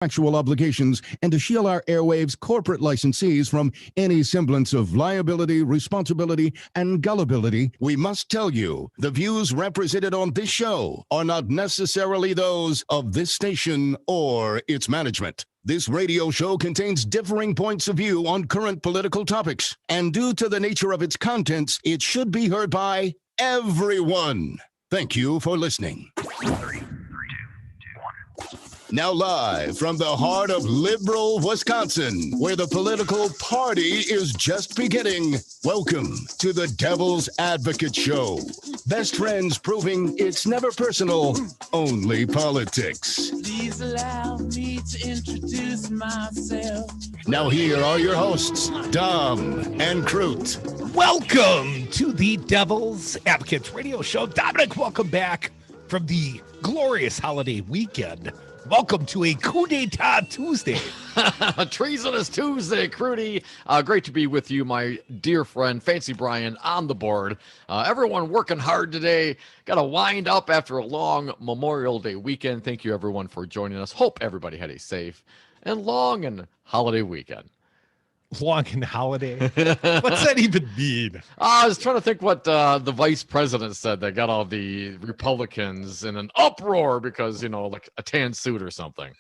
Actual obligations and to shield our airwaves corporate licensees from any semblance of liability, responsibility, and gullibility, we must tell you the views represented on this show are not necessarily those of this station or its management. This radio show contains differing points of view on current political topics, and due to the nature of its contents, it should be heard by everyone. Thank you for listening. Now live from the heart of liberal Wisconsin, where the political party is just beginning, welcome to the Devil's Advocate Show. Best friends proving it's never personal, only politics. Please allow me to introduce myself. Now here are your hosts, Dom and Crute. Welcome to the Devil's Advocates Radio Show. Dominic, welcome back from the glorious holiday weekend. Welcome to a Coup d'etat Tuesday. Treasonous Tuesday, Crudy. Great to be with you, my dear friend, Fancy Brian, on the board. Everyone working hard today. Got to wind up after a long Memorial Day weekend. Thank you, everyone, for joining us. Hope everybody had a safe and long and holiday weekend. Long and holiday? What's that even mean? I was trying to think what the vice president said that got all the Republicans in an uproar because, you know, like a tan suit or something.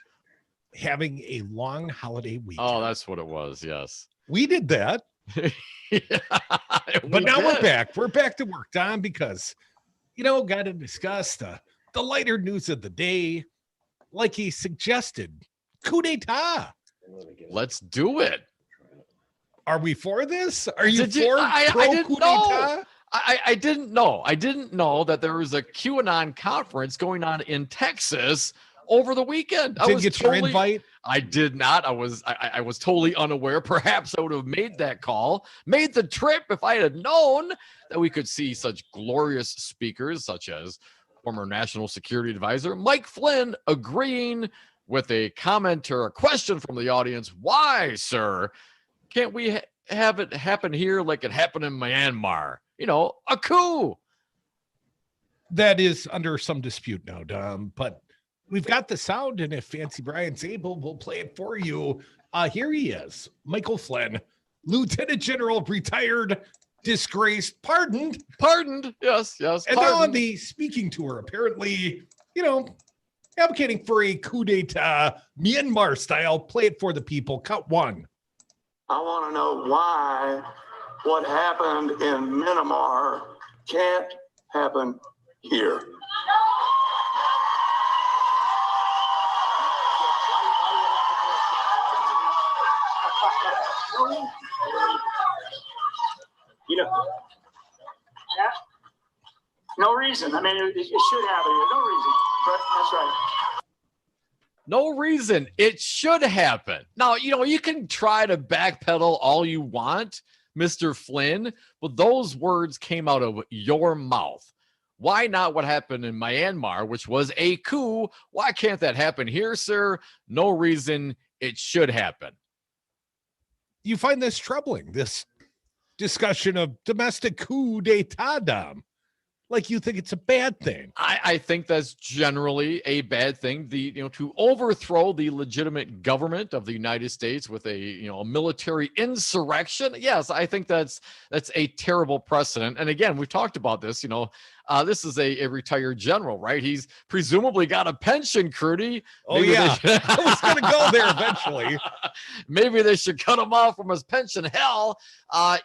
Having a long holiday weekend. Oh, that's what it was. Yes. We did that. But now we're back. We're back to work, Don, because, you know, got to discuss the lighter news of the day. Like he suggested, coup d'etat. Let's do it. Are we for this? Are you I didn't know. I didn't know. I didn't know that there was a QAnon conference going on in Texas over the weekend. Did you get your invite? I did not. I was totally unaware. Perhaps I would have made that call, made the trip if I had known that we could see such glorious speakers such as former National Security Advisor Mike Flynn agreeing with a comment or a question from the audience. Why, sir? Can't we have it happen here like it happened in Myanmar? You know, a coup. That is under some dispute now, Dom, but we've got the sound, and if Fancy Brian's able, we'll play it for you. Here he is, Michael Flynn, Lieutenant General, retired, disgraced, pardoned. Pardoned, yes. And pardoned. now on the speaking tour, apparently, you know, advocating for a coup d'etat, Myanmar style. Play it for the people. Cut one. I want to know why what happened in Myanmar can't happen here. You know, no reason. I mean, it should happen here. No reason. But that's right. No reason. It should happen. Now, you know, you can try to backpedal all you want, Mr. Flynn, but those words came out of your mouth. Why not what happened in Myanmar, which was a coup? Why can't that happen here, sir? No reason. It should happen. You find this troubling, this discussion of domestic coup d'etat, Dom? Like you think it's a bad thing? I think that's generally a bad thing. To overthrow the legitimate government of the United States with a military insurrection. Yes, I think that's a terrible precedent. And again, we've talked about this. This is a retired general, right? He's presumably got a pension, Crudy. Oh, yeah. I was going to go there eventually. Maybe they should cut him off from his pension. Hell,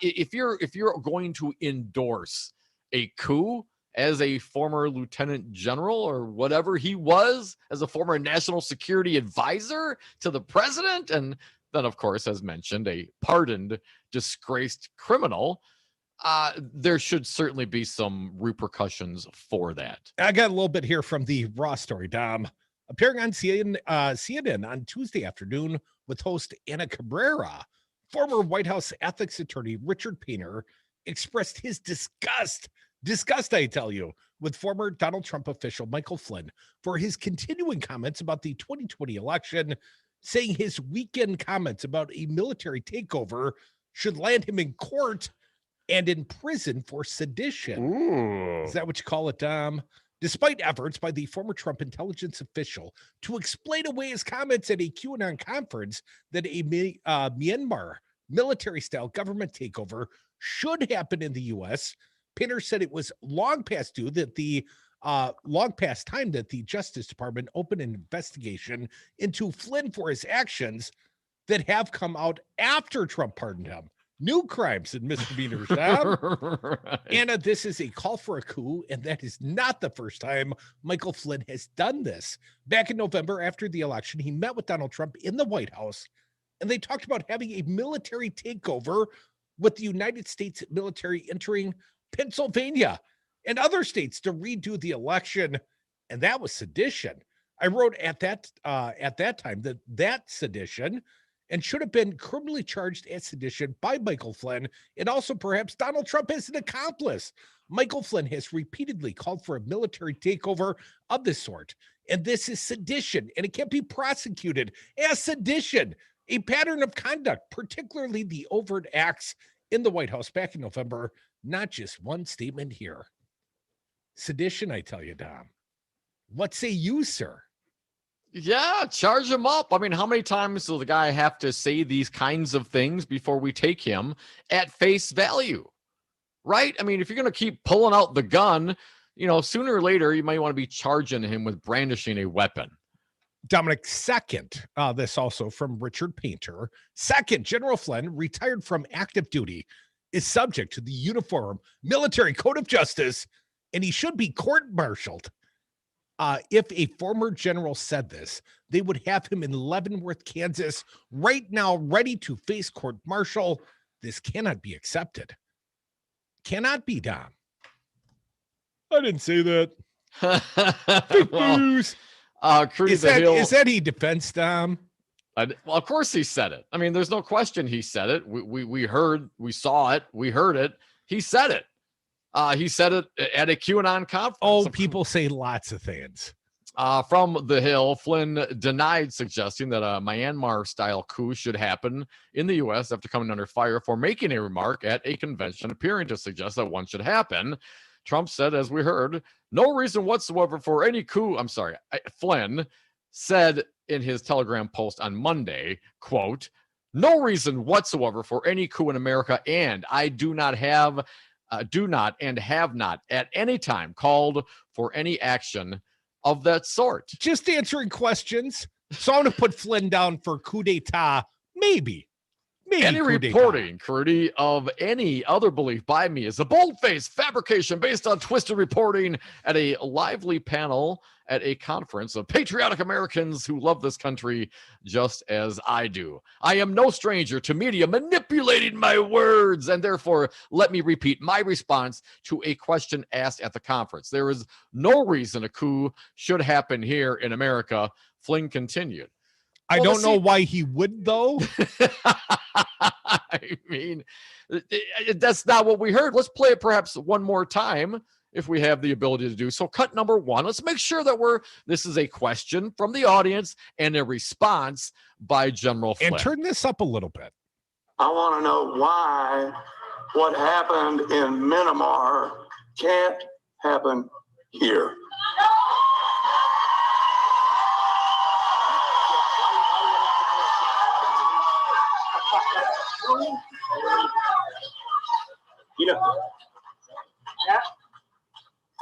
if you're going to endorse a coup as a former lieutenant general or whatever he was, as a former national security advisor to the president, and then, of course, as mentioned, a pardoned, disgraced criminal, there should certainly be some repercussions for that. I got a little bit here from the Raw story, Dom. Appearing on CNN on Tuesday afternoon with host Ana Cabrera, former White House ethics attorney Richard Painter expressed his disgust, I tell you, with former Donald Trump official Michael Flynn for his continuing comments about the 2020 election, saying his weekend comments about a military takeover should land him in court and in prison for sedition. Ooh. Is that what you call it, Dom? despite efforts by the former Trump intelligence official to explain away his comments at a QAnon conference that a Myanmar military-style government takeover should happen in the U.S., Painter said it was long past time that the Justice Department opened an investigation into Flynn for his actions that have come out after Trump pardoned him. New crimes and misdemeanors. Right. Anna, this is a call for a coup, and that is not the first time Michael Flynn has done this. Back in November, after the election, he met with Donald Trump in the White House, and they talked about having a military takeover with the United States military entering Pennsylvania and other states to redo the election, and that was sedition. I wrote at that time that sedition and should have been criminally charged as sedition by Michael Flynn, and also perhaps Donald Trump as an accomplice. Michael Flynn has repeatedly called for a military takeover of this sort, and this is sedition, and it can't be prosecuted as sedition, a pattern of conduct, particularly the overt acts in the White House back in November, not just one statement here. Sedition, I tell you, Dom. What say you, sir? Yeah, charge him up. I mean, how many times will the guy have to say these kinds of things before we take him at face value? Right? I mean, if you're going to keep pulling out the gun, sooner or later, you might want to be charging him with brandishing a weapon. Dominic, second, this also from Richard Painter. Second, General Flynn, retired from active duty, is subject to the Uniform Military Code of Justice, and he should be court-martialed. If a former general said this, they would have him in Leavenworth, Kansas, right now, ready to face court-martial. This cannot be accepted. Cannot be, Dom. I didn't say that. Fake news. Is that he defense, Dom? Well, of course he said it. I mean, there's no question he said it. We heard, we saw it, we heard it. He said it. He said it at a QAnon conference. Oh, people say lots of things. From the Hill, Flynn denied suggesting that a Myanmar-style coup should happen in the U.S. after coming under fire for making a remark at a convention appearing to suggest that one should happen. Trump said, as we heard, no reason whatsoever for any coup. Flynn said in his Telegram post on Monday, quote, no reason whatsoever for any coup in America, and I do not and have not at any time called for any action of that sort. Just answering questions. So I'm going to put Flynn down for coup d'etat. Maybe any reporting, Crudy, of any other belief by me is a bold-faced fabrication based on twisted reporting at a lively panel at a conference of patriotic Americans who love this country just as I do. I am no stranger to media manipulating my words, and therefore let me repeat my response to a question asked at the conference. There is no reason a coup should happen here in America, Flynn continued. I don't know why he would, though. I mean, that's not what we heard. Let's play it perhaps one more time if we have the ability to do so. Cut number one. Let's make sure that this is a question from the audience and a response by General Flynn. And turn this up a little bit. I want to know why what happened in Myanmar can't happen here.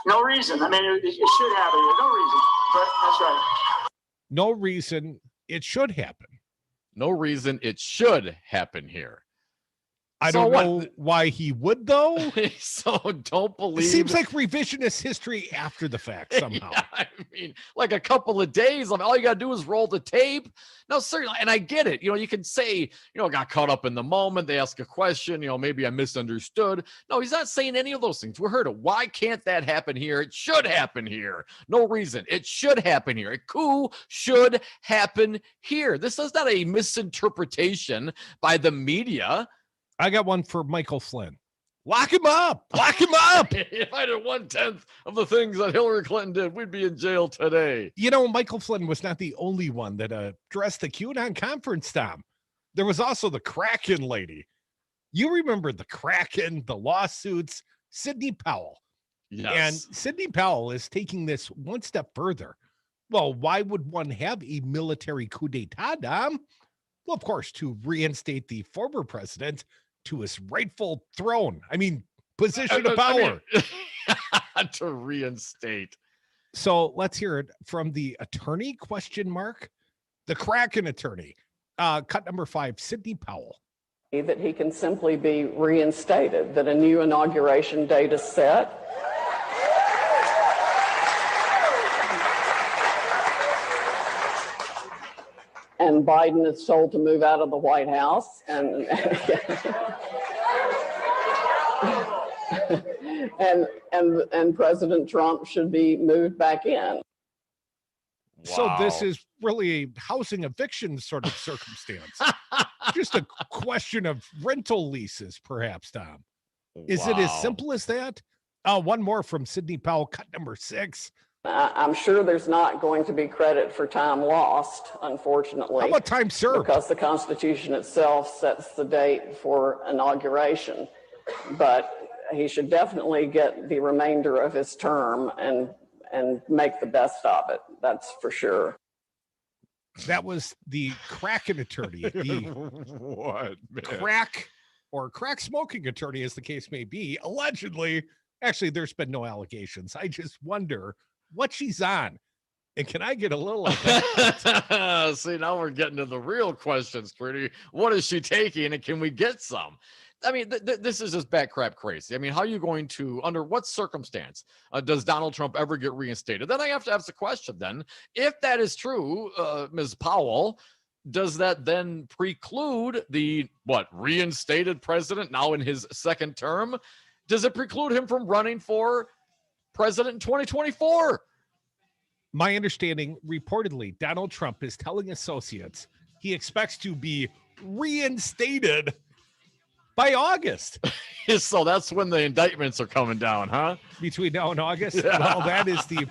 No reason. I mean, it should happen. No reason. But that's right. No reason it should happen. No reason it should happen here. I don't know why he would, though. So don't believe. It seems like revisionist history after the fact somehow. Yeah, I mean, like a couple of days. All you got to do is roll the tape. No, certainly. And I get it. You can say, got caught up in the moment. They ask a question. Maybe I misunderstood. No, he's not saying any of those things. We heard it. Why can't that happen here? It should happen here. No reason. It should happen here. A coup should happen here. This is not a misinterpretation by the media. I got one for Michael Flynn. Lock him up. Lock him up. If I did 1/10 of the things that Hillary Clinton did, we'd be in jail today. Michael Flynn was not the only one that addressed the QAnon conference, Tom. There was also the Kraken lady. You remember the Kraken, the lawsuits, Sidney Powell. And Yes. Sidney Powell is taking this one step further. Well, why would one have a military coup d'etat, Dom? Well, of course, to reinstate the former president to his rightful throne. I mean, position of power. To reinstate. So let's hear it from the attorney, ? The Kraken attorney. Cut number 5, Sidney Powell. That he can simply be reinstated, that a new inauguration date is set. And Biden is told to move out of the White House, and and President Trump should be moved back in. So this is really a housing eviction sort of circumstance. Just a question of rental leases, perhaps, Tom. Is it as simple as that? One more from Sidney Powell, cut number 6. I'm sure there's not going to be credit for time lost, unfortunately. How about time served? Because the Constitution itself sets the date for inauguration. But he should definitely get the remainder of his term and make the best of it. That's for sure. That was the Kraken attorney, the What, man? crack smoking attorney, as the case may be. Allegedly, actually, there's been no allegations. I just wonder what she's on. And can I get a little of that? See, now we're getting to the real questions, Pretty. What is she taking, and can we get some? I mean, this is just bat crap crazy. I mean, how are you going to, under what circumstance does Donald Trump ever get reinstated? Then I have to ask the question then, if that is true, Ms. Powell, does that then preclude the, reinstated president now in his second term? Does it preclude him from running for president in 2024? My understanding, reportedly, Donald Trump is telling associates he expects to be reinstated by August. So that's when the indictments are coming down, huh? Between now and August? Yeah. Well, that is the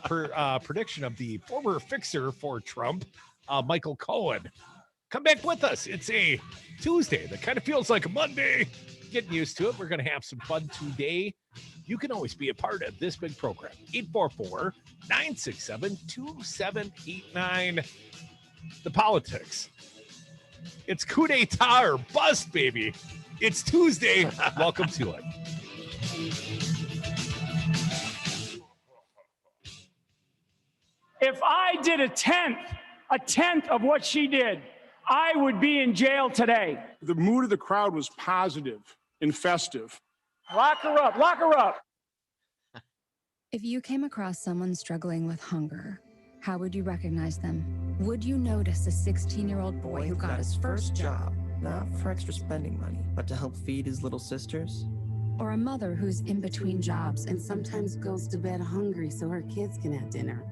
prediction of the former fixer for Trump, Michael Cohen. Come back with us. It's a Tuesday that kind of feels like a Monday. Getting used to it. We're going to have some fun today. You can always be a part of this big program. 844-967-2789. The politics. It's coup d'etat or bust, baby. It's Tuesday. Welcome to it. If I did a tenth of what she did, I would be in jail today. The mood of the crowd was positive and festive. Lock her up, lock her up. If you came across someone struggling with hunger, how would you recognize them? Would you notice a 16-year-old boy who got his first job? Not for extra spending money, but to help feed his little sisters? Or a mother who's in between jobs and sometimes goes to bed hungry so her kids can have dinner?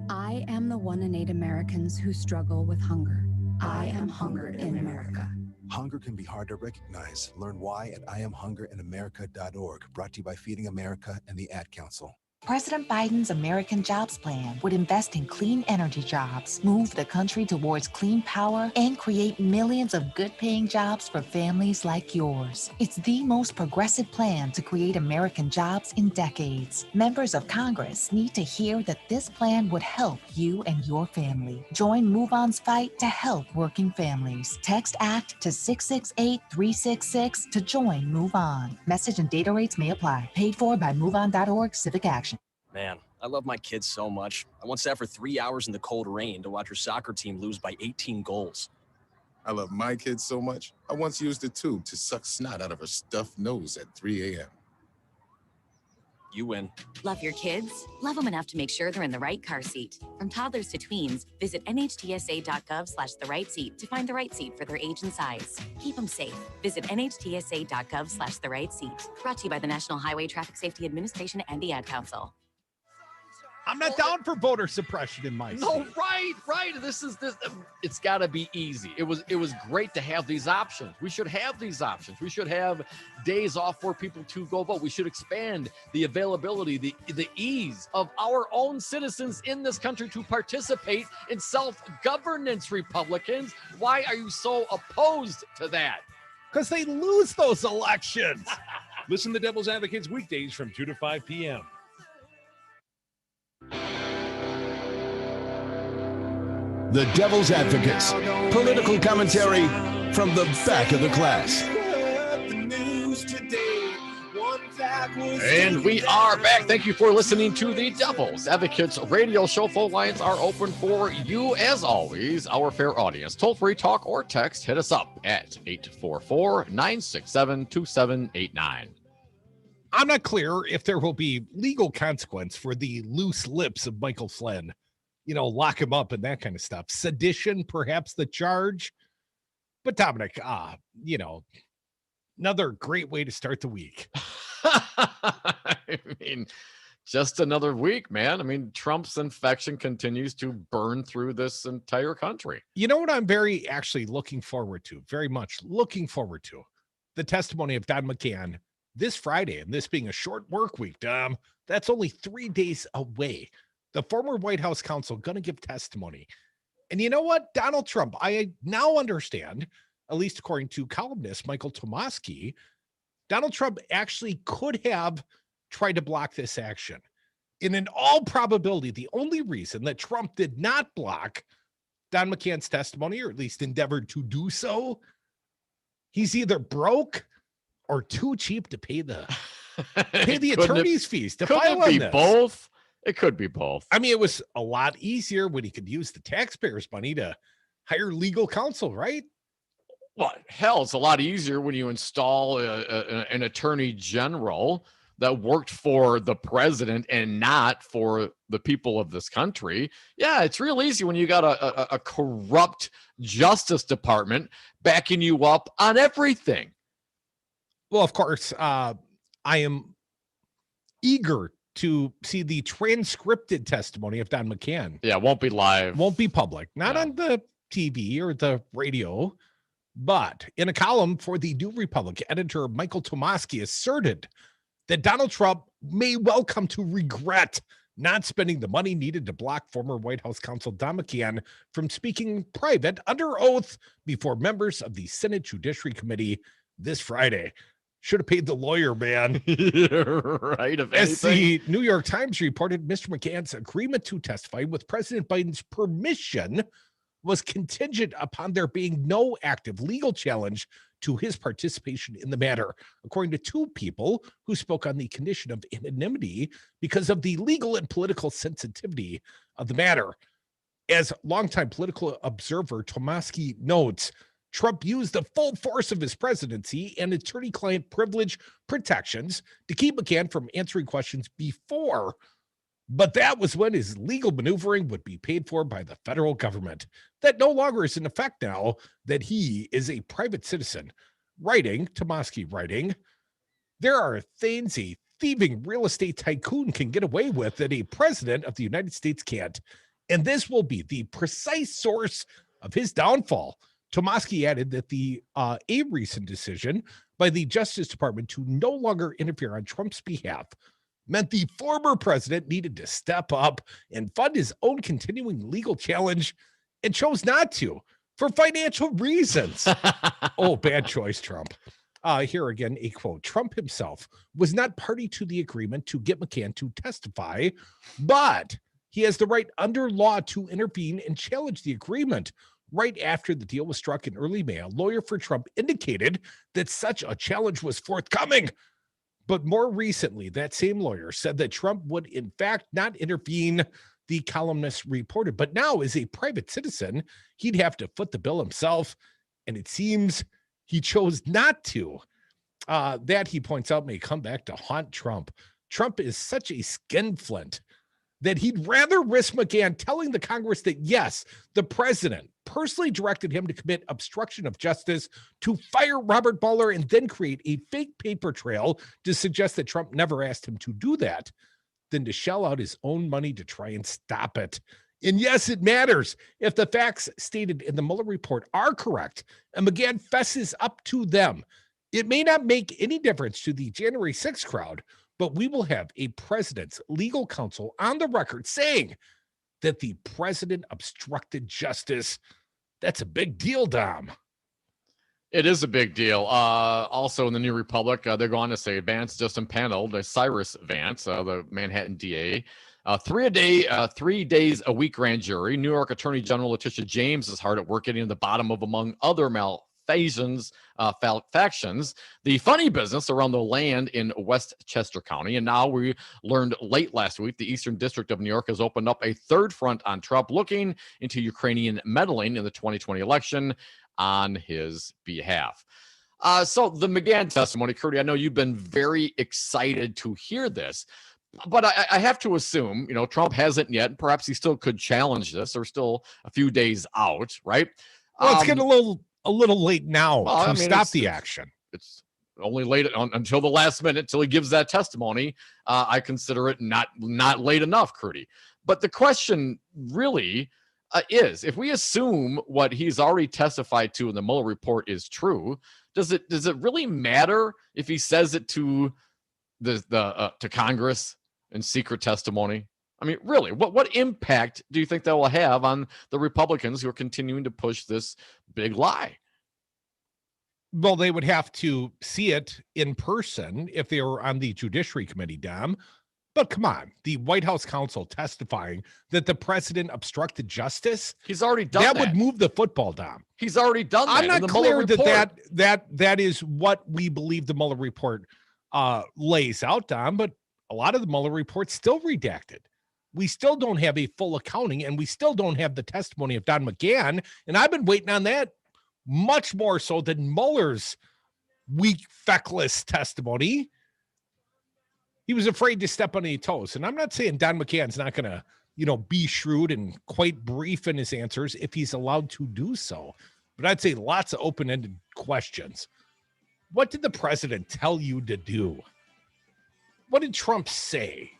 I am the 1 in 8 Americans who struggle with hunger. I am hunger in America. Hunger can be hard to recognize. Learn why at IamHungerInAmerica.org. Brought to you by Feeding America and the Ad Council. President Biden's American Jobs Plan would invest in clean energy jobs, move the country towards clean power, and create millions of good-paying jobs for families like yours. It's the most progressive plan to create American jobs in decades. Members of Congress need to hear that this plan would help you and your family. Join Move On's fight to help working families. Text ACT to 668-366 to join Move On. Message and data rates may apply. Paid for by MoveOn.org Civic Action. Man, I love my kids so much. I once sat for 3 hours in the cold rain to watch her soccer team lose by 18 goals. I love my kids so much, I once used a tube to suck snot out of her stuffed nose at 3 a.m. You win. Love your kids? Love them enough to make sure they're in the right car seat. From toddlers to tweens, visit nhtsa.gov/the right seat to find the right seat for their age and size. Keep them safe. Visit nhtsa.gov/the right seat. Brought to you by the National Highway Traffic Safety Administration and the Ad Council. I'm not down for voter suppression in my state. No, right. This. It's got to be easy. It was great to have these options. We should have these options. We should have days off for people to go vote. We should expand the availability, the ease of our own citizens in this country to participate in self-governance. Republicans, why are you so opposed to that? Because they lose those elections. Listen to Devil's Advocates weekdays from 2 to 5 p.m. The Devil's Advocates, political commentary from the back of the class. And we are back. Thank you for listening to the Devil's Advocates radio show. Phone lines are open for you, as always, our fair audience. Toll-free talk or text, hit us up at 844-967-2789. I'm not clear if there will be legal consequence for the loose lips of Michael Flynn. You know, lock him up and that kind of stuff. Sedition, perhaps the charge. But Dominic, you know, another great way to start the week. I mean, just another week, man. I mean, Trump's infection continues to burn through this entire country. You know what I'm very actually looking forward to, very much looking forward to? The testimony of Don Mcgann this Friday, and this being a short work week, Dom, that's only 3 days away. The former White House counsel going to give testimony. And you know what? Donald Trump, I now understand, at least according to columnist Michael Tomasky, Donald Trump actually could have tried to block this action. And in all probability, the only reason that Trump did not block Don McGann's testimony, or at least endeavored to do so, he's either broke or too cheap to pay the attorney's fees to file on this. Both. It could be both. I mean, it was a lot easier when he could use the taxpayers' money to hire legal counsel, right? Well, hell, it's a lot easier when you install an attorney general that worked for the president and not for the people of this country. Yeah, it's real easy when you got a corrupt Justice Department backing you up on everything. Well, of course, I am eager to see the transcripted testimony of Don McGann. Yeah, won't be live. Won't be public. Not on the TV or the radio. But in a column for the New Republic, editor Michael Tomasky asserted that Donald Trump may well come to regret not spending the money needed to block former White House counsel Don McGann from speaking private under oath before members of the Senate Judiciary Committee this Friday. Should have paid the lawyer, man. Right. As the New York Times reported, Mr. McGann's agreement to testify with President Biden's permission was contingent upon there being no active legal challenge to his participation in the matter, according to two people who spoke on the condition of anonymity because of the legal and political sensitivity of the matter. As longtime political observer Tomasky notes, Trump used the full force of his presidency and attorney-client privilege protections to keep McGann from answering questions before, but that was when his legal maneuvering would be paid for by the federal government. That no longer is in effect now that he is a private citizen. Tomasky writing, there are things a thieving real estate tycoon can get away with that a president of the United States can't. And this will be the precise source of his downfall. Tomasky added that a recent decision by the Justice Department to no longer interfere on Trump's behalf meant the former president needed to step up and fund his own continuing legal challenge and chose not to for financial reasons. Oh, bad choice, Trump. Here again, a quote. Trump himself was not party to the agreement to get McGann to testify, but he has the right under law to intervene and challenge the agreement. Right after the deal was struck in early May, a lawyer for Trump indicated that such a challenge was forthcoming. But more recently, that same lawyer said that Trump would, in fact, not intervene, the columnist reported. But now, as a private citizen, he'd have to foot the bill himself. And it seems he chose not to. That, he points out, may come back to haunt Trump. Trump is such a skinflint that he'd rather risk McGann telling the Congress that, yes, the president personally directed him to commit obstruction of justice, to fire Robert Mueller, and then create a fake paper trail to suggest that Trump never asked him to do that, than to shell out his own money to try and stop it. And yes, it matters if the facts stated in the Mueller report are correct and McGann fesses up to them. It may not make any difference to the January 6th crowd, but we will have a president's legal counsel on the record saying that the president obstructed justice. That's a big deal, Dom. It is a big deal. Also in the New Republic, they're going to say Vance just impaneled Cyrus Vance, the Manhattan DA, 3 days a week grand jury. New York Attorney General Letitia James is hard at work getting to the bottom of, among other factions, the funny business around the land in Westchester County. And now we learned late last week, the Eastern District of New York has opened up a third front on Trump, looking into Ukrainian meddling in the 2020 election on his behalf. So the Mcgann testimony, Curdy, I know you've been very excited to hear this. But I have to assume, Trump hasn't yet. Perhaps he still could challenge this. Or still a few days out, right? Well, it's getting a little late now to stop the action. It's only late until the last minute, till he gives that testimony. I consider it not late enough, Curdy. But the question really is, if we assume what he's already testified to in the Mueller report is true, does it really matter if he says it to to Congress in secret testimony? I mean, really, what impact do you think that will have on the Republicans who are continuing to push this big lie? Well, they would have to see it in person if they were on the Judiciary Committee, Dom. But come on, the White House counsel testifying that the president obstructed justice. He's already done that. That would move the football, Dom. He's already done that. I'm not clear that is what we believe the Mueller report lays out, Dom, but a lot of the Mueller report's still redacted. We still don't have a full accounting, and we still don't have the testimony of Don McGahn, and I've been waiting on that much more so than Mueller's weak, feckless testimony. He was afraid to step on any toes, and I'm not saying Don McGahn's not going to, be shrewd and quite brief in his answers if he's allowed to do so, but I'd say lots of open-ended questions. What did the president tell you to do? What did Trump say?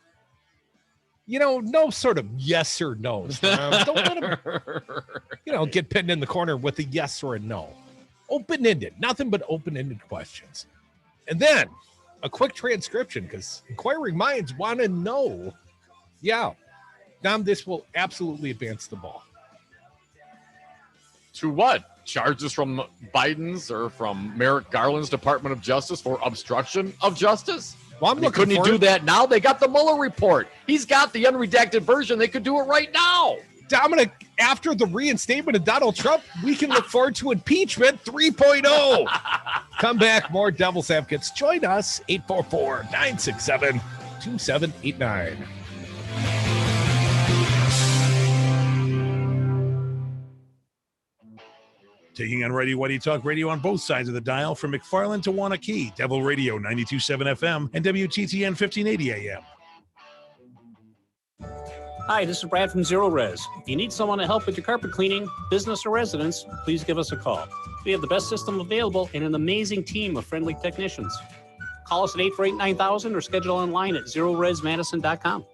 No sort of yes or no. Don't let him, get pinned in the corner with a yes or a no. Open-ended, nothing but open-ended questions. And then a quick transcription, because inquiring minds want to know. Yeah, Dom, this will absolutely advance the ball. To what? Charges from Biden's or from Merrick Garland's Department of Justice for obstruction of justice? Well, couldn't he do that now? They got the Mueller report. He's got the unredacted version. They could do it right now. Dominic, after the reinstatement of Donald Trump, we can look forward to impeachment 3.0. Come back, more Devil's Advocates. Join us, 844-967-2789. Taking on Righty Whitey Talk Radio on both sides of the dial from McFarland to Wanakee, Devil Radio 92.7 FM and WTTN 1580 AM. Hi, this is Brad from Zero Res. If you need someone to help with your carpet cleaning, business or residence, please give us a call. We have the best system available and an amazing team of friendly technicians. Call us at 848-9000 or schedule online at zeroresmadison.com.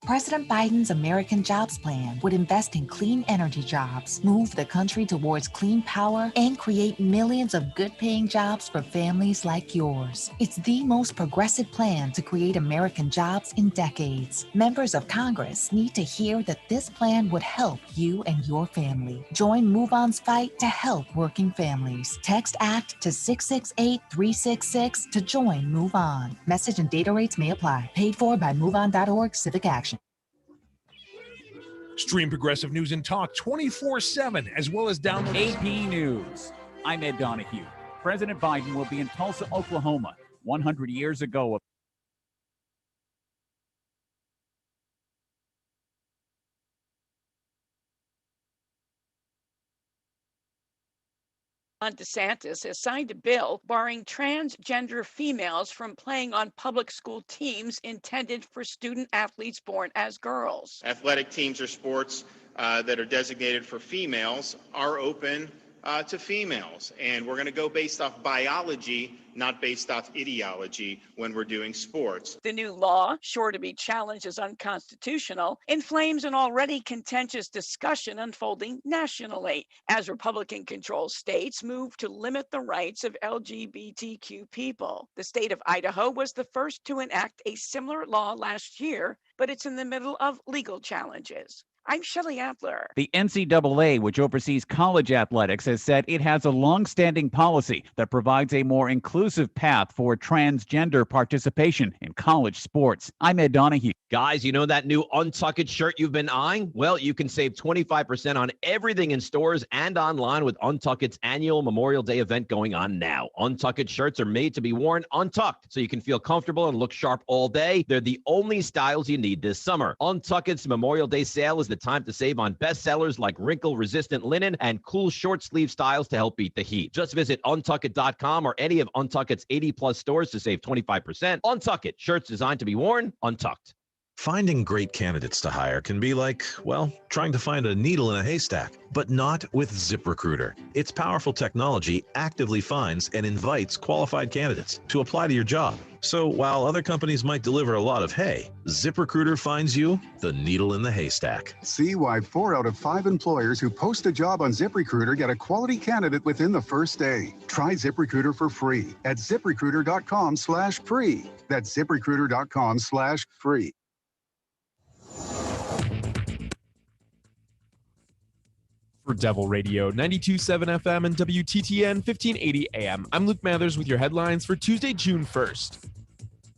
President Biden's American Jobs Plan would invest in clean energy jobs, move the country towards clean power, and create millions of good-paying jobs for families like yours. It's the most progressive plan to create American jobs in decades. Members of Congress need to hear that this plan would help you and your family. Join MoveOn's fight to help working families. Text ACT to 668-366 to join Move On. Message and data rates may apply. Paid for by MoveOn.org Civic Action. Stream Progressive News and Talk 24/7, as well as download AP News. I'm Ed Donahue. President Biden will be in Tulsa, Oklahoma, 100 years ago. DeSantis has signed a bill barring transgender females from playing on public school teams intended for student athletes born as girls. Athletic teams or sports that are designated for females are open to females. And we're going to go based off biology, not based off ideology when we're doing sports. The new law, sure to be challenged as unconstitutional, inflames an already contentious discussion unfolding nationally as Republican-controlled states move to limit the rights of LGBTQ people. The state of Idaho was the first to enact a similar law last year, but it's in the middle of legal challenges. I'm Shelley Adler. The NCAA, which oversees college athletics, has said it has a long-standing policy that provides a more inclusive path for transgender participation in college sports. I'm Ed Donahue. Guys, you know that new Untucked shirt you've been eyeing? Well, you can save 25% on everything in stores and online with Untucked's annual Memorial Day event going on now. Untucked shirts are made to be worn untucked, so you can feel comfortable and look sharp all day. They're the only styles you need this summer. Untucked's Memorial Day sale is the time to save on bestsellers like wrinkle-resistant linen and cool short-sleeve styles to help beat the heat. Just visit untucked.com or any of Untucked's 80-plus stores to save 25%. Untucked, shirts designed to be worn untucked. Finding great candidates to hire can be like, well, trying to find a needle in a haystack, but not with ZipRecruiter. Its powerful technology actively finds and invites qualified candidates to apply to your job. So while other companies might deliver a lot of hay, ZipRecruiter finds you the needle in the haystack. See why 4 out of 5 employers who post a job on ZipRecruiter get a quality candidate within the first day. Try ZipRecruiter for free at ZipRecruiter.com/free. That's ZipRecruiter.com/free. For Devil Radio 92.7 FM and WTTN 1580 AM, I'm Luke Mathers with your headlines for Tuesday, June 1st.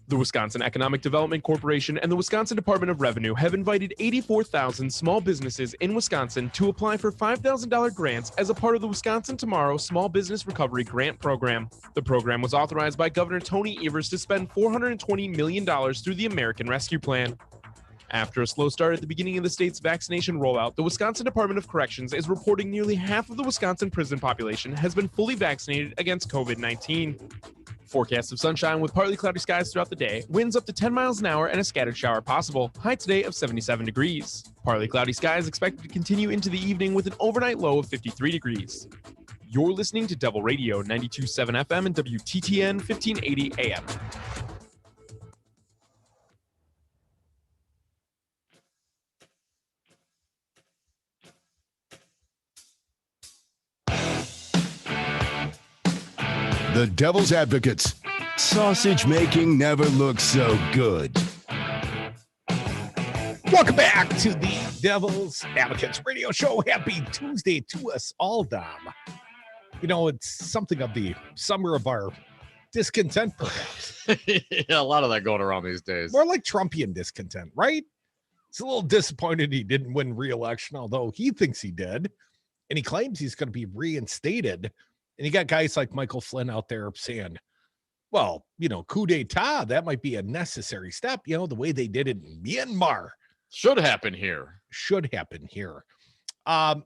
The Wisconsin Economic Development Corporation and the Wisconsin Department of Revenue have invited 84,000 small businesses in Wisconsin to apply for $5,000 grants as a part of the Wisconsin Tomorrow Small Business Recovery Grant Program. The program was authorized by Governor Tony Evers to spend $420 million through the American Rescue Plan. After a slow start at the beginning of the state's vaccination rollout, the Wisconsin Department of Corrections is reporting nearly half of the Wisconsin prison population has been fully vaccinated against COVID-19. Forecast of sunshine with partly cloudy skies throughout the day, winds up to 10 miles an hour and a scattered shower possible, high today of 77 degrees. Partly cloudy skies expected to continue into the evening with an overnight low of 53 degrees. You're listening to Devil Radio 92.7 FM and WTTN 1580 AM. The Devil's Advocates. Sausage making never looks so good. Welcome back to the Devil's Advocates radio show. Happy Tuesday to us all, Dom. You know, it's something of the summer of our discontent, perhaps. Yeah, a lot of that going around these days. More like Trumpian discontent, right? It's a little disappointed he didn't win re-election, although he thinks he did. And he claims he's going to be reinstated. And you got guys like Michael Flynn out there saying, well, you know, coup d'etat, that might be a necessary step. You know, the way they did it in Myanmar. Should happen here. Should happen here. The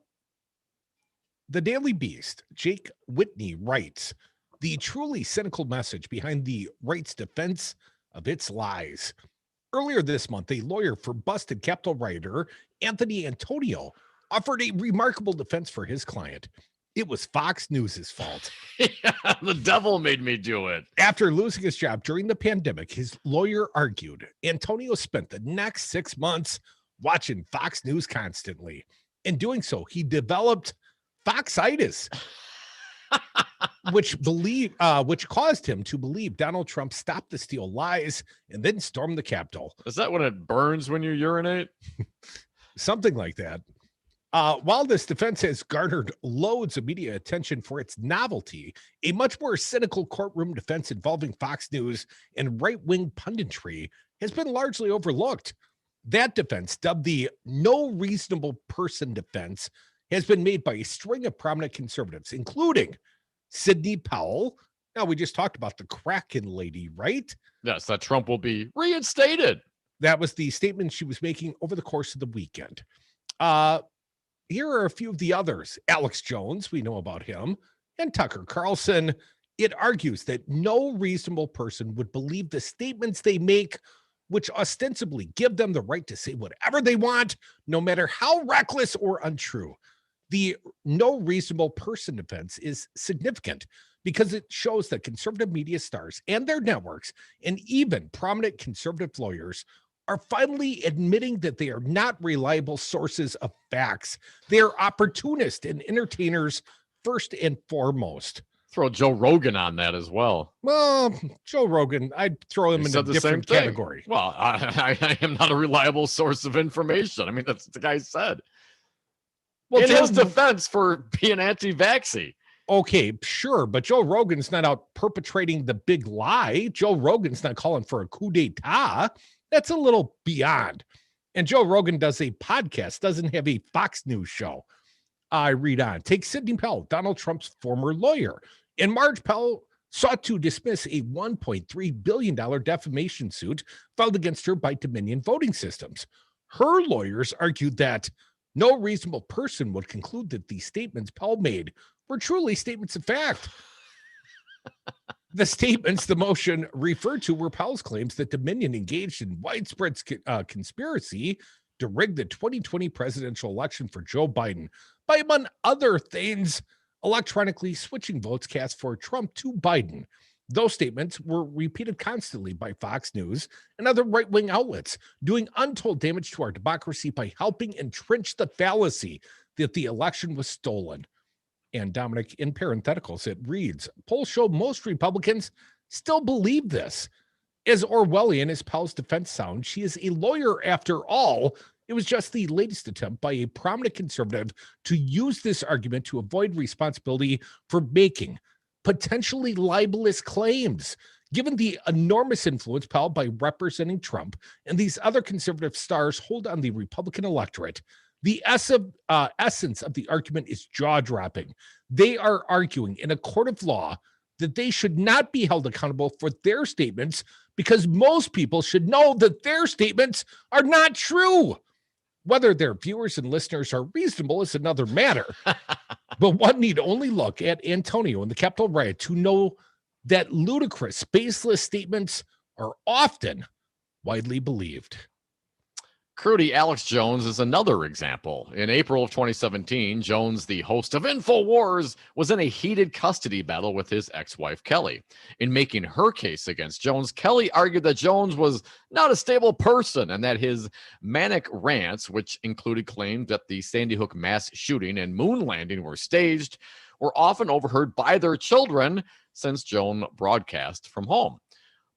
Daily Beast, Jake Whitney writes, the truly cynical message behind the right's defense of its lies. Earlier this month, a lawyer for busted Capitol rioter Anthony Antonio offered a remarkable defense for his client. It was Fox News' fault. Yeah, the devil made me do it. After losing his job during the pandemic, his lawyer argued Antonio spent the next 6 months watching Fox News constantly. In doing so, he developed Foxitis, which caused him to believe Donald Trump stopped the steal lies and then stormed the Capitol. Is that when it burns when you urinate? Something like that. While this defense has garnered loads of media attention for its novelty, a much more cynical courtroom defense involving Fox News and right-wing punditry has been largely overlooked. That defense, dubbed the no reasonable person defense, has been made by a string of prominent conservatives, including Sidney Powell. Now, we just talked about the Kraken lady, right? Yes, that Trump will be reinstated. That was the statement she was making over the course of the weekend. Here are a few of the others. Alex Jones, we know about him, and Tucker Carlson. It argues that no reasonable person would believe the statements they make, which ostensibly give them the right to say whatever they want, no matter how reckless or untrue. The no reasonable person defense is significant because it shows that conservative media stars and their networks, and even prominent conservative lawyers, are finally admitting that they are not reliable sources of facts. They are opportunists and entertainers first and foremost. Throw Joe Rogan on that as well. Well, Joe Rogan, I'd throw him He in a said the same different thing. category. Well, I am not a reliable source of information. I mean, that's what the guy said. Well, in Joe- his defense for being anti-vaxxy. Okay, sure, but Joe Rogan's not out perpetrating the big lie. Joe Rogan's not calling for a coup d'etat. That's a little beyond. And Joe Rogan does a podcast, doesn't have a Fox News show. I read on. Take Sidney Powell, Donald Trump's former lawyer. In March, Powell sought to dismiss a $1.3 billion defamation suit filed against her by Dominion Voting Systems. Her lawyers argued that no reasonable person would conclude that the statements Powell made were truly statements of fact. The statements the motion referred to were Powell's claims that Dominion engaged in widespread conspiracy to rig the 2020 presidential election for Joe Biden by, among other things, electronically switching votes cast for Trump to Biden. Those statements were repeated constantly by Fox News and other right-wing outlets, doing untold damage to our democracy by helping entrench the fallacy that the election was stolen. And Dominic, in parentheticals, it reads, polls show most Republicans still believe this. As Orwellian as Powell's defense sounds, she is a lawyer after all. It was just the latest attempt by a prominent conservative to use this argument to avoid responsibility for making potentially libelous claims. Given the enormous influence Powell by representing Trump and these other conservative stars hold on the Republican electorate, the essence of the argument is jaw-dropping. They are arguing in a court of law that they should not be held accountable for their statements because most people should know that their statements are not true. Whether their viewers and listeners are reasonable is another matter. But one need only look at Antonio and the Capitol riot to know that ludicrous, baseless statements are often widely believed. Crudy Alex Jones is another example. In April of 2017, Jones, the host of InfoWars, was in a heated custody battle with his ex-wife, Kelly. In making her case against Jones, Kelly argued that Jones was not a stable person and that his manic rants, which included claims that the Sandy Hook mass shooting and moon landing were staged, were often overheard by their children since Jones broadcast from home.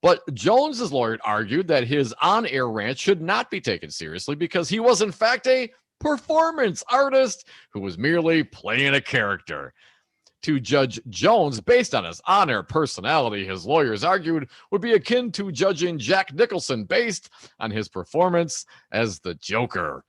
But Jones's lawyer argued that his on-air rant should not be taken seriously because he was, in fact, a performance artist who was merely playing a character. To judge Jones based on his on-air personality, his lawyers argued, would be akin to judging Jack Nicholson based on his performance as the Joker.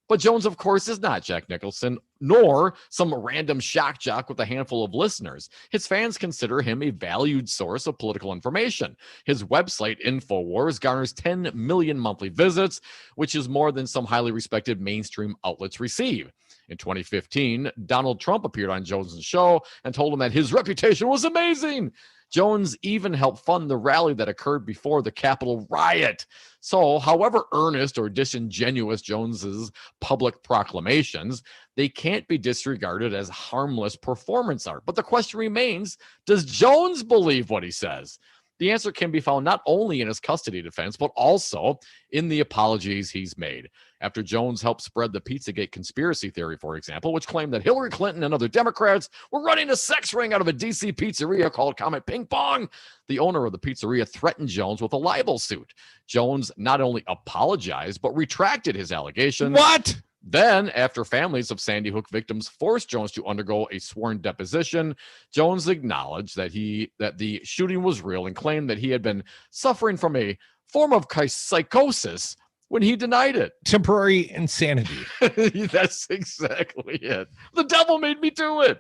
But Jones, of course, is not Jack Nicholson, nor some random shock jock with a handful of listeners. His fans consider him a valued source of political information. His website, InfoWars, garners 10 million monthly visits, which is more than some highly respected mainstream outlets receive. In 2015, Donald Trump appeared on Jones' show and told him that his reputation was amazing. Jones even helped fund the rally that occurred before the Capitol riot. So, however earnest or disingenuous Jones's public proclamations, they can't be disregarded as harmless performance art. But the question remains, does Jones believe what he says? The answer can be found not only in his custody defense, but also in the apologies he's made. After Jones helped spread the Pizzagate conspiracy theory, for example, which claimed that Hillary Clinton and other Democrats were running a sex ring out of a D.C. pizzeria called Comet Ping Pong, the owner of the pizzeria threatened Jones with a libel suit. Jones not only apologized, but retracted his allegations. What? Then, after families of Sandy Hook victims forced Jones to undergo a sworn deposition, Jones acknowledged that the shooting was real and claimed that he had been suffering from a form of psychosis when he denied it. Temporary insanity. That's exactly it. The devil made me do it.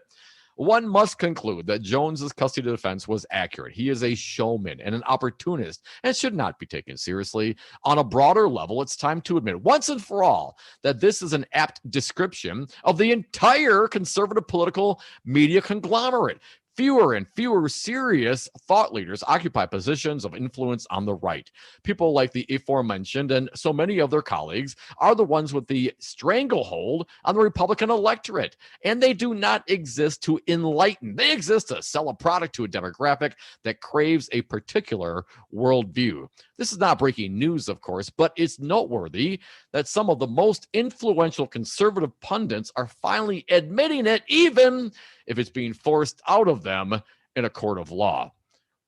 One must conclude that Jones's custody defense was accurate. He is a showman and an opportunist and should not be taken seriously. On a broader level, it's time to admit once and for all that this is an apt description of the entire conservative political media conglomerate. Fewer and fewer serious thought leaders occupy positions of influence on the right. People like the aforementioned and so many of their colleagues are the ones with the stranglehold on the Republican electorate, and they do not exist to enlighten. They exist to sell a product to a demographic that craves a particular worldview. This is not breaking news, of course, but it's noteworthy that some of the most influential conservative pundits are finally admitting it, even if it's being forced out of them in a court of law.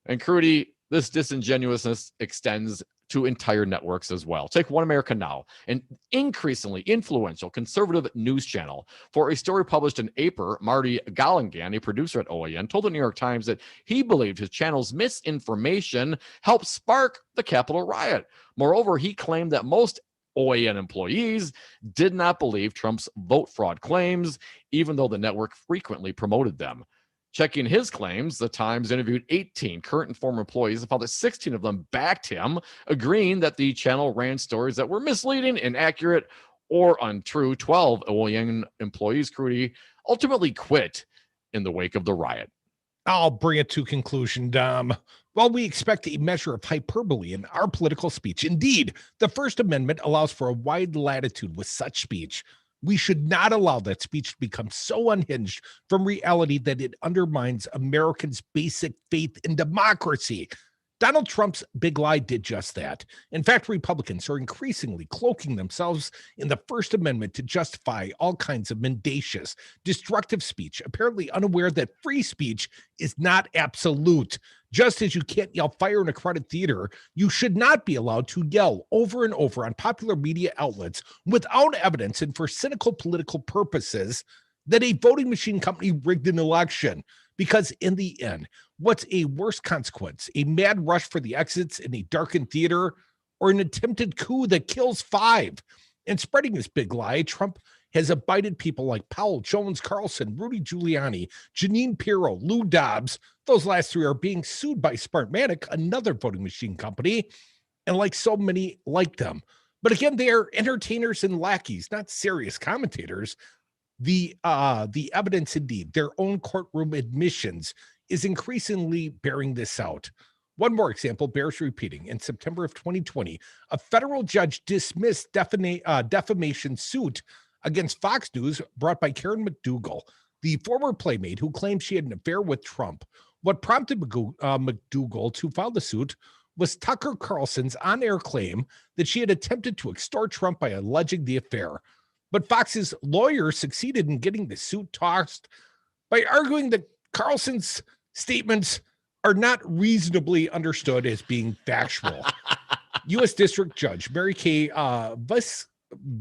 And Crudy, this disingenuousness extends to entire networks as well. Take One America Now, an increasingly influential conservative news channel. For a story published in April, Marty Gallingan, a producer at OAN, told the New York Times that he believed his channel's misinformation helped spark the Capitol riot. Moreover, he claimed that most OAN employees did not believe Trump's vote fraud claims, even though the network frequently promoted them. Checking his claims, the Times interviewed 18 current and former employees and found that 16 of them backed him, agreeing that the channel ran stories that were misleading, inaccurate, or untrue. 12 OAN employees, Crudy, ultimately quit in the wake of the riot. I'll bring it to conclusion, Dom. While we expect a measure of hyperbole in our political speech, indeed, the First Amendment allows for a wide latitude with such speech. We should not allow that speech to become so unhinged from reality that it undermines Americans' basic faith in democracy. Donald Trump's big lie did just that. In fact, Republicans are increasingly cloaking themselves in the First Amendment to justify all kinds of mendacious, destructive speech, apparently unaware that free speech is not absolute. Just as you can't yell fire in a crowded theater, you should not be allowed to yell over and over on popular media outlets without evidence and for cynical political purposes that a voting machine company rigged an election. Because in the end, what's a worse consequence? A mad rush for the exits in a darkened theater or an attempted coup that kills 5? And spreading this big lie, Trump has abided people like Powell, Jones, Carlson, Rudy Giuliani, Janine Pirro, Lou Dobbs. Those last 3 are being sued by Smartmatic, another voting machine company, and like so many like them. But again, they are entertainers and lackeys, not serious commentators. The evidence, indeed, their own courtroom admissions is increasingly bearing this out. One more example bears repeating. In September of 2020, a federal judge dismissed defamation suit against Fox News brought by Karen McDougal, the former playmate who claimed she had an affair with Trump. What prompted McDougal to file the suit was Tucker Carlson's on-air claim that she had attempted to extort Trump by alleging the affair. But Fox's lawyer succeeded in getting the suit tossed by arguing that Carlson's statements are not reasonably understood as being factual. U.S. District Judge Mary Kay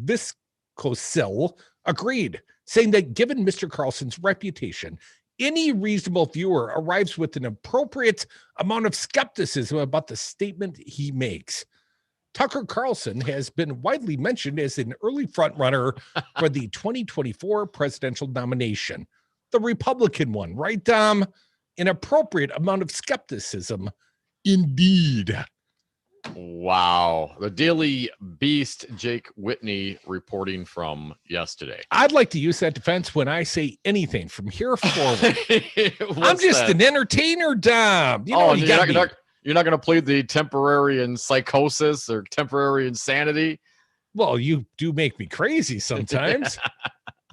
Viscosil agreed, saying that given Mr. Carlson's reputation, any reasonable viewer arrives with an appropriate amount of skepticism about the statement he makes. Tucker Carlson has been widely mentioned as an early frontrunner for the 2024 presidential nomination. The Republican one, right, Dom? An appropriate amount of skepticism, indeed. Wow. The Daily Beast, Jake Whitney reporting from yesterday. I'd like to use that defense when I say anything from here forward. I'm just an entertainer, Dom. You know, you're not going to plead the temporary and psychosis or temporary insanity? Well, you do make me crazy sometimes.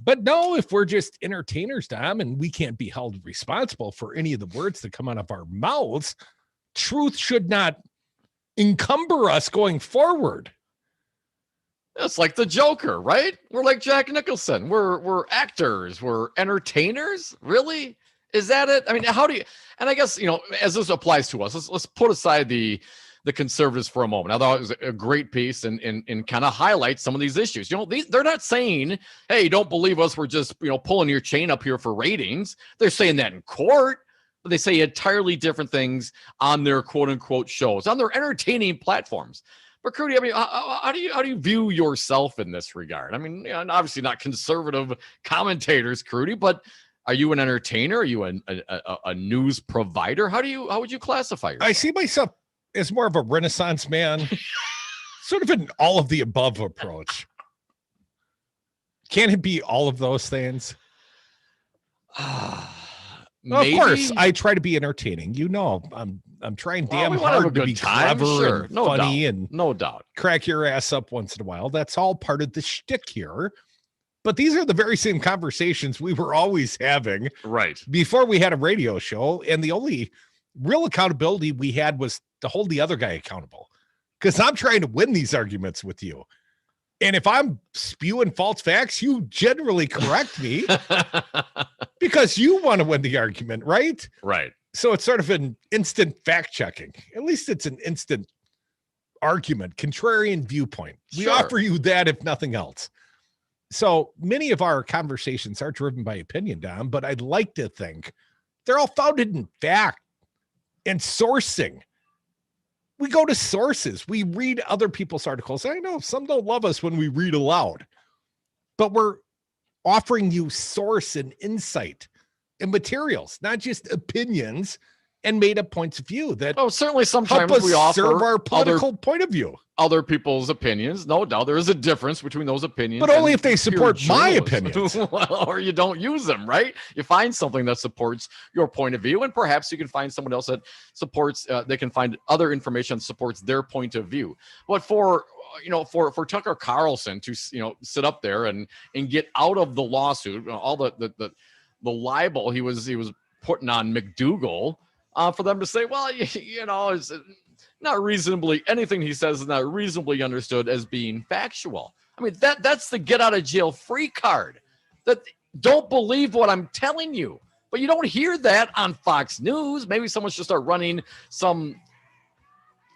But no, if we're just entertainers, Dom, and we can't be held responsible for any of the words that come out of our mouths, truth should not encumber us going forward. It's like the Joker, right? We're like Jack Nicholson. We're actors. We're entertainers. Really? Is that it? I mean, how do you? And I guess, you know, as this applies to us, let's put aside the conservatives for a moment. I thought it was a great piece and kind of highlight some of these issues. You know, they're not saying, hey, don't believe us. We're just, you know, pulling your chain up here for ratings. They're saying that in court. But they say entirely different things on their quote unquote shows, on their entertaining platforms. But Crudy, I mean, how do you view yourself in this regard? I mean, you know, obviously not conservative commentators, Crudy, but are you an entertainer? Are you a news provider? How would you classify yourself? I see myself as more of a Renaissance man, sort of an all of the above approach. Can it be all of those things? Well, of course, I try to be entertaining. You know, I'm trying damn hard to be clever and funny and no doubt crack your ass up once in a while. That's all part of the shtick here. But these are the very same conversations we were always having, right, before we had a radio show. And the only real accountability we had was to hold the other guy accountable, because I'm trying to win these arguments with you. And if I'm spewing false facts, you generally correct me because you want to win the argument, right? Right. So it's sort of an instant fact checking. At least it's an instant argument, contrarian viewpoint. We Sure. offer you that if nothing else. So many of our conversations are driven by opinion, Dom, but I'd like to think they're all founded in fact and sourcing. We go to sources. We read other people's articles. I know some don't love us when we read aloud, but we're offering you source and insight and materials, not just opinions and made up points of view that certainly sometimes help us we offer serve our political other, point of view. Other people's opinions. No doubt there is a difference between those opinions. But only and if they pure support my journalism. opinions. Well, or you don't use them, right? You find something that supports your point of view, and perhaps you can find someone else that supports, they can find other information that supports their point of view. But for Tucker Carlson to, sit up there and get out of the lawsuit, all the libel he was putting on McDougal, for them to say, well, it's not reasonably, anything he says is not reasonably understood as being factual. I mean, that's the get out of jail free card. That don't believe what I'm telling you. But you don't hear that on Fox News. Maybe someone should start running some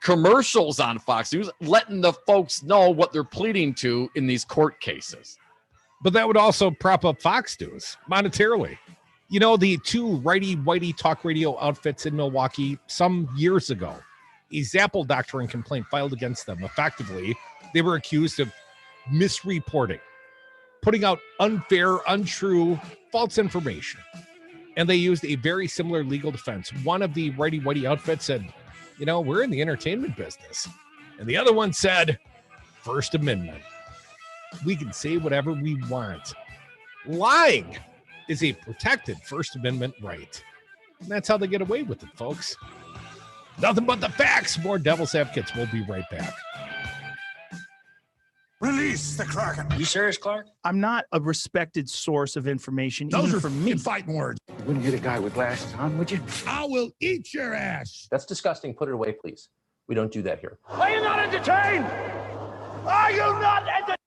commercials on Fox News, letting the folks know what they're pleading to in these court cases. But that would also prop up Fox News monetarily. The two righty-whitey talk radio outfits in Milwaukee some years ago, a Zapple doctrine complaint filed against them. Effectively, they were accused of misreporting, putting out unfair, untrue, false information. And they used a very similar legal defense. One of the righty-whitey outfits said, we're in the entertainment business. And the other one said, First Amendment. We can say whatever we want. Lying is a protected First Amendment right. And that's how they get away with it, folks. Nothing but the facts. More Devil's Advocates. We'll be right back. Release the Kraken. You serious, Clark? I'm not a respected source of information, Those even are for me. fighting words. You wouldn't hit a guy with glasses on, would you? I will eat your ass. That's disgusting. Put it away, please. We don't do that here. Are you not entertained? Are you not entertained?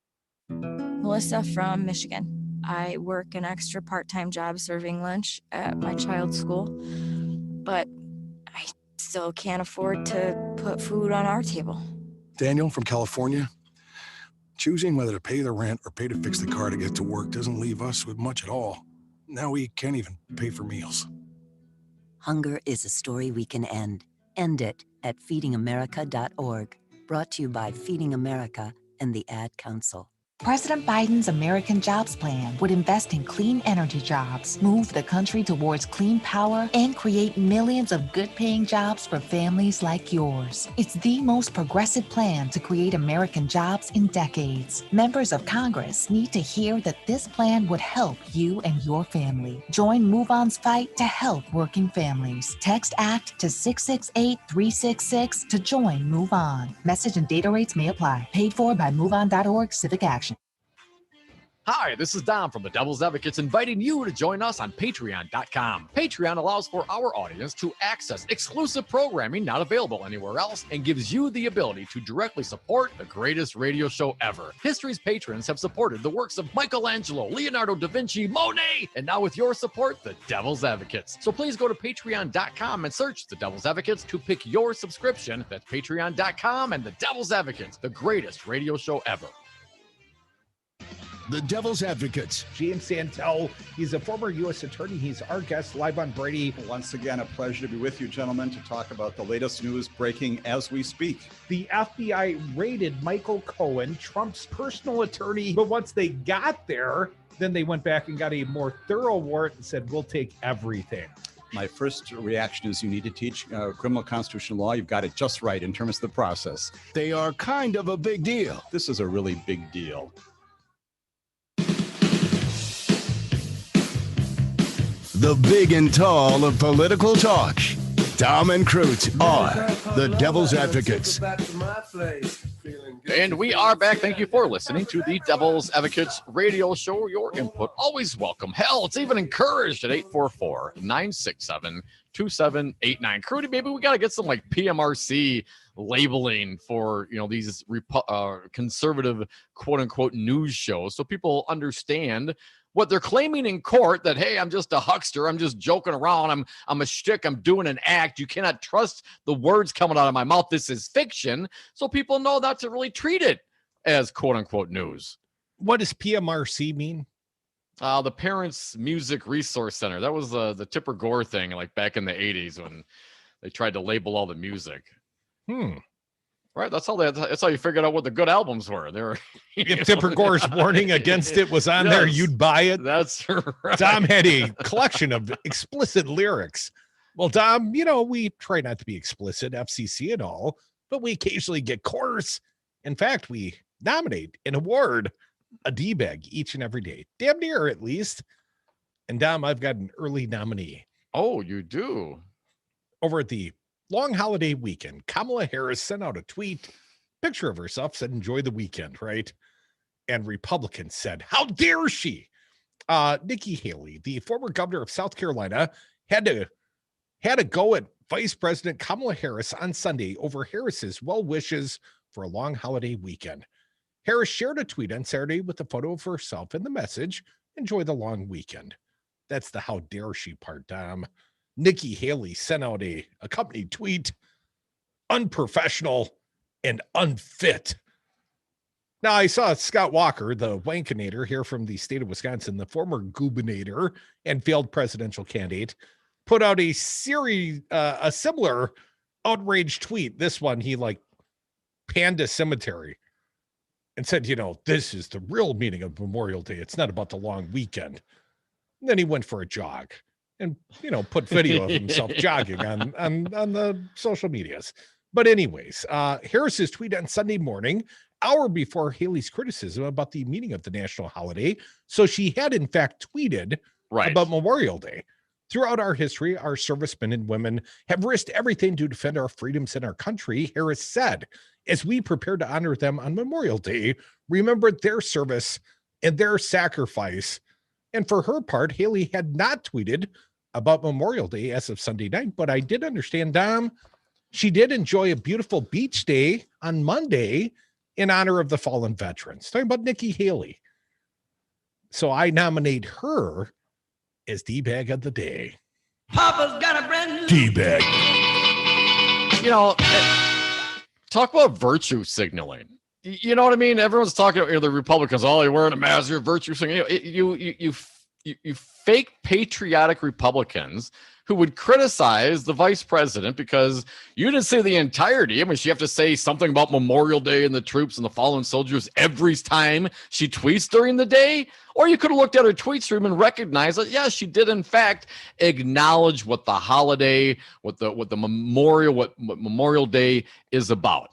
Melissa from Michigan. I work an extra part-time job serving lunch at my child's school, but I still can't afford to put food on our table. Daniel from California. Choosing whether to pay the rent or pay to fix the car to get to work doesn't leave us with much at all. Now we can't even pay for meals. Hunger is a story we can end. End it at feedingamerica.org. Brought to you by Feeding America and the Ad Council. President Biden's American Jobs Plan would invest in clean energy jobs, move the country towards clean power, and create millions of good-paying jobs for families like yours. It's the most progressive plan to create American jobs in decades. Members of Congress need to hear that this plan would help you and your family. Join Move On's fight to help working families. Text ACT to 668-366 to join Move On. Message and data rates may apply. Paid for by MoveOn.org Civic Action. Hi, this is Dom from the Devil's Advocates, inviting you to join us on Patreon.com. Patreon allows for our audience to access exclusive programming not available anywhere else and gives you the ability to directly support the greatest radio show ever. History's patrons have supported the works of Michelangelo, Leonardo da Vinci, Monet, and now with your support, the Devil's Advocates. So please go to Patreon.com and search the Devil's Advocates to pick your subscription. That's Patreon.com and the Devil's Advocates, the greatest radio show ever. The Devil's Advocates. James Santel, he's a former U.S. attorney. He's our guest live on Brady. Once again, a pleasure to be with you, gentlemen, to talk about the latest news breaking as we speak. The FBI raided Michael Cohen, Trump's personal attorney. But once they got there, then they went back and got a more thorough warrant and said, we'll take everything. My first reaction is you need to teach criminal constitutional law. You've got it just right in terms of the process. They are kind of a big deal. This is a really big deal. The big and tall of political talk. Tom and Krutz are the Devil's Advocates. And we are back. Thank you for listening to the Devil's Advocates radio show. Your input always welcome. Hell, it's even encouraged at 844-967-2789. Crudy, maybe we got to get some like PMRC labeling for, these conservative quote unquote news shows so people understand what they're claiming in court that, hey, I'm just a huckster, I'm just joking around, I'm a shtick, I'm doing an act. You cannot trust the words coming out of my mouth. This is fiction. So people know not to really treat it as quote unquote news. What does PMRC mean? The Parents Music Resource Center. That was the Tipper Gore thing, like back in the 80s when they tried to label all the music. Right, that's how you figured out what the good albums were. They were, if Tipper Gore's warning against it was on there, you'd buy it. That's right. Dom had a collection of explicit lyrics. Well, Dom, we try not to be explicit, FCC and all, but we occasionally get coarse. In fact, we nominate and award a D-bag each and every day. Damn near, at least. And Dom, I've got an early nominee. Oh, you do? Over at the long holiday weekend, Kamala Harris sent out a tweet, picture of herself, said, enjoy the weekend, right? And Republicans said, how dare she? Nikki Haley, the former governor of South Carolina, had to go at Vice President Kamala Harris on Sunday over Harris's well wishes for a long holiday weekend. Harris shared a tweet on Saturday with a photo of herself and the message, enjoy the long weekend. That's the how dare she part, Dom. Nikki Haley sent out a accompanied tweet, unprofessional and unfit. Now, I saw Scott Walker, the Wankinator here from the state of Wisconsin, the former gubernator and failed presidential candidate, put out a similar outrage tweet. This one, he panned a cemetery and said, this is the real meaning of Memorial Day. It's not about the long weekend. And then he went for a jog and, put video of himself jogging on the social medias. But anyways, Harris's tweet on Sunday morning, hour before Haley's criticism about the meaning of the national holiday. So she had, in fact, tweeted about Memorial Day. Throughout our history, our servicemen and women have risked everything to defend our freedoms and our country, Harris said. As we prepare to honor them on Memorial Day, remember their service and their sacrifice. And for her part, Haley had not tweeted about Memorial Day as of Sunday night, but I did understand, Dom, she did enjoy a beautiful beach day on Monday in honor of the fallen veterans. Talking about Nikki Haley. So I nominate her as D-bag of the day. Papa's got a brand new D-bag. Talk about virtue signaling. You know what I mean? Everyone's talking about the Republicans. Oh, you're wearing a mask. You're virtue signaling. You fake patriotic Republicans who would criticize the vice president because you didn't say the entirety. I mean, she have to say something about Memorial Day and the troops and the fallen soldiers every time she tweets during the day. Or you could have looked at her tweet stream and recognized that, yes, she did in fact acknowledge what the holiday, what Memorial Day is about.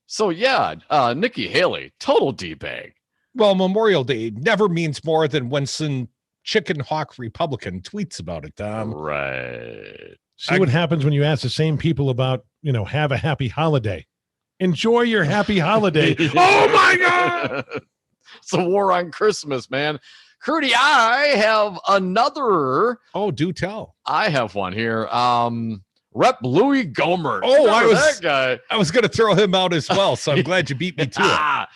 So yeah, Nikki Haley, total D-bag. Well, Memorial Day never means more than when some chicken hawk Republican tweets about it, Tom. Right. See what happens when you ask the same people about, have a happy holiday. Enjoy your happy holiday. Oh my God. It's a war on Christmas, man. Crudy, I have another. Oh, do tell. I have one here. Rep Louis Gohmert. Oh, that guy. I was going to throw him out as well, so I'm glad you beat me to it.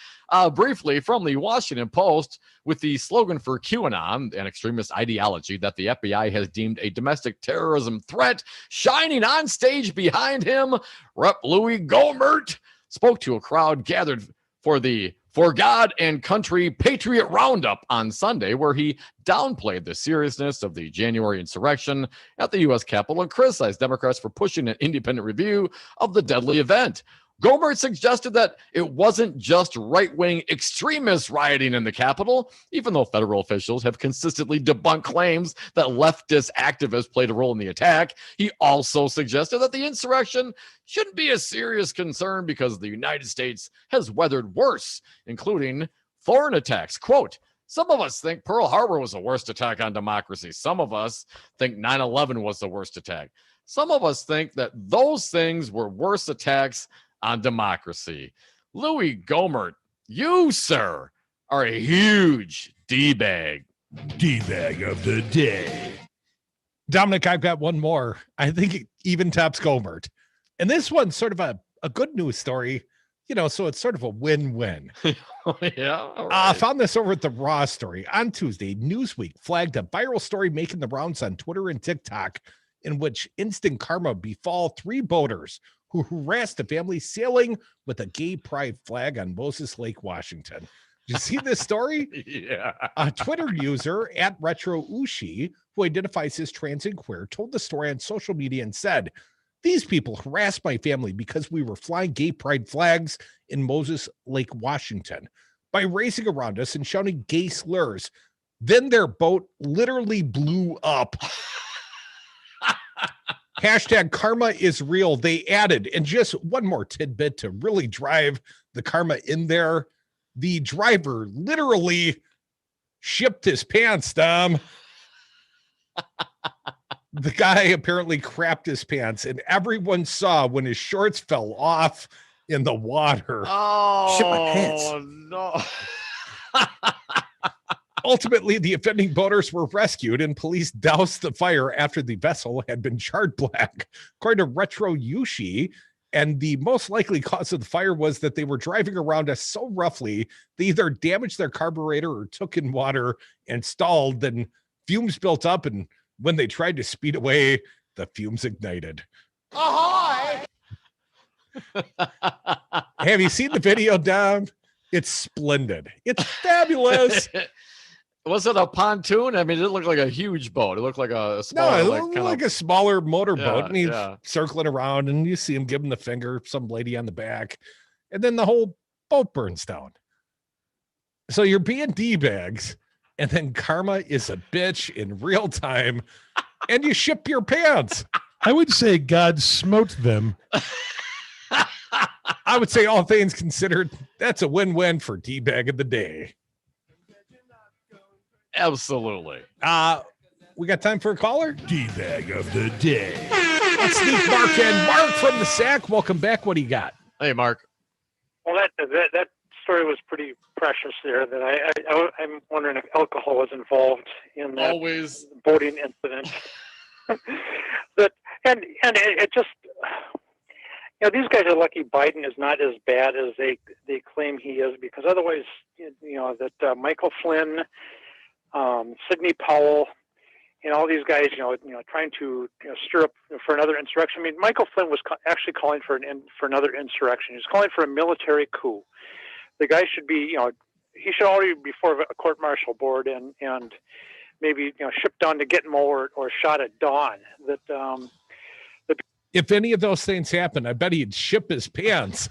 Briefly, from the Washington Post, with the slogan for QAnon, an extremist ideology that the FBI has deemed a domestic terrorism threat, shining on stage behind him, Rep Louis Gohmert spoke to a crowd gathered for the For God and Country Patriot Roundup on Sunday, where he downplayed the seriousness of the January insurrection at the U.S. Capitol and criticized Democrats for pushing an independent review of the deadly event. Gohmert suggested that it wasn't just right-wing extremists rioting in the Capitol, even though federal officials have consistently debunked claims that leftist activists played a role in the attack. He also suggested that the insurrection shouldn't be a serious concern because the United States has weathered worse, including foreign attacks. Quote, some of us think Pearl Harbor was the worst attack on democracy. Some of us think 9/11 was the worst attack. Some of us think that those things were worse attacks on democracy. Louis Gohmert, you, sir, are a huge D-bag. D-bag of the day. Dominic, I've got one more. I think it even tops Gohmert. And this one's sort of a good news story So it's sort of a win-win. Yeah. All right. Found this over at the Raw story. On Tuesday, Newsweek flagged a viral story making the rounds on Twitter and TikTok in which instant karma befall 3 boaters who harassed a family sailing with a gay pride flag on Moses Lake, Washington. Did you see this story? Yeah. A Twitter user at Retro Ushi, who identifies as trans and queer, told the story on social media and said, "These people harassed my family because we were flying gay pride flags in Moses Lake, Washington, by racing around us and shouting gay slurs. Then their boat literally blew up." Hashtag karma is real, they added. And just one more tidbit to really drive the karma in there. The driver literally shipped his pants, Dom. The guy apparently crapped his pants, and everyone saw when his shorts fell off in the water. Oh, Shit my pants. No. Ultimately, the offending boaters were rescued and police doused the fire after the vessel had been charred black. According to Retro Yushi, and the most likely cause of the fire was that they were driving around us so roughly, they either damaged their carburetor or took in water and stalled, then fumes built up, and when they tried to speed away, the fumes ignited. Ahoy! Have you seen the video, Dom? It's splendid. It's fabulous. Was it a pontoon? I mean, it didn't look like a huge boat. It looked like a small, No, it looked like a smaller motorboat, and he's yeah. circling around, and you see him giving the finger, some lady on the back, and then the whole boat burns down. So you're being D-bags, and then karma is a bitch in real time, and you ship your pants. I would say God smote them. I would say, all things considered, that's a win-win for D-bag of the day. Absolutely. We got time for a caller? D-bag of the day. Let's sneak Mark in. Mark from the Sack, welcome back. What do you got? Hey, Mark. Well, that story was pretty precious there. That I'm wondering if alcohol was involved in that Always. boating incident. And it just, these guys are lucky Biden is not as bad as they claim he is, because otherwise, that Michael Flynn, Sidney Powell, and all these guys, trying to stir up for another insurrection. I mean, Michael Flynn was actually calling for another insurrection. He's calling for a military coup. The guy should be, he should already be before a court-martial board and maybe shipped on to Gitmo or shot at dawn. If any of those things happen, I bet he'd ship his pants.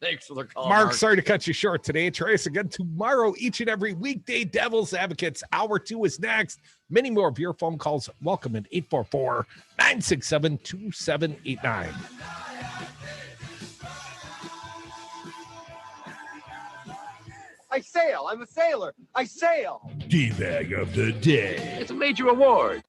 Thanks for the call, Mark, sorry to cut you short today. Try us again tomorrow, each and every weekday. Devil's Advocates, Hour 2 is next. Many more of your phone calls. Welcome at 844-967-2789. I sail. I'm a sailor. I sail. D-bag of the day. It's a major award.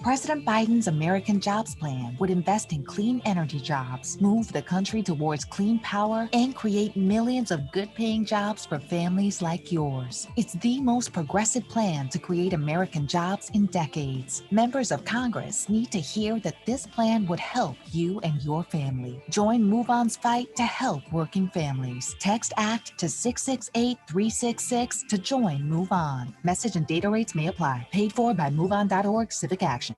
President Biden's American Jobs Plan would invest in clean energy jobs, move the country towards clean power, and create millions of good-paying jobs for families like yours. It's the most progressive plan to create American jobs in decades. Members of Congress need to hear that this plan would help you and your family. Join Move On's fight to help working families. Text ACT to 668-366 to join Move On. Message and data rates may apply. Paid for by MoveOn.org Civic Action.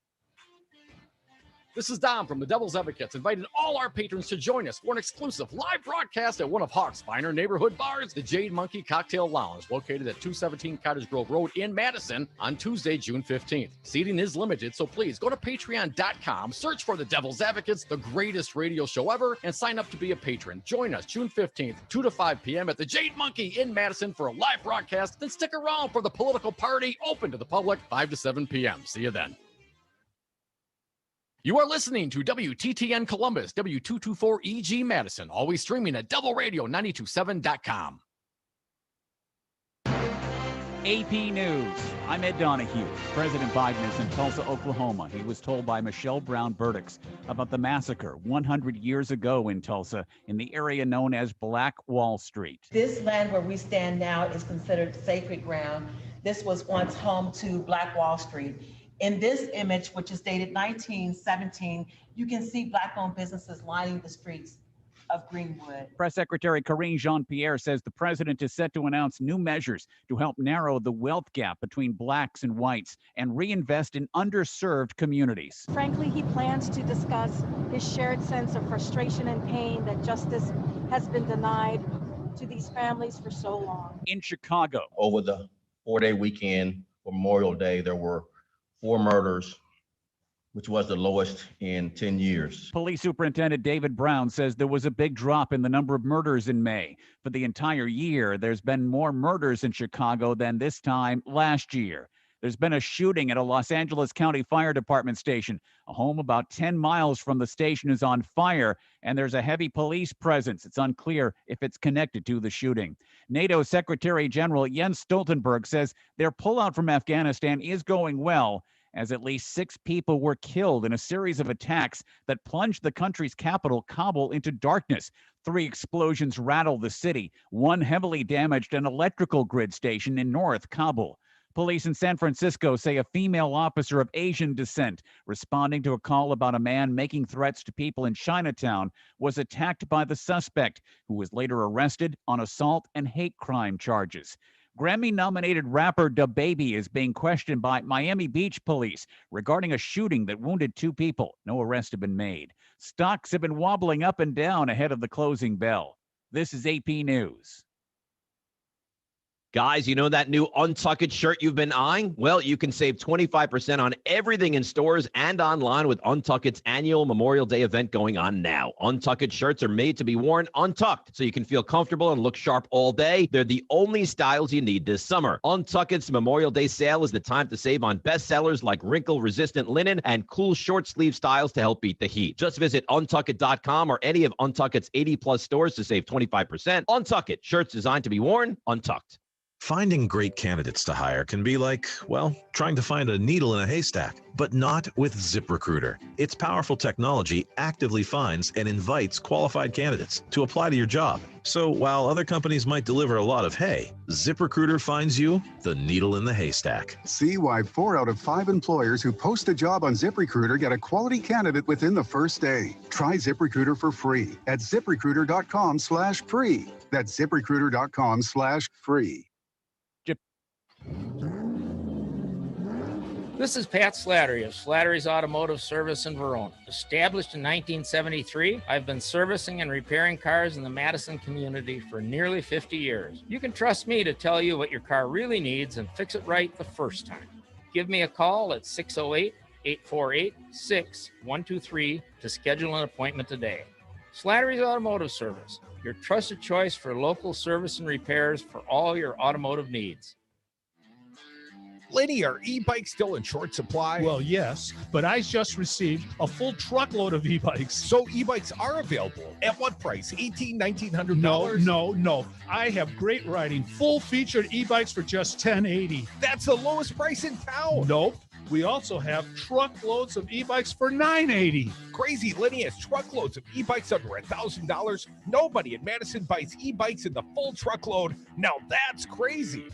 This is Dom from the Devil's Advocates, inviting all our patrons to join us for an exclusive live broadcast at one of Hawk's finer neighborhood bars, the Jade Monkey Cocktail Lounge, located at 217 Cottage Grove Road in Madison on Tuesday, June 15th. Seating is limited, so please go to patreon.com, search for the Devil's Advocates, the greatest radio show ever, and sign up to be a patron. Join us June 15th, 2 to 5 p.m. at the Jade Monkey in Madison for a live broadcast, then stick around for the political party open to the public 5 to 7 p.m. See you then. You are listening to WTTN Columbus, W224EG Madison, always streaming at doubleradio927.com. AP News. I'm Ed Donahue. President Biden is in Tulsa, Oklahoma. He was told by Michelle Brown Burdick's about the massacre 100 years ago in Tulsa in the area known as Black Wall Street. This land where we stand now is considered sacred ground. This was once home to Black Wall Street. In this image, which is dated 1917, you can see Black-owned businesses lining the streets of Greenwood. Press Secretary Karine Jean-Pierre says the president is set to announce new measures to help narrow the wealth gap between blacks and whites and reinvest in underserved communities. Frankly, he plans to discuss his shared sense of frustration and pain that justice has been denied to these families for so long. In Chicago, over the 4-day weekend, Memorial Day, there were 4 murders, which was the lowest in 10 years. Police Superintendent David Brown says there was a big drop in the number of murders in May. For the entire year, there's been more murders in Chicago than this time last year. There's been a shooting at a Los Angeles County Fire Department station. A home about 10 miles from the station is on fire, and there's a heavy police presence. It's unclear if it's connected to the shooting. NATO Secretary General Jens Stoltenberg says their pullout from Afghanistan is going well, as at least 6 people were killed in a series of attacks that plunged the country's capital, Kabul, into darkness. 3 explosions rattled the city. 1 heavily damaged an electrical grid station in North Kabul. Police in San Francisco say a female officer of Asian descent, responding to a call about a man making threats to people in Chinatown, was attacked by the suspect, who was later arrested on assault and hate crime charges. Grammy-nominated rapper DaBaby is being questioned by Miami Beach police regarding a shooting that wounded 2 people. No arrests have been made. Stocks have been wobbling up and down ahead of the closing bell. This is AP News. Guys, you know that new Untucked shirt you've been eyeing? Well, you can save 25% on everything in stores and online with Untucked's annual Memorial Day event going on now. Untucked shirts are made to be worn untucked, so you can feel comfortable and look sharp all day. They're the only styles you need this summer. Untucked's Memorial Day sale is the time to save on bestsellers like wrinkle-resistant linen and cool short-sleeve styles to help beat the heat. Just visit untucked.com or any of Untucked's 80-plus stores to save 25%. Untucked, shirts designed to be worn untucked. Finding great candidates to hire can be like, well, trying to find a needle in a haystack, but not with ZipRecruiter. Its powerful technology actively finds and invites qualified candidates to apply to your job. So while other companies might deliver a lot of hay, ZipRecruiter finds you the needle in the haystack. See why 4 out of 5 employers who post a job on ZipRecruiter get a quality candidate within the first day. Try ZipRecruiter for free at ZipRecruiter.com/free. That's ZipRecruiter.com/free. This is Pat Slattery of Slattery's Automotive Service in Verona. Established in 1973, I've been servicing and repairing cars in the Madison community for nearly 50 years. You can trust me to tell you what your car really needs and fix it right the first time. Give me a call at 608-848-6123 to schedule an appointment today. Slattery's Automotive Service, your trusted choice for local service and repairs for all your automotive needs. Lenny, are e-bikes still in short supply? Well, yes, but I just received a full truckload of e-bikes. So e-bikes are available. At what price? $1,900? No. I have great riding, full-featured e-bikes for just $1,080. That's the lowest price in town. Nope. We also have truckloads of e-bikes for $980. Crazy, Lenny has truckloads of e-bikes under $1,000. Nobody in Madison buys e-bikes in the full truckload. Now that's crazy.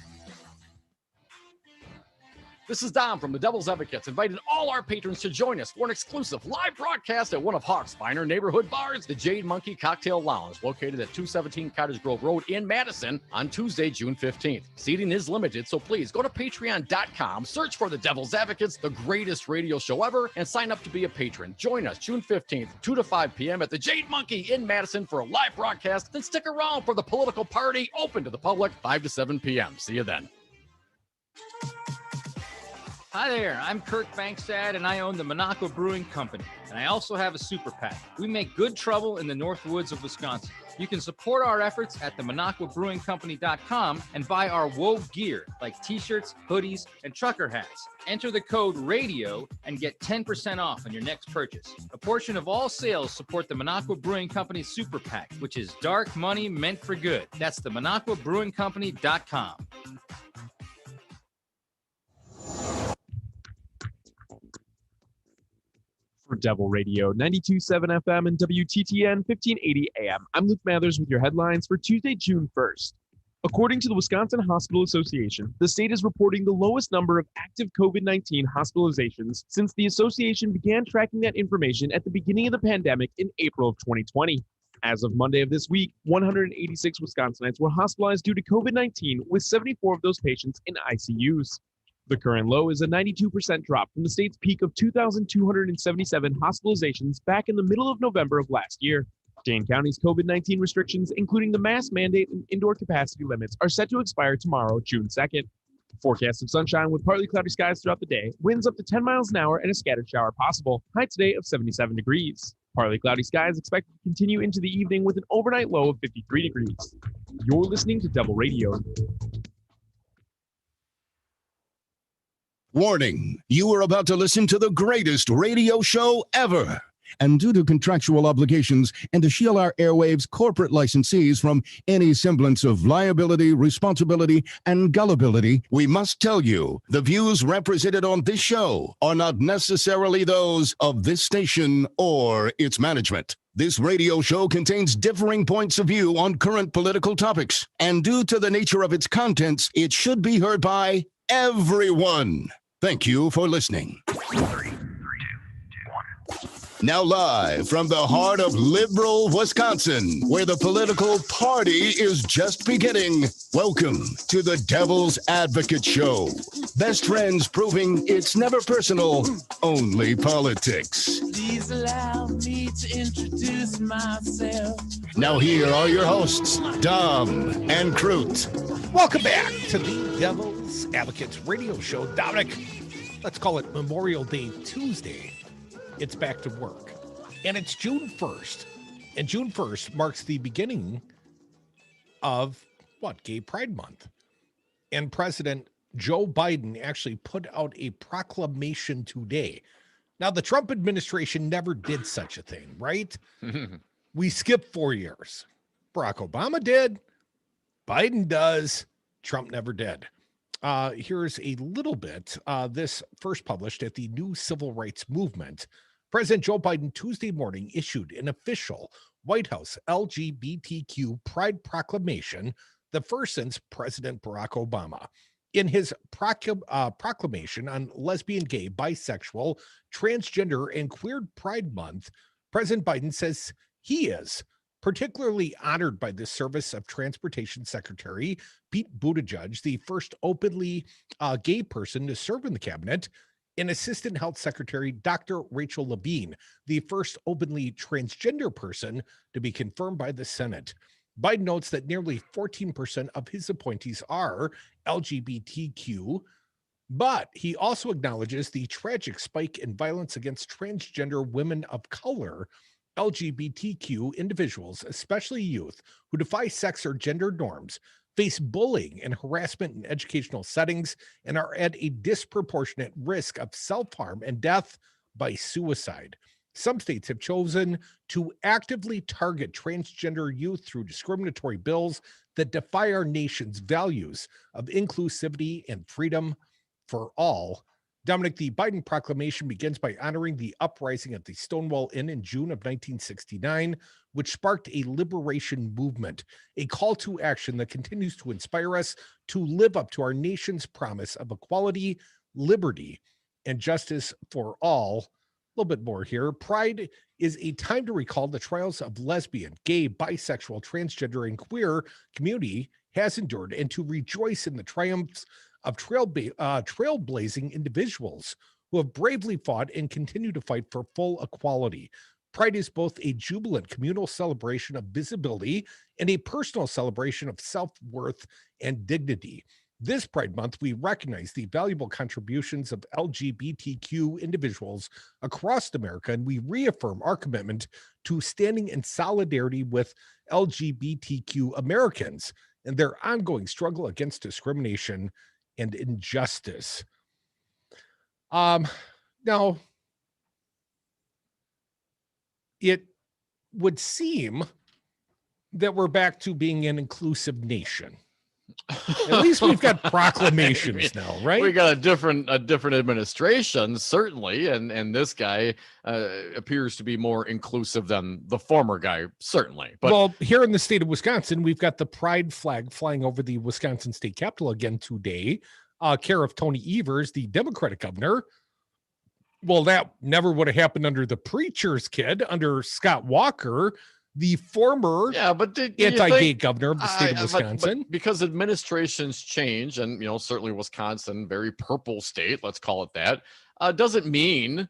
This is Dom from the Devil's Advocates, inviting all our patrons to join us for an exclusive live broadcast at one of Hawk's finer neighborhood bars, the Jade Monkey Cocktail Lounge, located at 217 Cottage Grove Road in Madison on Tuesday, June 15th. Seating is limited, so please go to patreon.com, search for the Devil's Advocates, the greatest radio show ever, and sign up to be a patron. Join us June 15th, 2 to 5 p.m. at the Jade Monkey in Madison for a live broadcast, then stick around for the political party open to the public 5 to 7 p.m. See you then. Hi there, I'm Kirk Bankstad, and I own the Monaco Brewing Company, and I also have a super PAC. We make good trouble in the North Woods of Wisconsin. You can support our efforts at the MonacoBrewingCompany.com and buy our Wove gear, like t-shirts, hoodies, and trucker hats. Enter the code RADIO and get 10% off on your next purchase. A portion of all sales support the Monaco Brewing Company Super PAC, which is dark money meant for good. That's the MonacoBrewingCompany.com. For Devil Radio 92.7 FM and WTTN 1580 AM, I'm Luke Mathers with your headlines for Tuesday, June 1st. According to the Wisconsin Hospital Association, the state is reporting the lowest number of active COVID-19 hospitalizations since the association began tracking that information at the beginning of the pandemic in April of 2020. As of Monday of this week, 186 Wisconsinites were hospitalized due to COVID-19, with 74 of those patients in ICUs. The current low is a 92% drop from the state's peak of 2,277 hospitalizations back in the middle of November of last year. Dane County's COVID-19 restrictions, including the mask mandate and indoor capacity limits, are set to expire tomorrow, June 2nd. Forecast of sunshine with partly cloudy skies throughout the day, winds up to 10 miles an hour, and a scattered shower possible. High today of 77 degrees. Partly cloudy skies expected to continue into the evening with an overnight low of 53 degrees. You're listening to Devil Radio. Warning, you are about to listen to the greatest radio show ever. And due to contractual obligations and to shield our airwaves' corporate licensees from any semblance of liability, responsibility, and gullibility, we must tell you the views represented on this show are not necessarily those of this station or its management. This radio show contains differing points of view on current political topics, and due to the nature of its contents, it should be heard by everyone. Thank you for listening. Now live from the heart of liberal Wisconsin, where the political party is just beginning, welcome to the Devil's Advocate Show. Best friends proving it's never personal, only politics. Please allow me to introduce myself. Now here are your hosts, Dom and Crute. Welcome back to the Devil's Advocates Radio Show. Dominic, let's call it Memorial Day Tuesday. It's back to work. And it's June 1st. And June 1st marks the beginning of, Gay Pride Month. And President Joe Biden actually put out a proclamation today. Now, the Trump administration never did such a thing, right? We skipped 4 years. Barack Obama did. Biden does. Trump never did. Here's a little bit. This first published at the New Civil Rights Movement. President Joe Biden Tuesday morning issued an official White House LGBTQ Pride Proclamation, the first since President Barack Obama. In his proclamation on lesbian, gay, bisexual, transgender, and queer Pride Month, President Biden says he is particularly honored by the service of Transportation Secretary Pete Buttigieg, the first openly gay person to serve in the cabinet, and Assistant Health Secretary Dr. Rachel Levine, the first openly transgender person to be confirmed by the Senate. Biden notes that nearly 14% of his appointees are LGBTQ, but he also acknowledges the tragic spike in violence against transgender women of color, LGBTQ individuals, especially youth, who defy sex or gender norms, face bullying and harassment in educational settings, and are at a disproportionate risk of self-harm and death by suicide. Some states have chosen to actively target transgender youth through discriminatory bills that defy our nation's values of inclusivity and freedom for all. Dominic, the Biden proclamation begins by honoring the uprising at the Stonewall Inn in June of 1969, which sparked a liberation movement, a call to action that continues to inspire us to live up to our nation's promise of equality, liberty, and justice for all. A little bit more here. Pride is a time to recall the trials of lesbian, gay, bisexual, transgender, and queer community has endured, and to rejoice in the triumphs of trailblazing individuals who have bravely fought and continue to fight for full equality. Pride is both a jubilant communal celebration of visibility and a personal celebration of self-worth and dignity. This Pride Month, we recognize the valuable contributions of LGBTQ individuals across America, and we reaffirm our commitment to standing in solidarity with LGBTQ Americans and their ongoing struggle against discrimination and injustice. Now, it would seem that we're back to being an inclusive nation. At least we've got proclamations now, right? We got a different administration, certainly, and this guy appears to be more inclusive than the former guy, certainly. But well, here in the state of Wisconsin, we've got the pride flag flying over the Wisconsin State Capitol again today, care of Tony Evers, the Democratic governor. Well, that never would have happened under the preacher's kid, under Scott Walker. the former anti-gay governor of the state of Wisconsin. But because administrations change, and certainly Wisconsin, very purple state, let's call it that, doesn't mean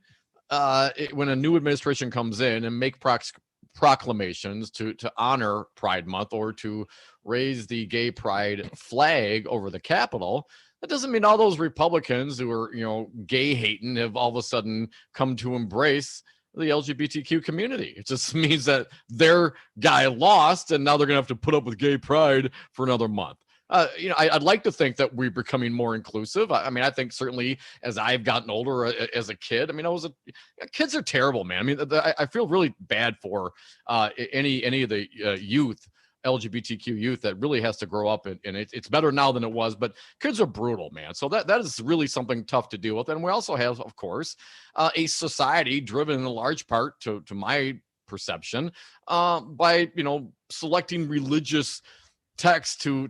when a new administration comes in and make proclamations to honor Pride Month or to raise the gay pride flag over the Capitol, that doesn't mean all those Republicans who are gay hating have all of a sudden come to embrace the LGBTQ community. It just means that their guy lost and now they're gonna have to put up with gay pride for another month. I'd like to think that we're becoming more inclusive. I mean, I think certainly as I've gotten older as a kid, kids are terrible, man. I mean, I feel really bad for any of the youth, LGBTQ youth, that really has to grow up, and it's better now than it was, but kids are brutal, man. So that is really something tough to deal with. And we also have, of course, a society driven in large part, to my perception, by selecting religious text to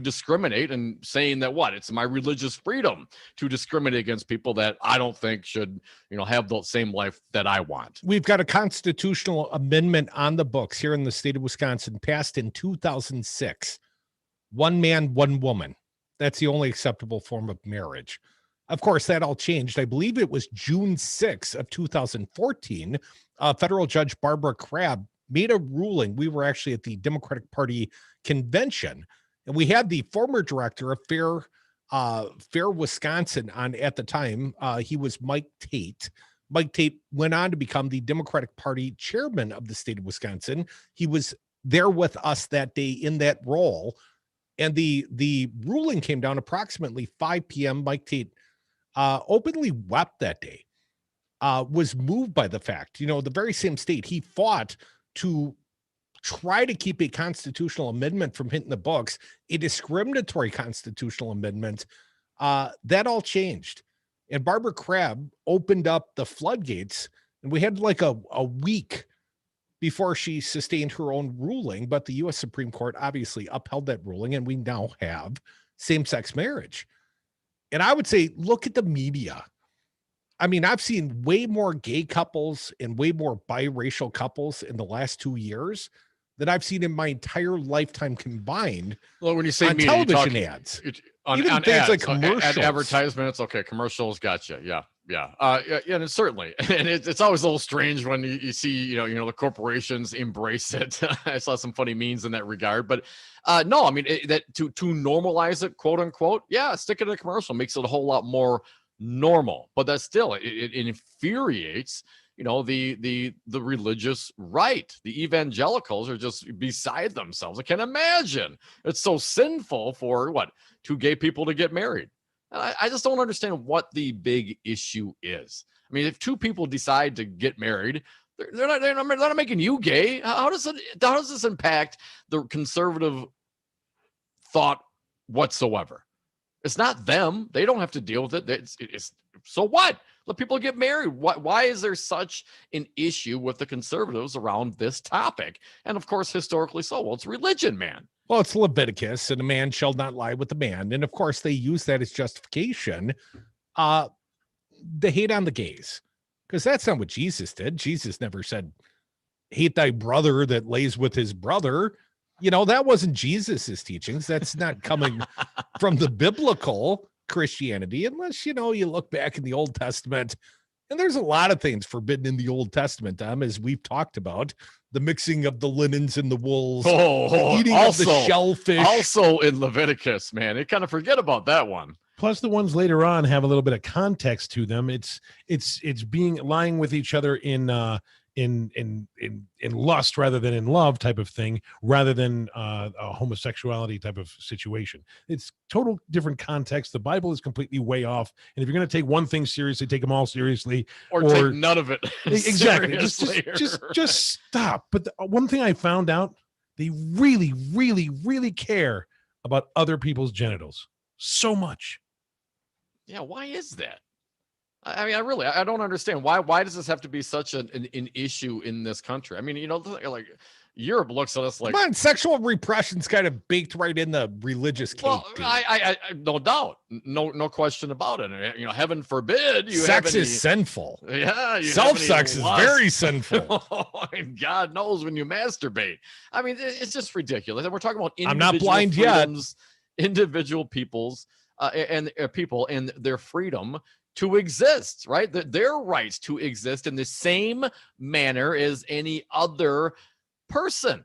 discriminate and saying that it's my religious freedom to discriminate against people that I don't think should have the same life that I want. We've got a constitutional amendment on the books here in the state of Wisconsin, passed in 2006. One man, one woman. That's the only acceptable form of marriage. Of course, that all changed. I believe it was June 6 of 2014. Federal Judge Barbara Crabb made a ruling. We were actually at the Democratic Party convention, and we had the former director of Fair Wisconsin on at the time. He was Mike Tate. Mike Tate went on to become the Democratic Party chairman of the state of Wisconsin. He was there with us that day in that role, and the ruling came down approximately 5 p.m. Mike Tate openly wept that day, was moved by the fact, the very same state he fought to try to keep a constitutional amendment from hitting the books, a discriminatory constitutional amendment, that all changed. And Barbara Crabb opened up the floodgates, and we had like a week before she sustained her own ruling, but the U.S. Supreme Court obviously upheld that ruling, and we now have same-sex marriage. And I would say, look at the media. I mean, I've seen way more gay couples and way more biracial couples in the last 2 years than I've seen in my entire lifetime combined. Well, when you say on media, television ads, on things ads, like commercials, advertisements, okay, commercials, gotcha, yeah, and certainly, and it's always a little strange when you see the corporations embrace it. I saw some funny memes in that regard, but no, I mean that to normalize it, quote unquote, stick it in a commercial makes it a whole lot more normal, but that's still it infuriates the religious right. The evangelicals are just beside themselves. I can't imagine it's so sinful for two gay people to get married. I just don't understand what the big issue is. I mean, if two people decide to get married, they're not making you gay. How does this impact the conservative thought whatsoever? It's not them. They don't have to deal with it. It's so what? Let people get married. Why is there such an issue with the conservatives around this topic? And of course, historically so. Well, it's religion, man. Well, it's Leviticus, and a man shall not lie with a man. And of course, they use that as justification. The hate on the gays, because that's not what Jesus did. Jesus never said, hate thy brother that lays with his brother. That wasn't Jesus's teachings. That's not coming from the biblical Christianity, unless, you look back in the Old Testament, and there's a lot of things forbidden in the Old Testament, as we've talked about, the mixing of the linens and the wools, eating of the shellfish. Also in Leviticus, man, you kind of forget about that one. Plus, the ones later on have a little bit of context to them. It's lying with each other in lust rather than in love type of thing, rather than a homosexuality type of situation. It's total different context. The Bible is completely way off. And if you're going to take one thing seriously, take them all seriously, or take none of it. Exactly. just stop. But the one thing I found out, they really, really, really care about other people's genitals so much. Yeah. Why is that? I mean, I don't understand why does this have to be such an issue in this country? I mean, like Europe looks at us like, come on, sexual repression's kind of baked right in the religious cake. well, dude. I no doubt, no question about it. You know, heaven forbid you have Sex any, is sinful. Yeah, you have Self-sex any is lust. very sinful. And God knows when you masturbate. I mean, it's just ridiculous. And we're talking about I'm not blind yet. Individual peoples and people and their freedom to exist, right? Their rights to exist in the same manner as any other person.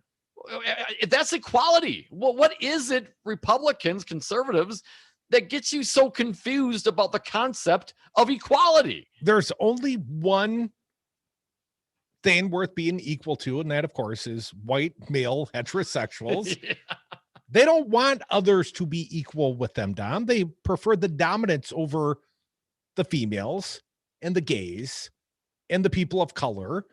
That's equality. Well, what is it, Republicans, conservatives, that gets you so confused about the concept of equality? There's only one thing worth being equal to, and that, of course, is white male heterosexuals. Yeah. They don't want others to be equal with them, Dom. They prefer the dominance over the females and the gays and the people of color.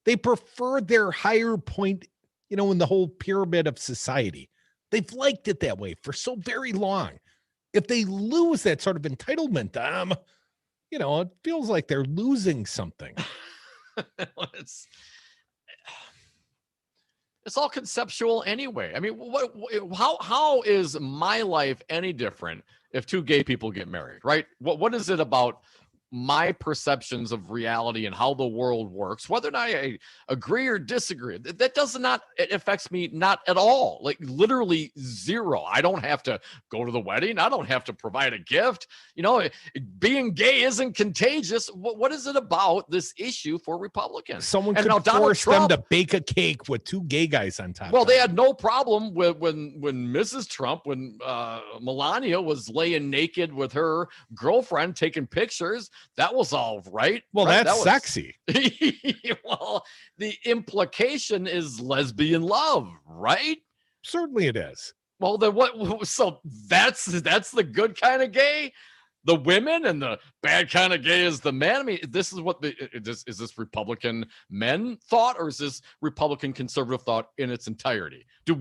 They prefer their higher point, you know, in the whole pyramid of society. They've liked it that way for so very long. If they lose that sort of entitlement, Dom, you know, it feels like they're losing something. It's all conceptual anyway. I mean, how is my life any different if two gay people get married, right? What is it about my perceptions of reality and how the world works, whether or not I agree or disagree? That does not, it affects me not at all, like literally zero. I don't have to go to the wedding. I don't have to provide a gift. You know, being gay isn't contagious. What is it about this issue for Republicans? Someone And could now Donald force Trump, them to bake a cake with two gay guys on top. well, they had no problem with when Mrs. Trump, when Melania was laying naked with her girlfriend taking pictures. That was all right. Well, right? that's sexy. Well, the implication is lesbian love, right? Certainly it is. Well, then what? So that's the good kind of gay. The women, and the bad kind of gay is the man. I mean, this is what is this Republican men thought, or is this Republican conservative thought in its entirety? Do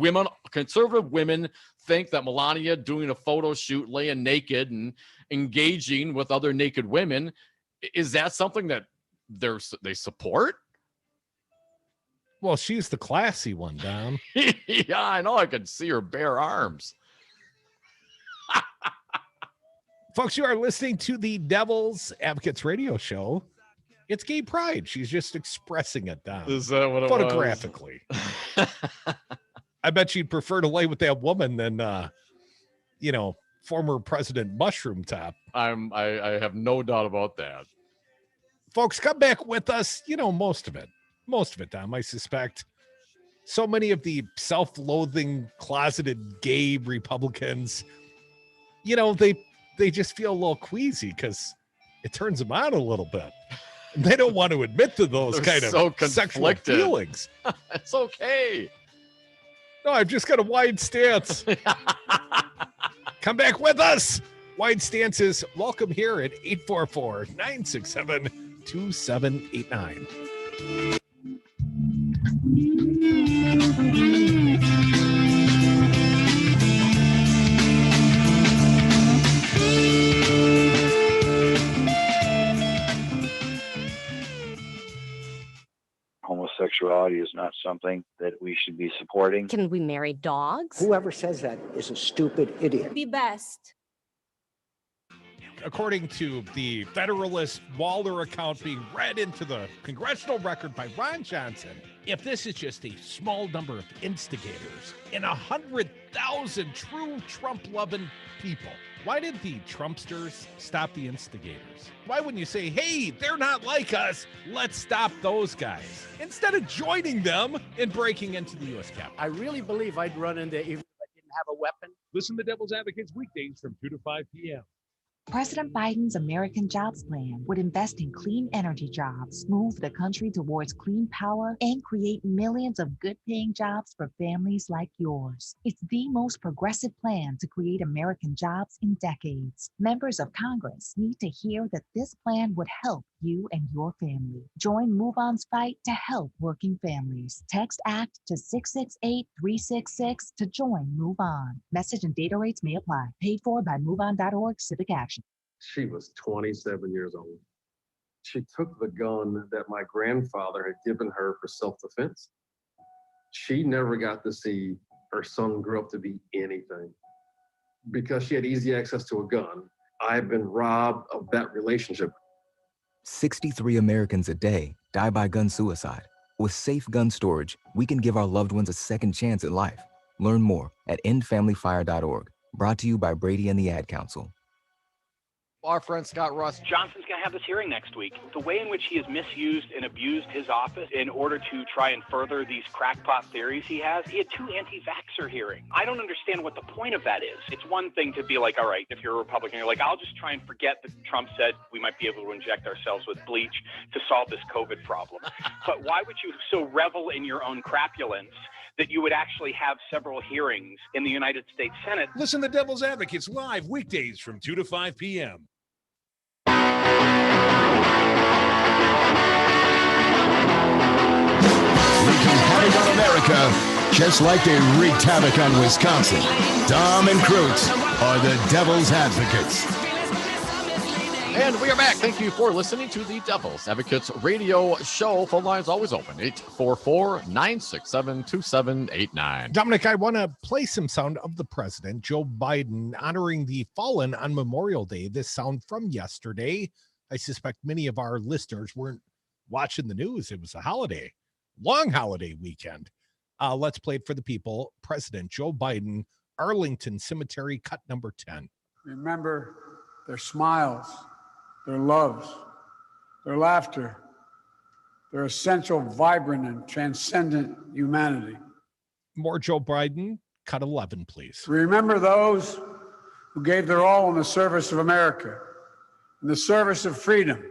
conservative women think that Melania doing a photo shoot, laying naked and engaging with other naked women, is that something that they support? Well, she's the classy one, Dom. Yeah, I know. I could see her bare arms. Folks, you are listening to the Devil's Advocates radio show. It's gay pride. She's just expressing it, Dom. Is that what it photographically? I bet she'd prefer to lay with that woman than, you know, former President Mushroom Top. I have no doubt about that. Folks, come back with us. You know, most of it, Dom, I suspect. So many of the self-loathing, closeted gay Republicans, you know, they just feel a little queasy because it turns them on a little bit. And they don't want to admit to those kind of sexual feelings. It's okay. No, I've just got a wide stance. Come back with us. Wide stances, welcome here at 844-967-2789. Homosexuality is not something that we should be supporting. Can we marry dogs? Whoever says that is a stupid idiot. Be best. According to the Federalist Waller account being read into the congressional record by Ron Johnson, if this is just a small number of instigators and 100,000 true Trump-loving people, why did the Trumpsters stop the instigators? Why wouldn't you say, hey, they're not like us, let's stop those guys, instead of joining them in breaking into the U.S. Capitol? I really believe I'd run in there even if I didn't have a weapon. Listen to Devil's Advocates weekdays from 2 to 5 p.m. President Biden's American Jobs Plan would invest in clean energy jobs, move the country towards clean power, and create millions of good-paying jobs for families like yours. It's the most progressive plan to create American jobs in decades. Members of Congress need to hear that this plan would help you and your family. Join MoveOn's fight to help working families. Text ACT to 668-366 to join Move On. Message and data rates may apply. Paid for by MoveOn.org Civic Action. She was 27 years old. She took the gun that my grandfather had given her for self-defense. She never got to see her son grow up to be anything. Because she had easy access to a gun, I've been robbed of that relationship. 63 Americans a day die by gun suicide. With safe gun storage, we can give our loved ones a second chance at life. Learn more at endfamilyfire.org. Brought to you by Brady and the Ad Council. Our friend Scott Russ. Johnson's going to have this hearing next week. The way in which he has misused and abused his office in order to try and further these crackpot theories he has. He had 2 anti-vaxxer hearings. I don't understand what the point of that is. It's one thing to be like, all right, if you're a Republican, you're like, I'll just try and forget that Trump said we might be able to inject ourselves with bleach to solve this COVID problem. But why would you so revel in your own crapulence that you would actually have several hearings in the United States Senate? Listen to Devil's Advocates live weekdays from 2 to 5 p.m. Wreaking havoc on America, just like they wreaked havoc on Wisconsin. Dom and Krutz are the Devil's Advocates. And we are back. Thank you for listening to the Devil's Advocates radio show. Phone lines always open, 844-967-2789. Dominic, I want to play some sound of the president, Joe Biden, honoring the fallen on Memorial Day. This sound from yesterday. I suspect many of our listeners weren't watching the news. It was a holiday, long holiday weekend. Let's play it for the people. President Joe Biden, Arlington Cemetery, cut number 10. Remember their smiles, their loves, their laughter, their essential, vibrant, and transcendent humanity. More Joe Biden, cut 11, please. Remember those who gave their all in the service of America, in the service of freedom,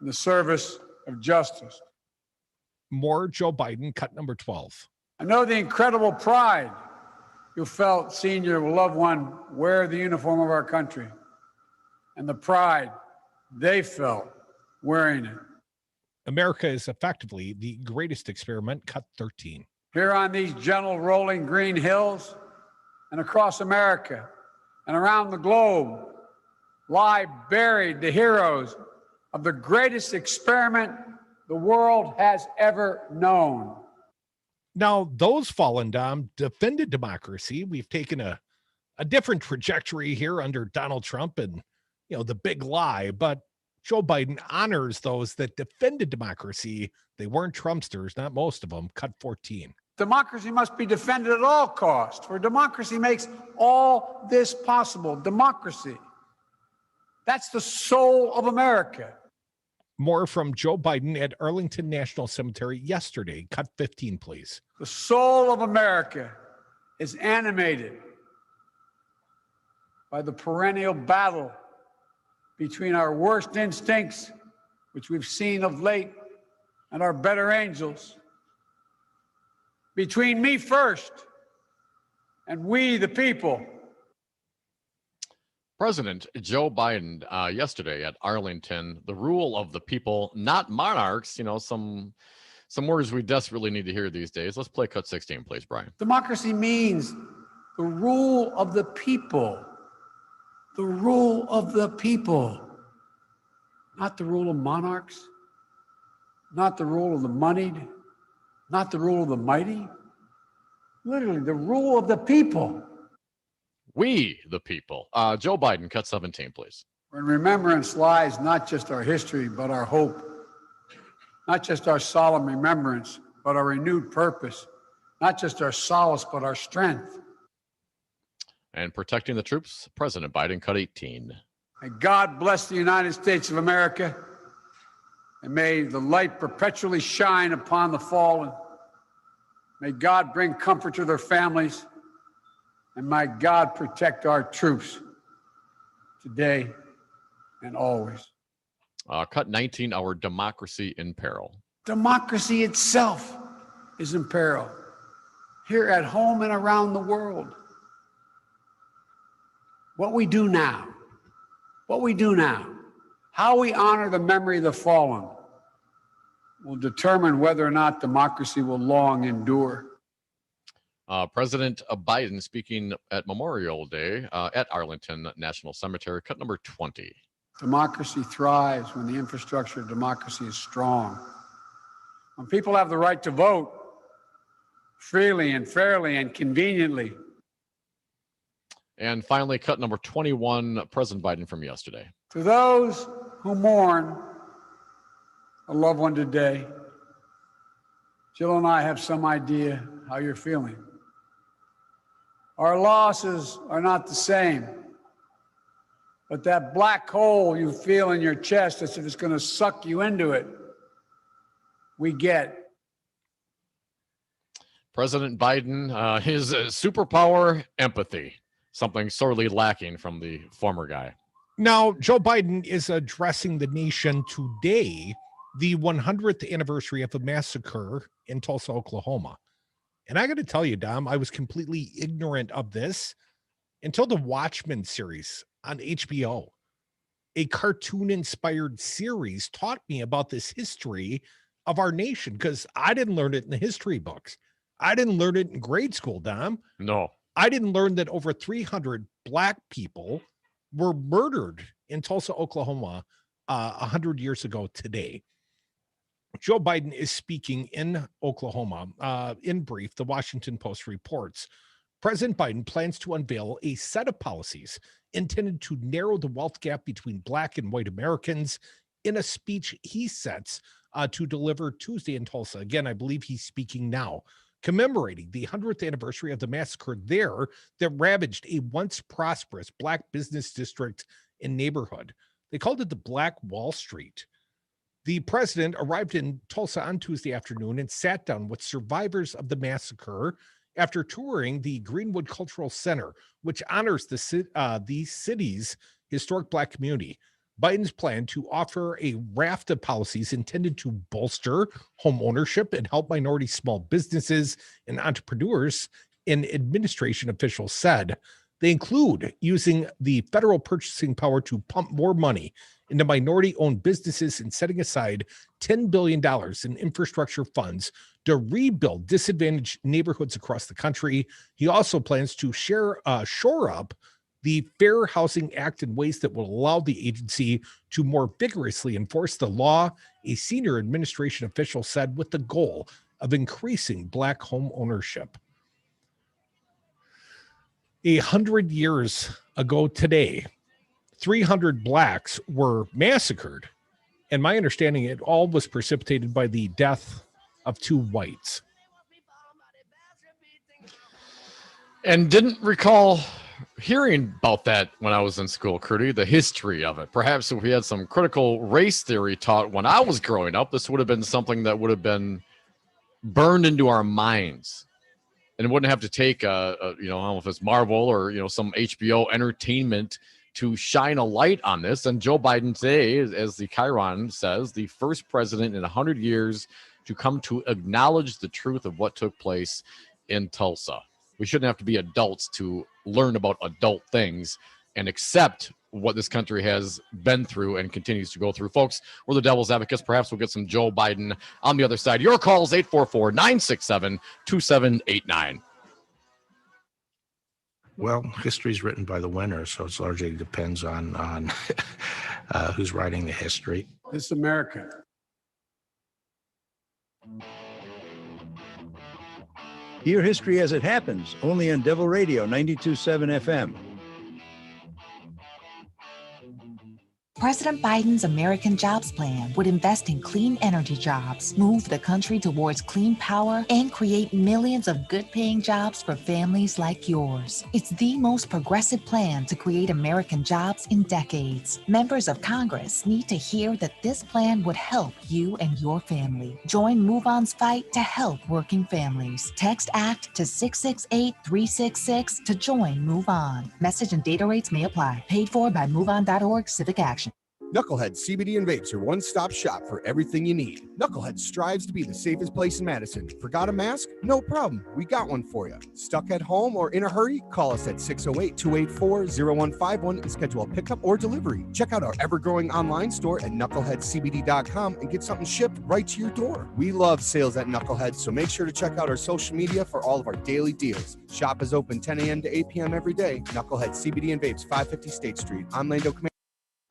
in the service of justice. More Joe Biden, cut number 12. I know the incredible pride you felt seeing your loved one wear the uniform of our country, and the pride they felt wearing it. America is effectively the greatest experiment, cut 13. Here on these gentle rolling green hills and across America and around the globe lie buried the heroes of the greatest experiment the world has ever known. Now, those fallen, Dom, defended democracy. We've taken a different trajectory here under Donald Trump and, the big lie, but Joe Biden honors those that defended democracy. They weren't Trumpsters, not most of them, cut 14. Democracy must be defended at all costs, for democracy makes all this possible. Democracy. That's the soul of America. More from Joe Biden at Arlington National Cemetery yesterday. Cut 15, please. The soul of America is animated by the perennial battle between our worst instincts, which we've seen of late, and our better angels. Between me first and we, the people. President Joe Biden yesterday at Arlington, the rule of the people, not monarchs. Some words we desperately need to hear these days. Let's play cut 16, please, Brian. Democracy means the rule of the people. The rule of the people. Not the rule of monarchs. Not the rule of the moneyed. Not the rule of the mighty. Literally, the rule of the people. We, the people. Joe Biden, cut 17, please. In remembrance lies not just our history, but our hope. Not just our solemn remembrance, but our renewed purpose. Not just our solace, but our strength. And protecting the troops, President Biden, cut 18. May God bless the United States of America, and may the light perpetually shine upon the fallen. May God bring comfort to their families, and may God protect our troops today and always. Cut 19, our democracy in peril. Democracy itself is in peril, here at home and around the world. What we do now, how we honor the memory of the fallen will determine whether or not democracy will long endure. President Biden speaking at Memorial Day at Arlington National Cemetery, cut number 20. Democracy thrives when the infrastructure of democracy is strong. When people have the right to vote, freely and fairly and conveniently. And finally, cut number 21, President Biden from yesterday. To those who mourn a loved one today, Jill and I have some idea how you're feeling. Our losses are not the same, but that black hole you feel in your chest as if it's going to suck you into it, we get. President Biden, his superpower, empathy, something sorely lacking from the former guy. Now, Joe Biden is addressing the nation today, the 100th anniversary of a massacre in Tulsa, Oklahoma. And I got to tell you, Dom, I was completely ignorant of this until the Watchmen series on HBO. A cartoon-inspired series taught me about this history of our nation, because I didn't learn it in the history books. I didn't learn it in grade school, Dom. No. I didn't learn that over 300 Black people were murdered in Tulsa, Oklahoma, 100 years ago today. Joe Biden is speaking in Oklahoma. In brief, the Washington Post reports, President Biden plans to unveil a set of policies intended to narrow the wealth gap between Black and white Americans in a speech he sets to deliver Tuesday in Tulsa. Again, I believe he's speaking now, commemorating the 100th anniversary of the massacre there that ravaged a once prosperous Black business district and neighborhood. They called it the Black Wall Street. The president arrived in Tulsa on Tuesday afternoon and sat down with survivors of the massacre after touring the Greenwood Cultural Center, which honors the city's historic Black community. Biden's plan to offer a raft of policies intended to bolster home ownership and help minority small businesses and entrepreneurs, an administration official said. They include using the federal purchasing power to pump more money into minority-owned businesses and setting aside $10 billion in infrastructure funds to rebuild disadvantaged neighborhoods across the country. He also plans to shore up the Fair Housing Act in ways that will allow the agency to more vigorously enforce the law, a senior administration official said, with the goal of increasing Black home ownership. 100 years ago today, 300 Blacks were massacred, and my understanding, it all was precipitated by the death of 2 whites. And didn't recall hearing about that when I was in school, Crudy, the history of it. Perhaps if we had some critical race theory taught when I was growing up, this would have been something that would have been burned into our minds. And it wouldn't have to take I don't know if it's Marvel or, some HBO entertainment to shine a light on this. And Joe Biden today, as the Chiron says, the first president in 100 years to come to acknowledge the truth of what took place in Tulsa. We shouldn't have to be adults to learn about adult things and accept what this country has been through and continues to go through. Folks, we're the devil's advocates. Perhaps we'll get some Joe Biden on the other side. Your call is 844-967-2789. Well, history is written by the winners, so it largely depends on who's writing the history. This America. Hear history as it happens, only on Devil Radio 92.7 FM. President Biden's American Jobs Plan would invest in clean energy jobs, move the country towards clean power, and create millions of good-paying jobs for families like yours. It's the most progressive plan to create American jobs in decades. Members of Congress need to hear that this plan would help you and your family. Join MoveOn's fight to help working families. Text ACT to 668-366 to join Move On. Message and data rates may apply. Paid for by MoveOn.org Civic Action. Knucklehead CBD and Vapes are one-stop shop for everything you need. Knucklehead strives to be the safest place in Madison. Forgot a mask? No problem. We got one for you. Stuck at home or in a hurry? Call us at 608-284-0151 and schedule a pickup or delivery. Check out our ever-growing online store at knuckleheadcbd.com and get something shipped right to your door. We love sales at Knucklehead, so make sure to check out our social media for all of our daily deals. Shop is open 10 a.m. to 8 p.m. every day. Knucklehead CBD and Vapes, 550 State Street. I'm Lando Command.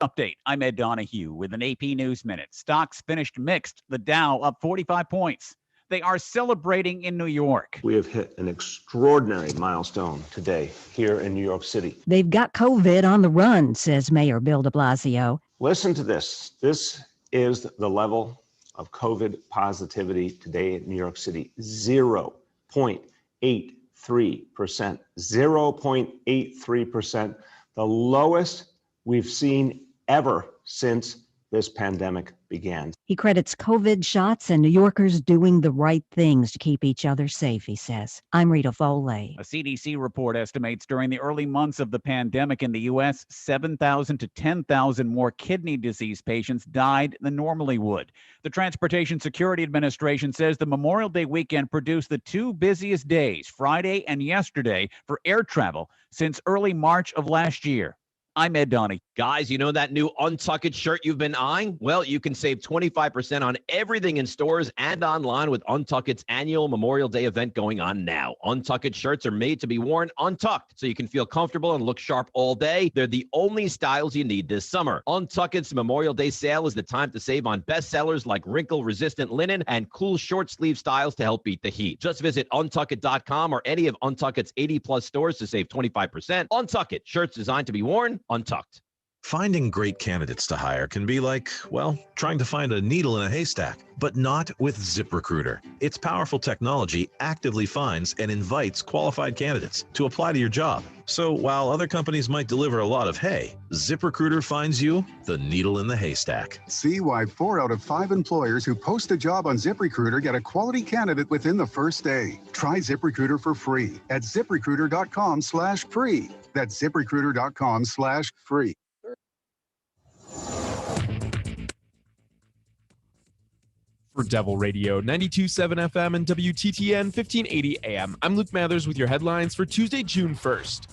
Update. I'm Ed Donahue with an AP News Minute. Stocks finished mixed. The Dow up 45 points. they are celebrating in New York. We have hit an extraordinary milestone today here in New York City. They've got COVID on the run, says Mayor Bill de Blasio. Listen to this. This is the level of COVID positivity today in New York City. 0.83%. 0.83%. The lowest we've seen ever since this pandemic began. He credits COVID shots and New Yorkers doing the right things to keep each other safe, he says. I'm Rita Foley. A CDC report estimates during the early months of the pandemic in the U.S., 7,000 to 10,000 more kidney disease patients died than normally would. The Transportation Security Administration says the Memorial Day weekend produced the two busiest days, Friday and yesterday, for air travel since early March of last year. I'm Ed Donnie. Guys, you know that new Untuck It shirt you've been eyeing? Well, you can save 25% on everything in stores and online with Untuck It's annual Memorial Day event going on now. Untuck It shirts are made to be worn untucked, so you can feel comfortable and look sharp all day. They're the only styles you need this summer. Untuck It's Memorial Day sale is the time to save on bestsellers like wrinkle-resistant linen and cool short-sleeve styles to help beat the heat. Just visit untuckit.com or any of Untuck It's 80-plus stores to save 25%. Untuck It, shirts designed to be worn untucked. Finding great candidates to hire can be like, well, trying to find a needle in a haystack, but not with ZipRecruiter. Its powerful technology actively finds and invites qualified candidates to apply to your job. So while other companies might deliver a lot of hay, ZipRecruiter finds you the needle in the haystack. See why 4 out of 5 employers who post a job on ZipRecruiter get a quality candidate within the first day. Try ZipRecruiter for free at ZipRecruiter.com/free. That's ZipRecruiter.com/free. For Devil Radio 92.7 FM and WTTN 1580 AM, I'm Luke Mathers with your headlines for Tuesday, June 1st.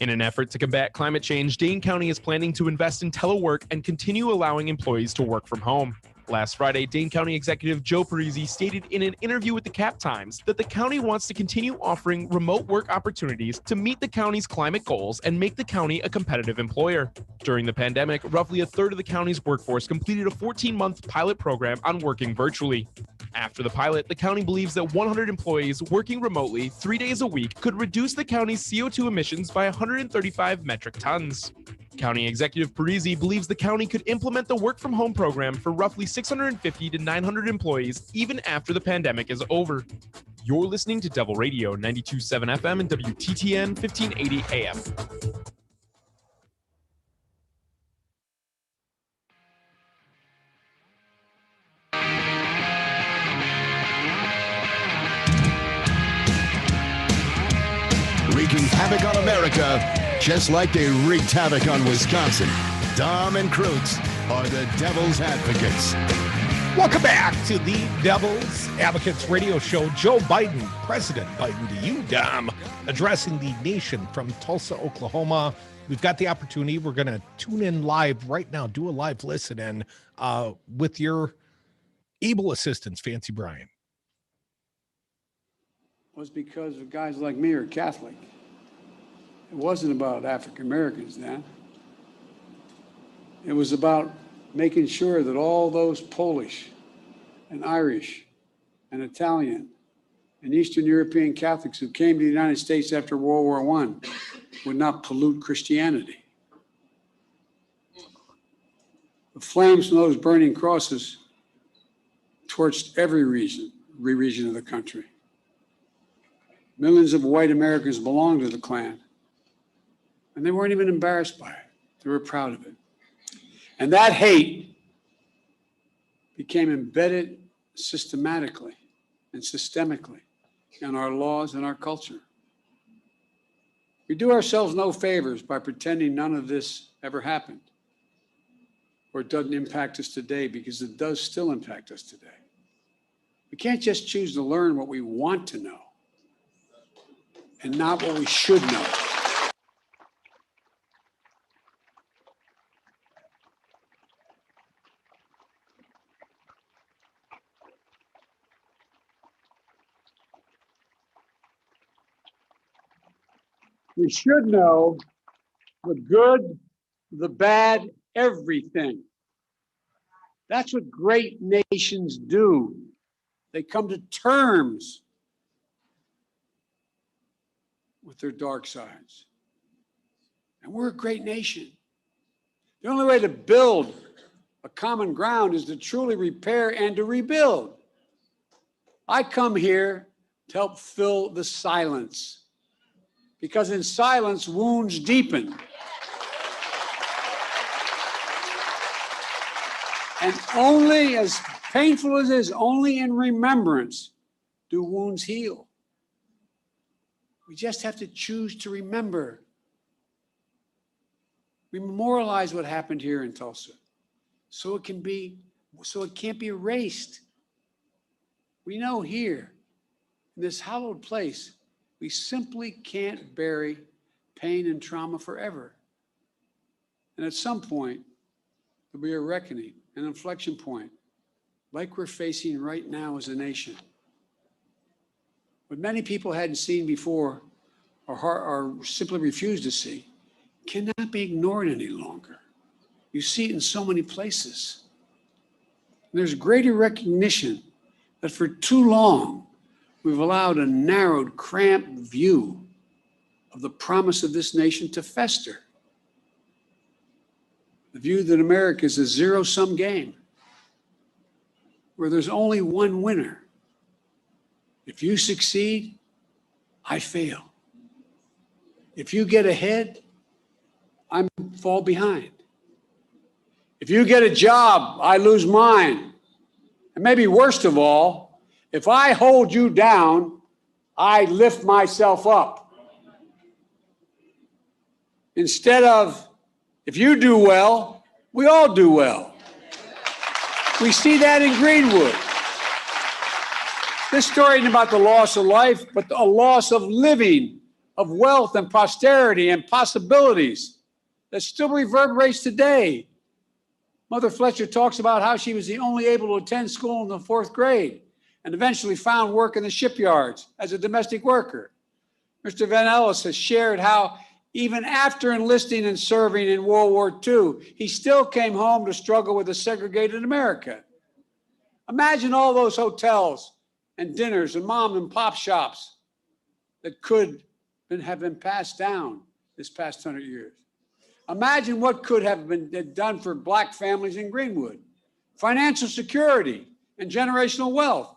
In an effort to combat climate change, Dane County is planning to invest in telework and continue allowing employees to work from home. Last Friday, Dane County Executive Joe Parisi stated in an interview with the Cap Times that the county wants to continue offering remote work opportunities to meet the county's climate goals and make the county a competitive employer. During the pandemic, roughly a third of the county's workforce completed a 14-month pilot program on working virtually. After the pilot, the county believes that 100 employees working remotely 3 days a week could reduce the county's CO2 emissions by 135 metric tons. County Executive Parisi believes the county could implement the work-from-home program for roughly 650 to 900 employees even after the pandemic is over. You're listening to Devil Radio 92.7 FM and WTTN 1580 AM. Wreaking havoc on America, just like they wreaked havoc on Wisconsin. Dom and Krutz are the Devil's Advocates. Welcome back to the Devil's Advocates radio show. Joe Biden, President Biden to you, Dom, addressing the nation from Tulsa, Oklahoma. We've got the opportunity. We're going to tune in live right now, do a live listen in with your able assistance, Fancy Brian. Was because of guys like me are Catholic. It wasn't about African Americans then. It was about making sure that all those Polish and Irish and Italian and Eastern European Catholics who came to the United States after World War I would not pollute Christianity. The flames from those burning crosses torched every region of the country. Millions of white Americans belonged to the Klan, and they weren't even embarrassed by it. They were proud of it. And that hate became embedded systematically and systemically in our laws and our culture. We do ourselves no favors by pretending none of this ever happened, or it doesn't impact us today, because it does still impact us today. We can't just choose to learn what we want to know and not what we should know. We should know the good, the bad, everything. That's what great nations do. They come to terms with their dark sides. And we're a great nation. The only way to build a common ground is to truly repair and to rebuild. I come here to help fill the silence, because in silence, wounds deepen. And only, as painful as it is, only in remembrance do wounds heal. We just have to choose to remember. We memorialize what happened here in Tulsa, so it can't be erased. We know here, in this hallowed place, we simply can't bury pain and trauma forever. And at some point, there'll be a reckoning, an inflection point, like we're facing right now as a nation. What many people hadn't seen before or simply refused to see cannot be ignored any longer. You see it in so many places. There's greater recognition that for too long, we've allowed a narrowed, cramped view of the promise of this nation to fester. The view that America is a zero-sum game where there's only one winner. If you succeed, I fail. If you get ahead, I fall behind. If you get a job, I lose mine. And maybe worst of all, if I hold you down, I lift myself up. Instead of, if you do well, we all do well. We see that in Greenwood. This story isn't about the loss of life, but a loss of living, of wealth and prosperity and possibilities that still reverberates today. Mother Fletcher talks about how she was the only able to attend school in the 4th grade and eventually found work in the shipyards as a domestic worker. Mr. Van Ellis has shared how even after enlisting and serving in World War II, he still came home to struggle with a segregated America. Imagine all those hotels and dinners and mom and pop shops that could have been passed down this past 100 years. Imagine what could have been done for Black families in Greenwood. Financial security and generational wealth.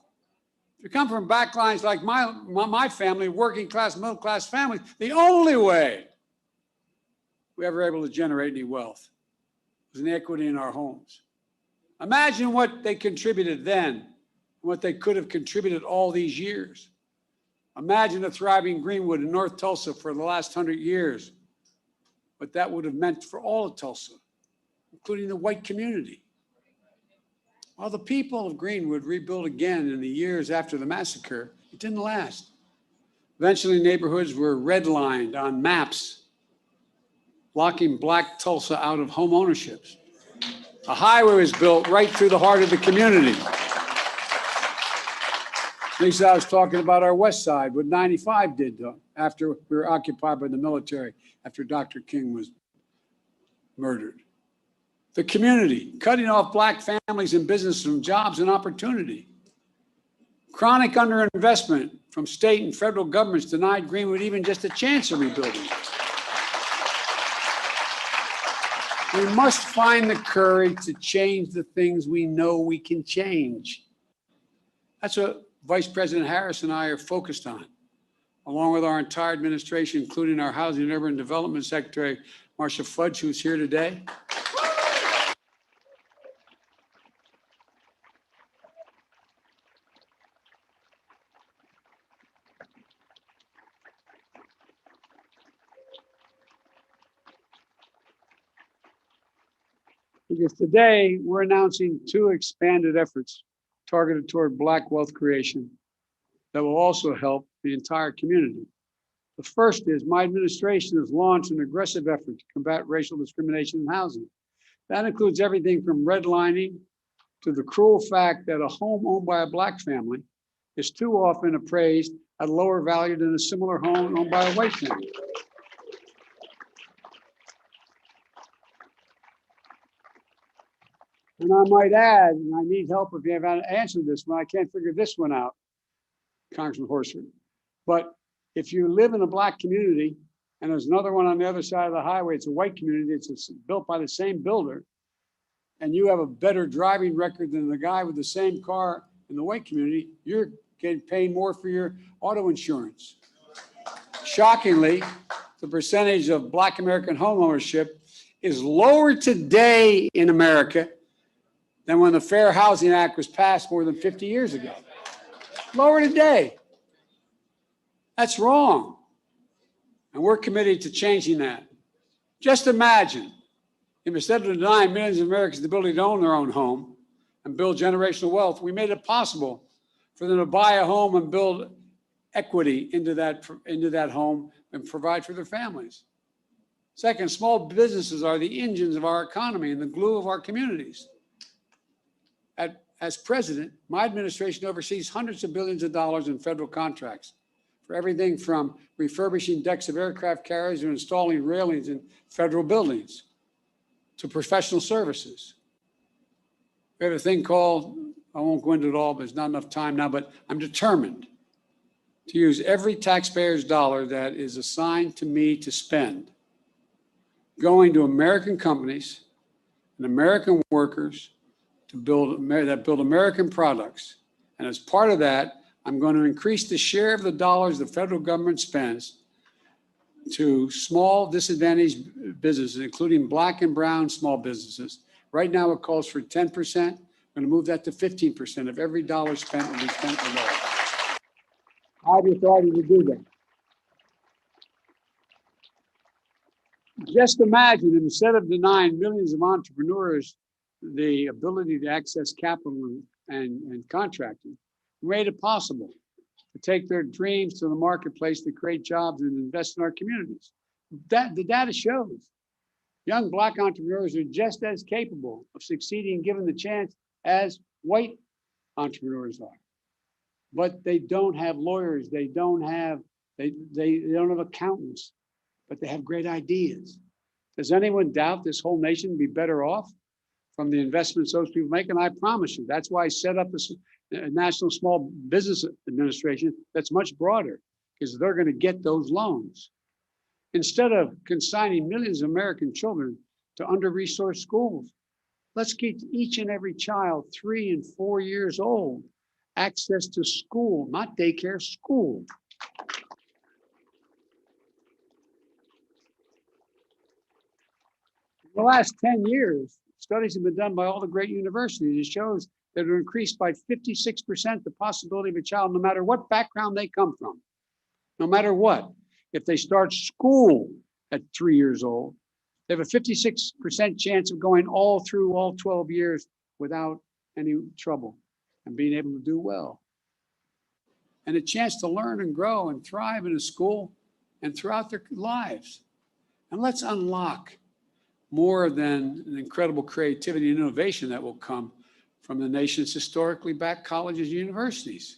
If you come from backlines like my family, working class, middle class families, the only way we ever able to generate any wealth was inequity in our homes. Imagine what they contributed then, what they could have contributed all these years. Imagine a thriving Greenwood in North Tulsa for the last 100 years. What that would have meant for all of Tulsa, including the white community. While the people of Greenwood rebuilt again in the years after the massacre, it didn't last. Eventually, neighborhoods were redlined on maps, blocking Black Tulsa out of home ownerships. A highway was built right through the heart of the community. Lisa, I was talking about our west side, what 95 did after we were occupied by the military, after Dr. King was murdered. The community, cutting off Black families and businesses from jobs and opportunity. Chronic underinvestment from state and federal governments denied Greenwood even just a chance of rebuilding. We must find the courage to change the things we know we can change. That's what Vice President Harris and I are focused on, along with our entire administration, including our Housing and Urban Development Secretary, Marcia Fudge, who's here today. Because today we're announcing 2 expanded efforts targeted toward Black wealth creation that will also help the entire community. The first is my administration has launched an aggressive effort to combat racial discrimination in housing. That includes everything from redlining to the cruel fact that a home owned by a Black family is too often appraised at a lower value than a similar home owned by a white family. And I might add, and I need help if you haven't answered this one, I can't figure this one out, Congressman Horstman. But if you live in a black community and there's another one on the other side of the highway, it's a white community, it's built by the same builder, and you have a better driving record than the guy with the same car in the white community, you're getting paid more for your auto insurance. Shockingly, the percentage of black American homeownership is lower today in America than when the Fair Housing Act was passed more than 50 years ago. Lower today. That's wrong. And we're committed to changing that. Just imagine if instead of denying millions of Americans the ability to own their own home and build generational wealth, we made it possible for them to buy a home and build equity into that home and provide for their families. Second, small businesses are the engines of our economy and the glue of our communities. As president, my administration oversees hundreds of billions of dollars in federal contracts for everything from refurbishing decks of aircraft carriers to installing railings in federal buildings to professional services. We have a thing called, I won't go into it all, but there's not enough time now, but I'm determined to use every taxpayer's dollar that is assigned to me to spend going to American companies and American workers to build American products. And as part of that, I'm going to increase the share of the dollars the federal government spends to small disadvantaged businesses, including black and brown small businesses. Right now it calls for 10%. I'm going to move that to 15% of every dollar spent will be spent on that. I have the authority to do that. Just imagine, instead of denying millions of entrepreneurs the ability to access capital and contracting, we made it possible to take their dreams to the marketplace to create jobs and invest in our communities. The data shows young black entrepreneurs are just as capable of succeeding given the chance as white entrepreneurs are. But they don't have lawyers, they don't have accountants, but they have great ideas. Does anyone doubt this whole nation would be better off from the investments those people make? And I promise you, that's why I set up this National Small Business Administration that's much broader, because they're going to get those loans. Instead of consigning millions of American children to under-resourced schools, let's give each and every child 3 and 4 years old access to school, not daycare, school. In the last 10 years, studies have been done by all the great universities. It shows that it increased by 56% the possibility of a child, no matter what background they come from, no matter what. If they start school at 3 years old, they have a 56% chance of going all through all 12 years without any trouble and being able to do well. And a chance to learn and grow and thrive in a school and throughout their lives. And let's unlock more than an incredible creativity and innovation that will come from the nation's historically black colleges and universities.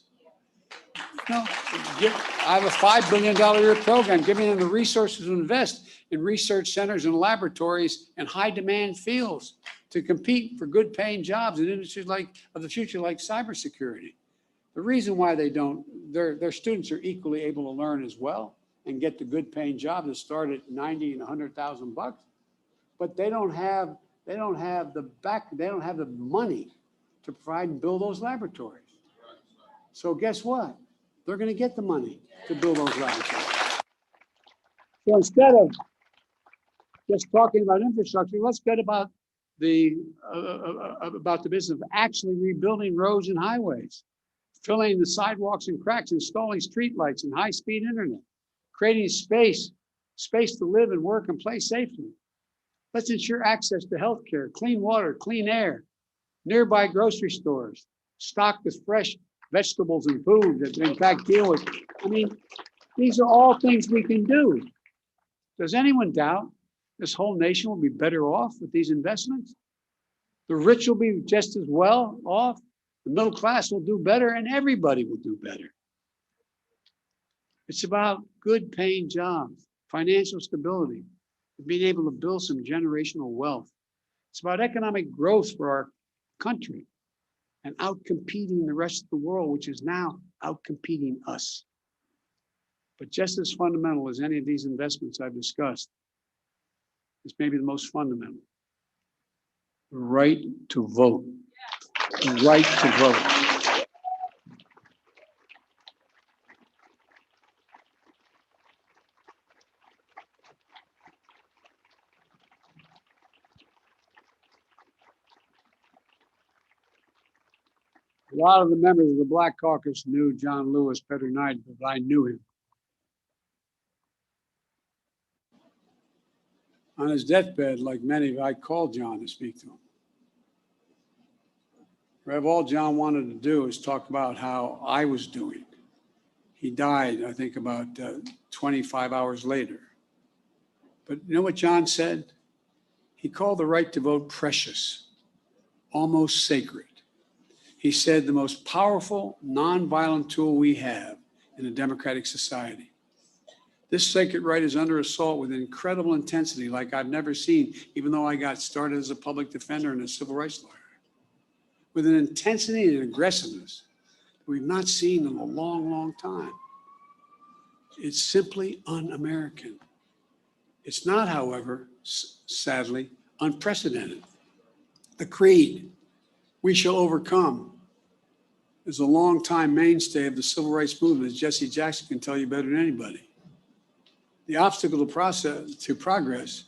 I have a $5 billion a year program giving them the resources to invest in research centers and laboratories in high demand fields to compete for good paying jobs in industries of the future like cybersecurity. The reason why they don't, their students are equally able to learn as well and get the good paying jobs that start at 90 and 100,000 bucks, but they don't have the money to provide and build those laboratories. So guess what? They're going to get the money to build those laboratories. So instead of just talking about infrastructure, let's get about the business of actually rebuilding roads and highways, filling the sidewalks and cracks, installing streetlights and high-speed internet, creating space to live and work and play safely. Let's ensure access to healthcare, clean water, clean air, nearby grocery stores, stocked with fresh vegetables and food that in fact deal with. I mean, these are all things we can do. Does anyone doubt this whole nation will be better off with these investments? The rich will be just as well off, the middle class will do better, and everybody will do better. It's about good paying jobs, financial stability, being able to build some generational wealth. It's about economic growth for country and outcompeting the rest of the world, which is now outcompeting us. But just as fundamental as any of these investments I've discussed, is maybe the most fundamental. The right to vote. The right to vote. A lot of the members of the Black Caucus knew John Lewis better than I did, but I knew him. On his deathbed, like many, I called John to speak to him. Rev, all John wanted to do is talk about how I was doing. He died, I think, about 25 hours later. But you know what John said? He called the right to vote precious, almost sacred. He said the most powerful, nonviolent tool we have in a democratic society. This sacred right is under assault with incredible intensity like I've never seen, even though I got started as a public defender and a civil rights lawyer. With an intensity and aggressiveness that we've not seen in a long, long time. It's simply un-American. It's not, however, sadly, unprecedented. The creed, "We shall overcome," is a long-time mainstay of the civil rights movement, as Jesse Jackson can tell you better than anybody. The obstacle to progress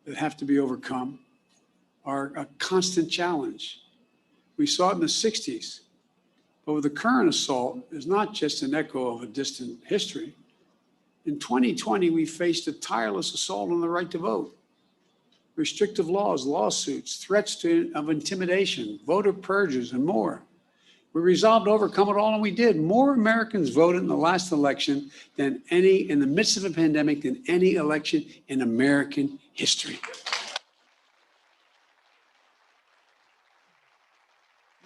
that have to be overcome are a constant challenge. We saw it in the 60s, but with the current assault is not just an echo of a distant history. In 2020, we faced a tireless assault on the right to vote. Restrictive laws, lawsuits, threats of intimidation, voter purges, and more. We resolved to overcome it all, and we did. More Americans voted in the last election in the midst of a pandemic, than any election in American history.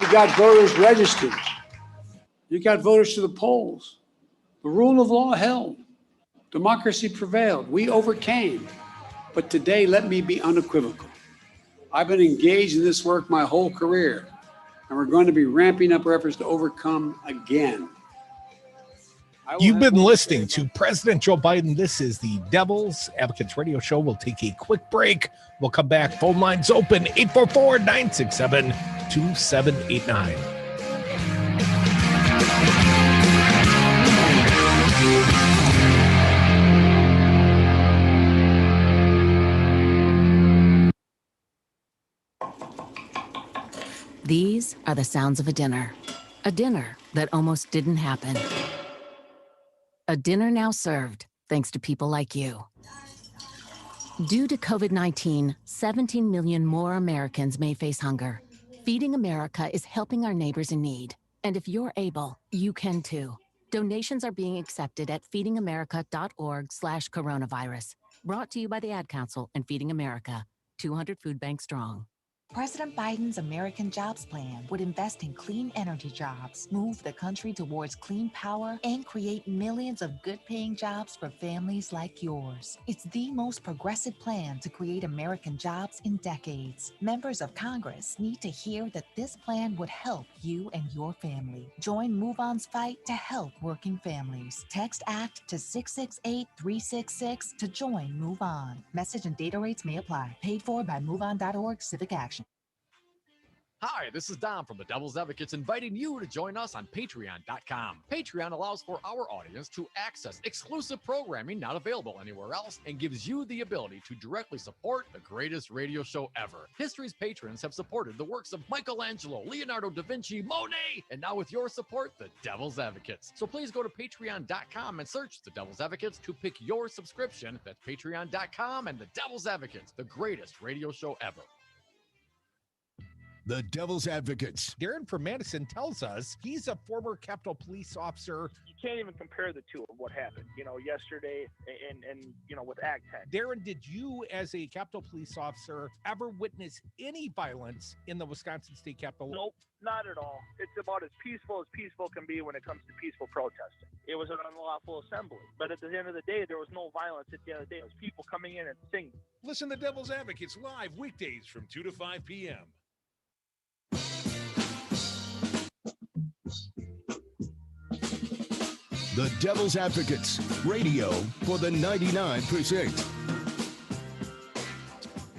You got voters registered. You got voters to the polls. The rule of law held. Democracy prevailed. We overcame. But today, let me be unequivocal. I've been engaged in this work my whole career, and we're going to be ramping up our efforts to overcome again. You've been listening to President Joe Biden. This is the Devil's Advocates Radio Show. We'll take a quick break. We'll come back. Phone lines open, 844-967-2789. These are the sounds of a dinner that almost didn't happen. A dinner now served, thanks to people like you. Due to COVID-19, 17 million more Americans may face hunger. Feeding America is helping our neighbors in need. And if you're able, you can too. Donations are being accepted at feedingamerica.org/coronavirus. Brought to you by the Ad Council and Feeding America, 200 food banks strong. President Biden's American Jobs Plan would invest in clean energy jobs, move the country towards clean power, and create millions of good-paying jobs for families like yours. It's the most progressive plan to create American jobs in decades. Members of Congress need to hear that this plan would help you and your family. Join MoveOn's fight to help working families. Text ACT to 668-366 to join Move On. Message and data rates may apply. Paid for by MoveOn.org Civic Action. Hi, this is Dom from the Devil's Advocates, inviting you to join us on Patreon.com. Patreon allows for our audience to access exclusive programming not available anywhere else and gives you the ability to directly support the greatest radio show ever. History's patrons have supported the works of Michelangelo, Leonardo da Vinci, Monet, and now with your support, the Devil's Advocates. So please go to Patreon.com and search the Devil's Advocates to pick your subscription. That's Patreon.com and the Devil's Advocates, the greatest radio show ever. The Devil's Advocates. Darren from Madison tells us he's a former Capitol Police officer. You can't even compare the two of what happened, yesterday and with Act 10. Darren, did you, as a Capitol Police officer, ever witness any violence in the Wisconsin State Capitol? Nope, not at all. It's about as peaceful can be when it comes to peaceful protesting. It was an unlawful assembly, but at the end of the day, there was no violence. At the end of the day, it was people coming in and singing. Listen to Devil's Advocates live weekdays from 2 to 5 p.m. The Devil's Advocates, radio for the 99%.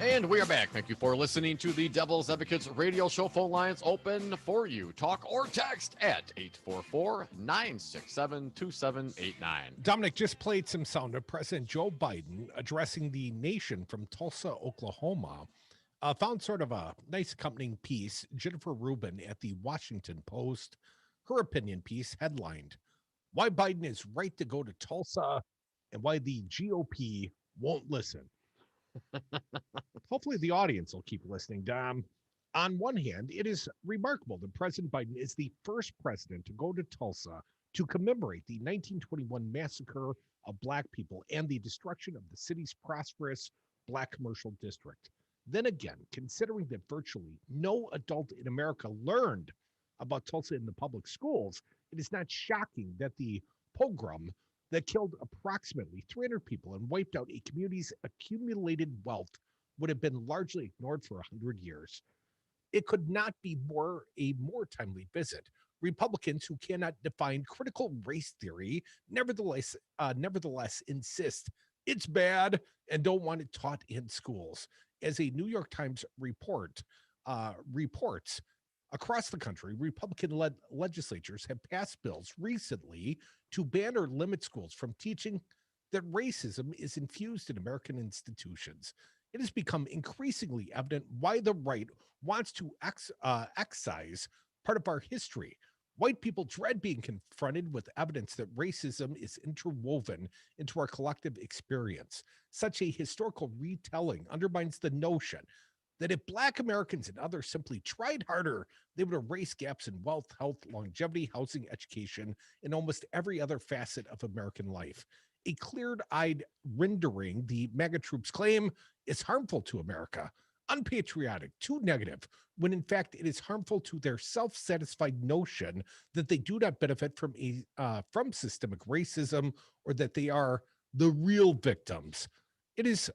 And we are back. Thank you for listening to the Devil's Advocates radio show. Phone lines open for you. Talk or text at 844-967-2789. Dominic just played some sound of President Joe Biden addressing the nation from Tulsa, Oklahoma. Found sort of a nice accompanying piece. Jennifer Rubin at the Washington Post, her opinion piece headlined, "Why Biden is right to go to Tulsa and why the GOP won't listen." Hopefully the audience will keep listening, Dom. On one hand, it is remarkable that President Biden is the first president to go to Tulsa to commemorate the 1921 massacre of Black people and the destruction of the city's prosperous Black commercial district. Then again, considering that virtually no adult in America learned about Tulsa in the public schools, it is not shocking that the pogrom that killed approximately 300 people and wiped out a community's accumulated wealth would have been largely ignored for 100 years. It could not be a more timely visit. Republicans who cannot define critical race theory nevertheless insist it's bad and don't want it taught in schools. As a New York Times reports, across the country, Republican-led legislatures have passed bills recently to ban or limit schools from teaching that racism is infused in American institutions. It has become increasingly evident why the right wants to excise part of our history. White people dread being confronted with evidence that racism is interwoven into our collective experience. Such a historical retelling undermines the notion that if Black Americans and others simply tried harder, they would erase gaps in wealth, health, longevity, housing, education, and almost every other facet of American life. A clear-eyed rendering the MAGA troops claim is harmful to America, unpatriotic, too negative, when in fact it is harmful to their self-satisfied notion that they do not benefit from systemic racism or that they are the real victims. It is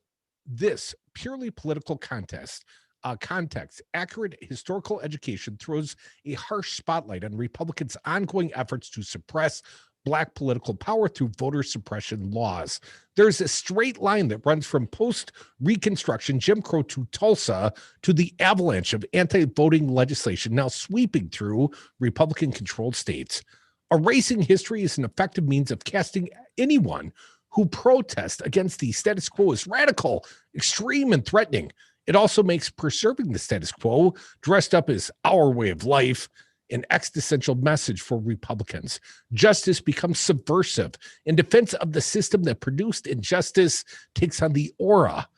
this purely political context, accurate historical education throws a harsh spotlight on Republicans' ongoing efforts to suppress Black political power through voter suppression laws. There's a straight line that runs from post-Reconstruction Jim Crow to Tulsa to the avalanche of anti-voting legislation now sweeping through Republican-controlled states. Erasing history is an effective means of casting anyone who protest against the status quo as radical, extreme, and threatening. It also makes preserving the status quo, dressed up as our way of life, an existential message for Republicans. Justice becomes subversive. In defense of the system that produced injustice takes on the aura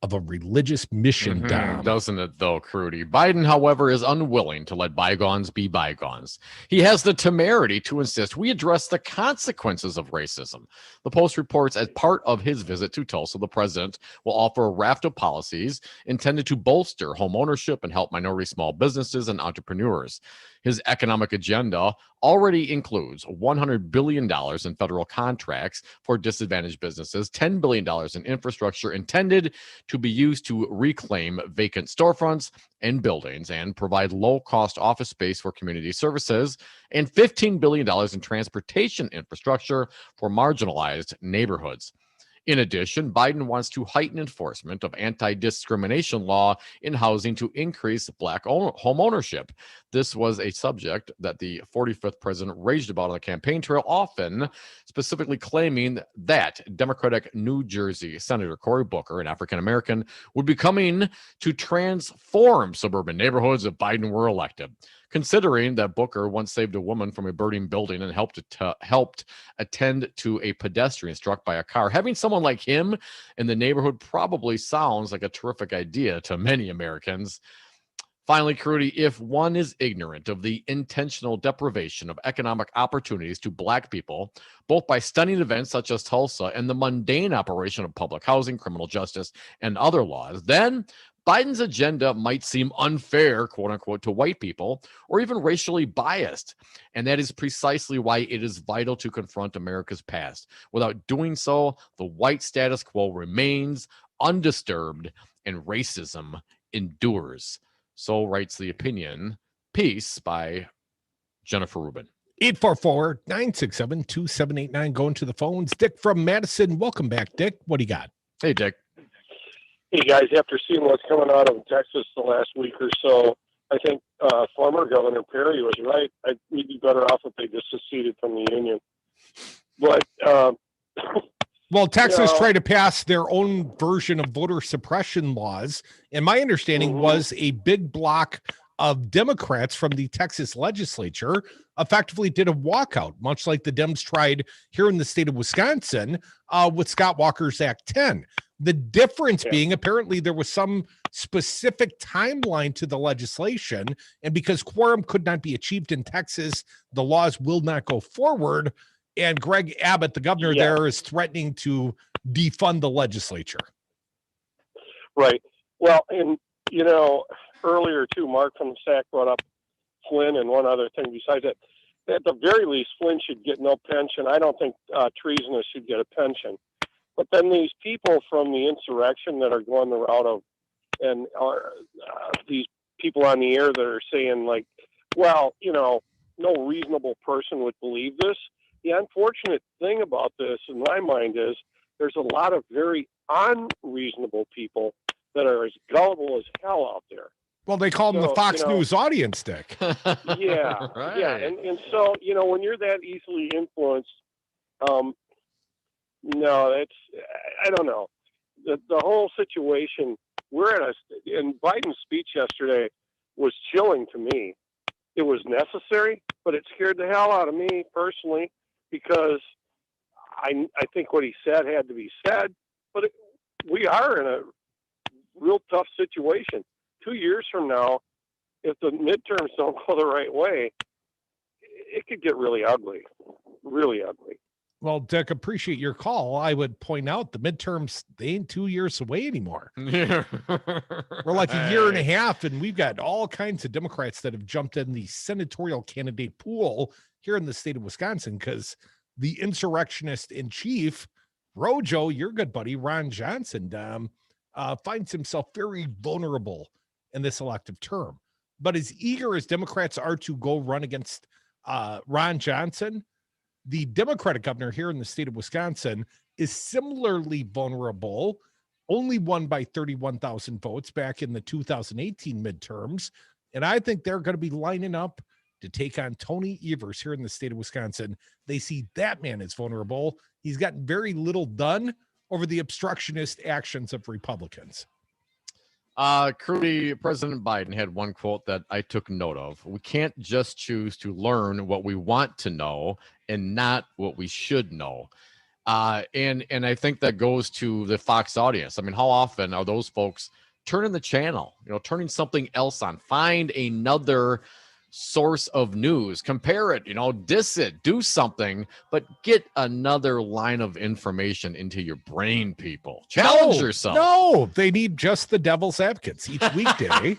of a religious mission, Dom. Doesn't it, though, Crudy? Biden, however, is unwilling to let bygones be bygones. He has the temerity to insist we address the consequences of racism. The Post reports as part of his visit to Tulsa, the president will offer a raft of policies intended to bolster home ownership and help minority small businesses and entrepreneurs. His economic agenda already includes $100 billion in federal contracts for disadvantaged businesses, $10 billion in infrastructure intended to be used to reclaim vacant storefronts and buildings and provide low-cost office space for community services, and $15 billion in transportation infrastructure for marginalized neighborhoods. In addition, Biden wants to heighten enforcement of anti-discrimination law in housing to increase Black home ownership. This was a subject that the 45th president raged about on the campaign trail, often specifically claiming that Democratic New Jersey Senator Cory Booker, an African-American, would be coming to transform suburban neighborhoods if Biden were elected. Considering that Booker once saved a woman from a burning building and helped attend to a pedestrian struck by a car, having someone like him in the neighborhood probably sounds like a terrific idea to many Americans. Finally, Crudy, if one is ignorant of the intentional deprivation of economic opportunities to Black people, both by stunning events such as Tulsa and the mundane operation of public housing, criminal justice, and other laws, then Biden's agenda might seem unfair, quote unquote, to white people or even racially biased. And that is precisely why it is vital to confront America's past. Without doing so, the white status quo remains undisturbed and racism endures. So writes the opinion piece by Jennifer Rubin. 844-967-2789. Going to the phones. Dick from Madison. Welcome back, Dick. What do you got? Hey, Dick. Hey, guys, after seeing what's coming out of Texas the last week or so, I think former Governor Perry was right. We'd be better off if they just seceded from the union. But, well, Texas tried to pass their own version of voter suppression laws. And my understanding was a big block of Democrats from the Texas legislature effectively did a walkout, much like the Dems tried here in the state of Wisconsin with Scott Walker's Act 10. The difference being apparently there was some specific timeline to the legislation, and because quorum could not be achieved in Texas, the laws will not go forward. And Greg Abbott, the governor there, is threatening to defund the legislature. Right. Well, and, you know, earlier too, Mark from the SAC brought up Flynn and one other thing besides that. At the very least, Flynn should get no pension. I don't think treasonous should get a pension. But then these people from the insurrection that are going the route of, and are these people on the air that are saying like, well, you know, no reasonable person would believe this. The unfortunate thing about this, in my mind, is there's a lot of very unreasonable people that are as gullible as hell out there. Well, they call them the Fox News audience, Dick. Yeah, Right. yeah, and so, you know, when you're that easily influenced, no, it's, I don't know. The whole situation, and Biden's speech yesterday was chilling to me. It was necessary, but it scared the hell out of me personally, because I think what he said had to be said, but we are in a real tough situation. 2 years from now, if the midterms don't go the right way, it could get really ugly, really ugly. Well, Dick, appreciate your call. I would point out the midterms, they ain't 2 years away anymore. We're like a year and a half, and we've got all kinds of Democrats that have jumped in the senatorial candidate pool here in the state of Wisconsin because the insurrectionist in chief, Rojo, your good buddy, Ron Johnson, finds himself very vulnerable in this elective term. But as eager as Democrats are to go run against Ron Johnson, the Democratic governor here in the state of Wisconsin is similarly vulnerable, only won by 31,000 votes back in the 2018 midterms. And I think they're going to be lining up to take on Tony Evers here in the state of Wisconsin. They see that man is vulnerable. He's gotten very little done over the obstructionist actions of Republicans. Currently, President Biden had one quote that I took note of. We can't just choose to learn what we want to know and not what we should know. And I think that goes to the Fox audience. I mean, how often are those folks turning the channel, turning something else on, find another source of news, compare it, diss it, do something, but get another line of information into your brain, people. Challenge yourself. No, they need just the devil's advocates each weekday,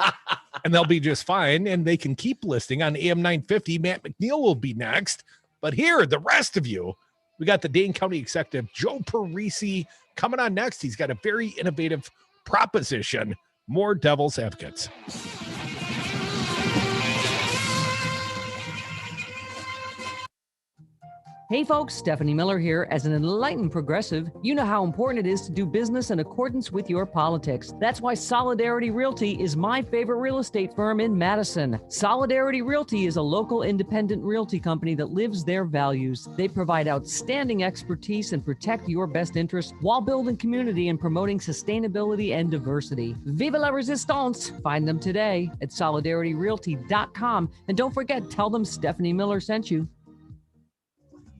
and they'll be just fine, and they can keep listening on AM 950. Matt McNeil will be next. But here, the rest of you, we got the Dane County Executive, Joe Parisi, coming on next. He's got a very innovative proposition. More devil's advocates. Hey folks, Stephanie Miller here. As an enlightened progressive, you know how important it is to do business in accordance with your politics. That's why Solidarity Realty is my favorite real estate firm in Madison. Solidarity Realty is a local independent realty company that lives their values. They provide outstanding expertise and protect your best interests while building community and promoting sustainability and diversity. Vive la resistance! Find them today at solidarityrealty.com. And don't forget, tell them Stephanie Miller sent you.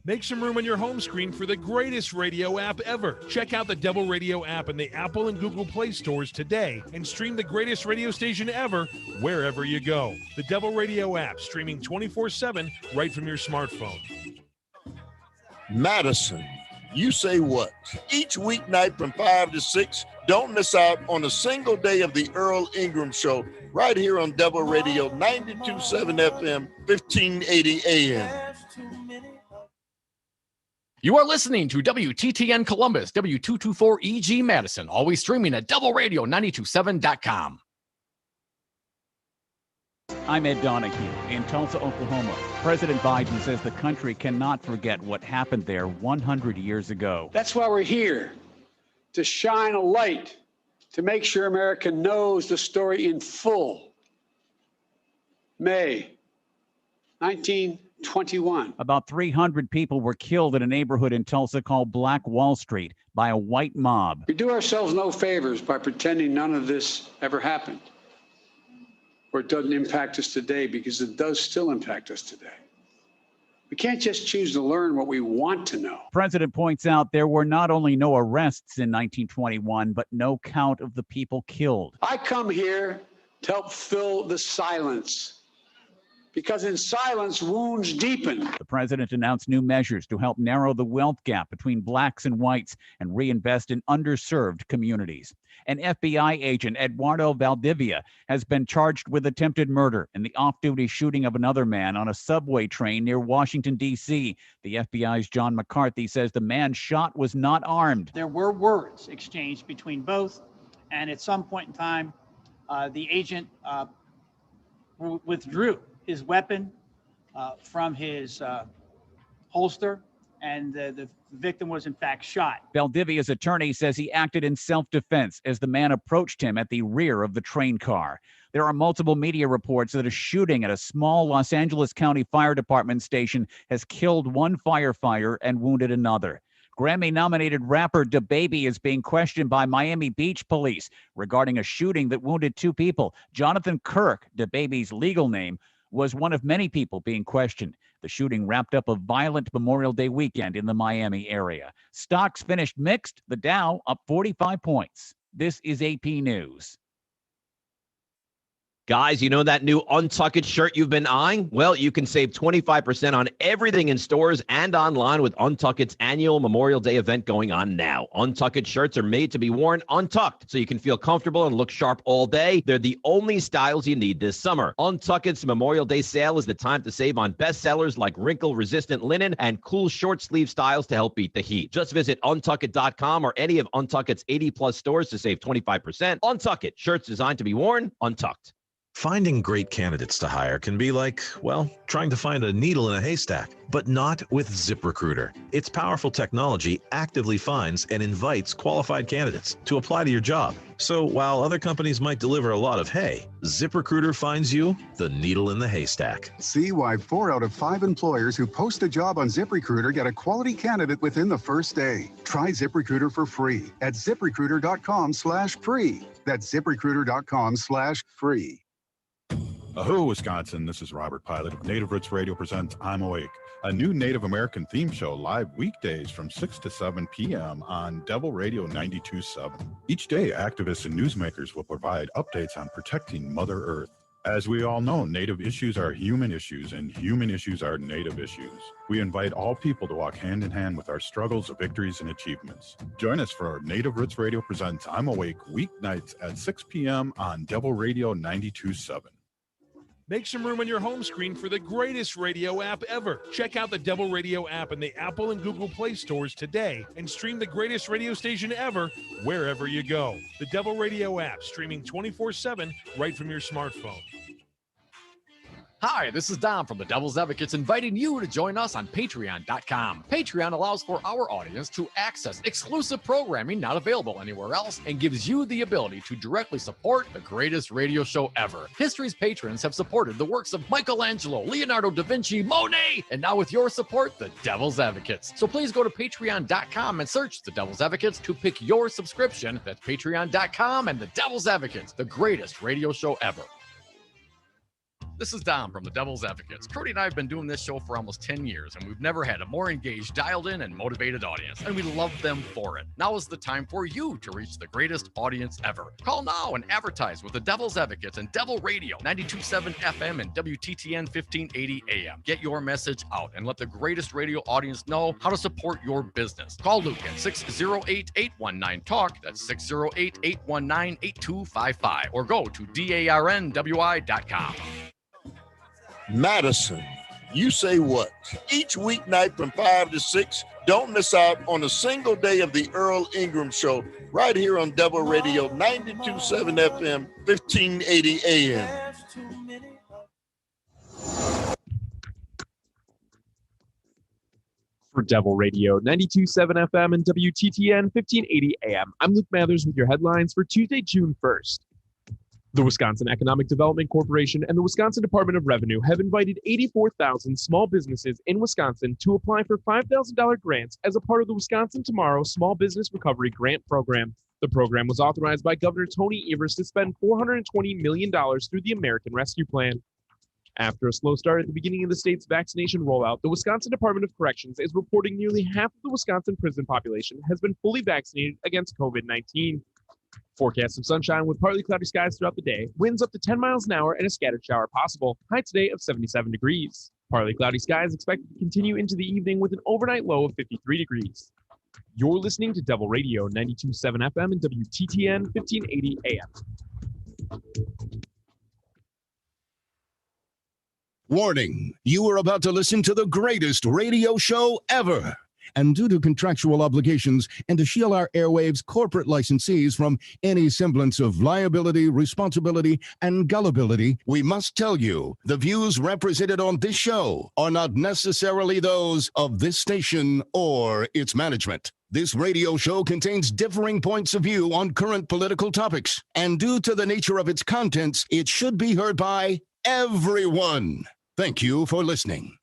Make some room on your home screen for the greatest radio app ever. Check out the Devil Radio app in the Apple and Google Play stores today and stream the greatest radio station ever wherever you go. The Devil Radio app, streaming 24/7 right from your smartphone. Madison, you say what? Each weeknight from 5 to 6, don't miss out on a single day of the Earl Ingram Show right here on Devil Radio 92.7 FM, 1580 AM. You are listening to WTTN Columbus, W224EG Madison, always streaming at doubleradio927.com. I'm Ed Donahue in Tulsa, Oklahoma. President Biden says the country cannot forget what happened there 100 years ago. That's why we're here, to shine a light, to make sure America knows the story in full. May 1921. About 300 people were killed in a neighborhood in Tulsa called Black Wall Street by a white mob. We do ourselves no favors by pretending none of this ever happened, or it doesn't impact us today, because it does still impact us today. We can't just choose to learn what we want to know. President points out there were not only no arrests in 1921, but no count of the people killed. I come here to help fill the silence, because in silence, wounds deepen. The president announced new measures to help narrow the wealth gap between blacks and whites and reinvest in underserved communities. An FBI agent, Eduardo Valdivia, has been charged with attempted murder in the off-duty shooting of another man on a subway train near Washington, D.C. The FBI's John McCarthy says the man shot was not armed. There were words exchanged between both, and at some point in time, the agent withdrew his weapon from his holster, and the victim was in fact shot. Valdivia's attorney says he acted in self-defense as the man approached him at the rear of the train car. There are multiple media reports that a shooting at a small Los Angeles County Fire Department station has killed one firefighter and wounded another. Grammy-nominated rapper DaBaby is being questioned by Miami Beach police regarding a shooting that wounded two people. Jonathan Kirk, DaBaby's legal name, was one of many people being questioned. The shooting wrapped up a violent Memorial Day weekend in the Miami area. Stocks finished mixed, the Dow up 45 points. This is AP News. Guys, you know that new Untucked shirt you've been eyeing? Well, you can save 25% on everything in stores and online with Untucked's annual Memorial Day event going on now. Untucked shirts are made to be worn untucked, so you can feel comfortable and look sharp all day. They're the only styles you need this summer. Untucked's Memorial Day sale is the time to save on bestsellers like wrinkle-resistant linen and cool short-sleeve styles to help beat the heat. Just visit untucked.com or any of Untucked's 80-plus stores to save 25%. Untucked, shirts designed to be worn untucked. Finding great candidates to hire can be like, well, trying to find a needle in a haystack, but not with ZipRecruiter. Its powerful technology actively finds and invites qualified candidates to apply to your job. So while other companies might deliver a lot of hay, ZipRecruiter finds you the needle in the haystack. See why 4 out of 5 employers who post a job on ZipRecruiter get a quality candidate within the first day. Try ZipRecruiter for free at ZipRecruiter.com/free. That's ZipRecruiter.com/free. Aho, Wisconsin. This is Robert Pilot of Native Roots Radio presents I'm Awake, a new Native American theme show live weekdays from 6 to 7 p.m. on Devil Radio 92.7. Each day, activists and newsmakers will provide updates on protecting Mother Earth. As we all know, Native issues are human issues, and human issues are Native issues. We invite all people to walk hand in hand with our struggles, victories, and achievements. Join us for our Native Roots Radio presents I'm Awake weeknights at 6 p.m. on Devil Radio 92.7. Make some room on your home screen for the greatest radio app ever. Check out the Devil Radio app in the Apple and Google Play stores today and stream the greatest radio station ever wherever you go. The Devil Radio app, streaming 24/7 right from your smartphone. Hi, this is Dom from the Devil's Advocates, inviting you to join us on Patreon.com. Patreon allows for our audience to access exclusive programming not available anywhere else and gives you the ability to directly support the greatest radio show ever. History's patrons have supported the works of Michelangelo, Leonardo da Vinci, Monet, and now with your support, the Devil's Advocates. So please go to Patreon.com and search the Devil's Advocates to pick your subscription. That's Patreon.com and the Devil's Advocates, the greatest radio show ever. This is Dom from the Devil's Advocates. Cody and I have been doing this show for almost 10 years, and we've never had a more engaged, dialed-in, and motivated audience, and we love them for it. Now is the time for you to reach the greatest audience ever. Call now and advertise with the Devil's Advocates and Devil Radio, 92.7 FM and WTTN 1580 AM. Get your message out and let the greatest radio audience know how to support your business. Call Luke at 608-819-TALK, that's 608-819-8255, or go to DARNWI.com. Madison, you say what? Each weeknight from 5 to 6, don't miss out on a single day of the Earl Ingram Show right here on Devil Radio 92.7 FM, 1580 AM. For Devil Radio 92.7 FM and WTTN 1580 AM, I'm Luke Mathers with your headlines for Tuesday, June 1st. The Wisconsin Economic Development Corporation and the Wisconsin Department of Revenue have invited 84,000 small businesses in Wisconsin to apply for $5,000 grants as a part of the Wisconsin Tomorrow Small Business Recovery Grant Program. The program was authorized by Governor Tony Evers to spend $420 million through the American Rescue Plan. After a slow start at the beginning of the state's vaccination rollout, the Wisconsin Department of Corrections is reporting nearly half of the Wisconsin prison population has been fully vaccinated against COVID-19. Forecasts of sunshine with partly cloudy skies throughout the day, winds up to 10 miles an hour, and a scattered shower possible. High today of 77 degrees. Partly cloudy skies expected to continue into the evening with an overnight low of 53 degrees. You're listening to Devil Radio 92.7 FM and WTTN 1580 AM. Warning, you are about to listen to the greatest radio show ever. And due to contractual obligations and to shield our airwaves' corporate licensees from any semblance of liability, responsibility, and gullibility, we must tell you the views represented on this show are not necessarily those of this station or its management. This radio show contains differing points of view on current political topics, and due to the nature of its contents, it should be heard by everyone. Thank you for listening.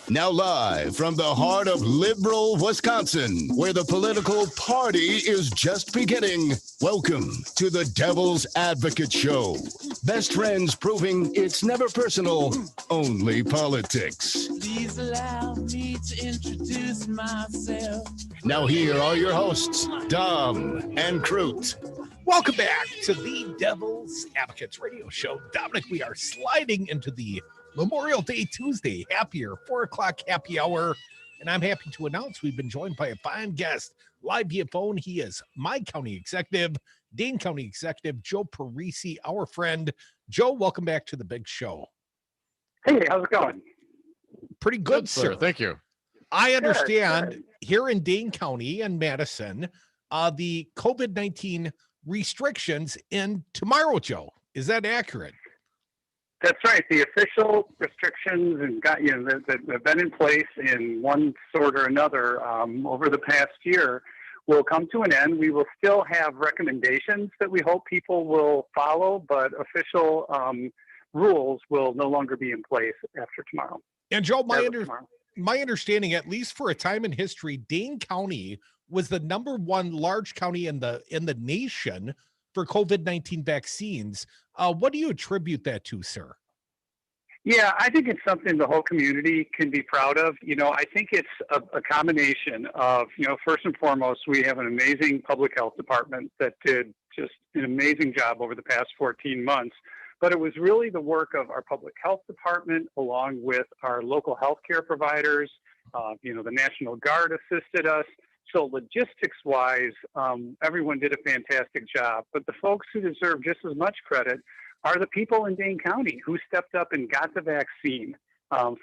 Now live from the heart of liberal Wisconsin, where the political party is just beginning, welcome to the Devil's Advocate Show. Best friends proving it's never personal, only politics. Please allow me to introduce myself. Now here are your hosts, Dom and Crute. Welcome back to the Devil's Advocates Radio Show. Dominic, we are sliding into the Memorial Day Tuesday happier 4 o'clock happy hour, and I'm happy to announce we've been joined by a fine guest live via phone. He is my county executive, Dane County Executive Joe Parisi, our friend. Joe, welcome back to the big show. Hey, how's it going? Pretty good, sir. Thank you. I understand here in Dane County and Madison, the COVID-19 restrictions end tomorrow, Joe. Is that accurate? That's right. The official restrictions that have been in place in one sort or another over the past year will come to an end. We will still have recommendations that we hope people will follow, but official rules will no longer be in place after tomorrow. And Joe, my understanding, at least for a time in history, Dane County was the #1 large county in the nation for COVID-19 vaccines. What do you attribute that to, sir? Yeah, I think it's something the whole community can be proud of. I think it's a combination of, first and foremost, we have an amazing public health department that did just an amazing job over the past 14 months. But it was really the work of our public health department along with our local healthcare providers. The National Guard assisted us. So logistics-wise, everyone did a fantastic job. But the folks who deserve just as much credit are the people in Dane County who stepped up and got the vaccine.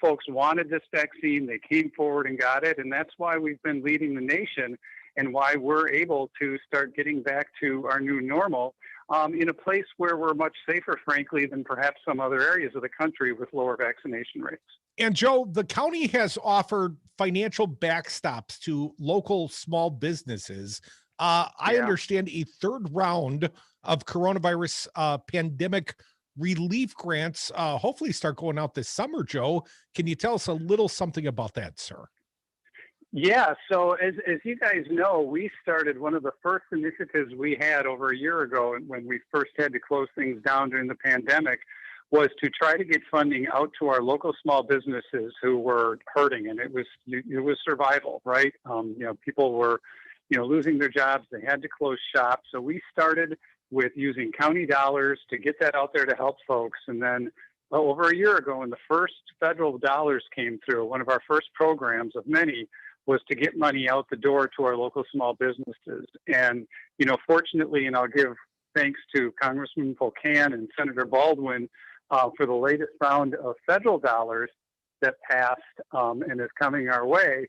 Folks wanted this vaccine. They came forward and got it. And that's why we've been leading the nation and why we're able to start getting back to our new normal in a place where we're much safer, frankly, than perhaps some other areas of the country with lower vaccination rates. And Joe, the county has offered financial backstops to local small businesses. I understand a third round of coronavirus pandemic relief grants hopefully start going out this summer, Joe. Can you tell us a little something about that, sir? Yeah, so as you guys know, we started one of the first initiatives we had over a year ago when we first had to close things down during the pandemic was to try to get funding out to our local small businesses who were hurting, and it was survival, right? People were, losing their jobs. They had to close shop. So we started with using county dollars to get that out there to help folks. And then over a year ago, when the first federal dollars came through, one of our first programs of many was to get money out the door to our local small businesses. And, fortunately, and I'll give thanks to Congressman Mcgann and Senator Baldwin for the latest round of federal dollars that passed and is coming our way,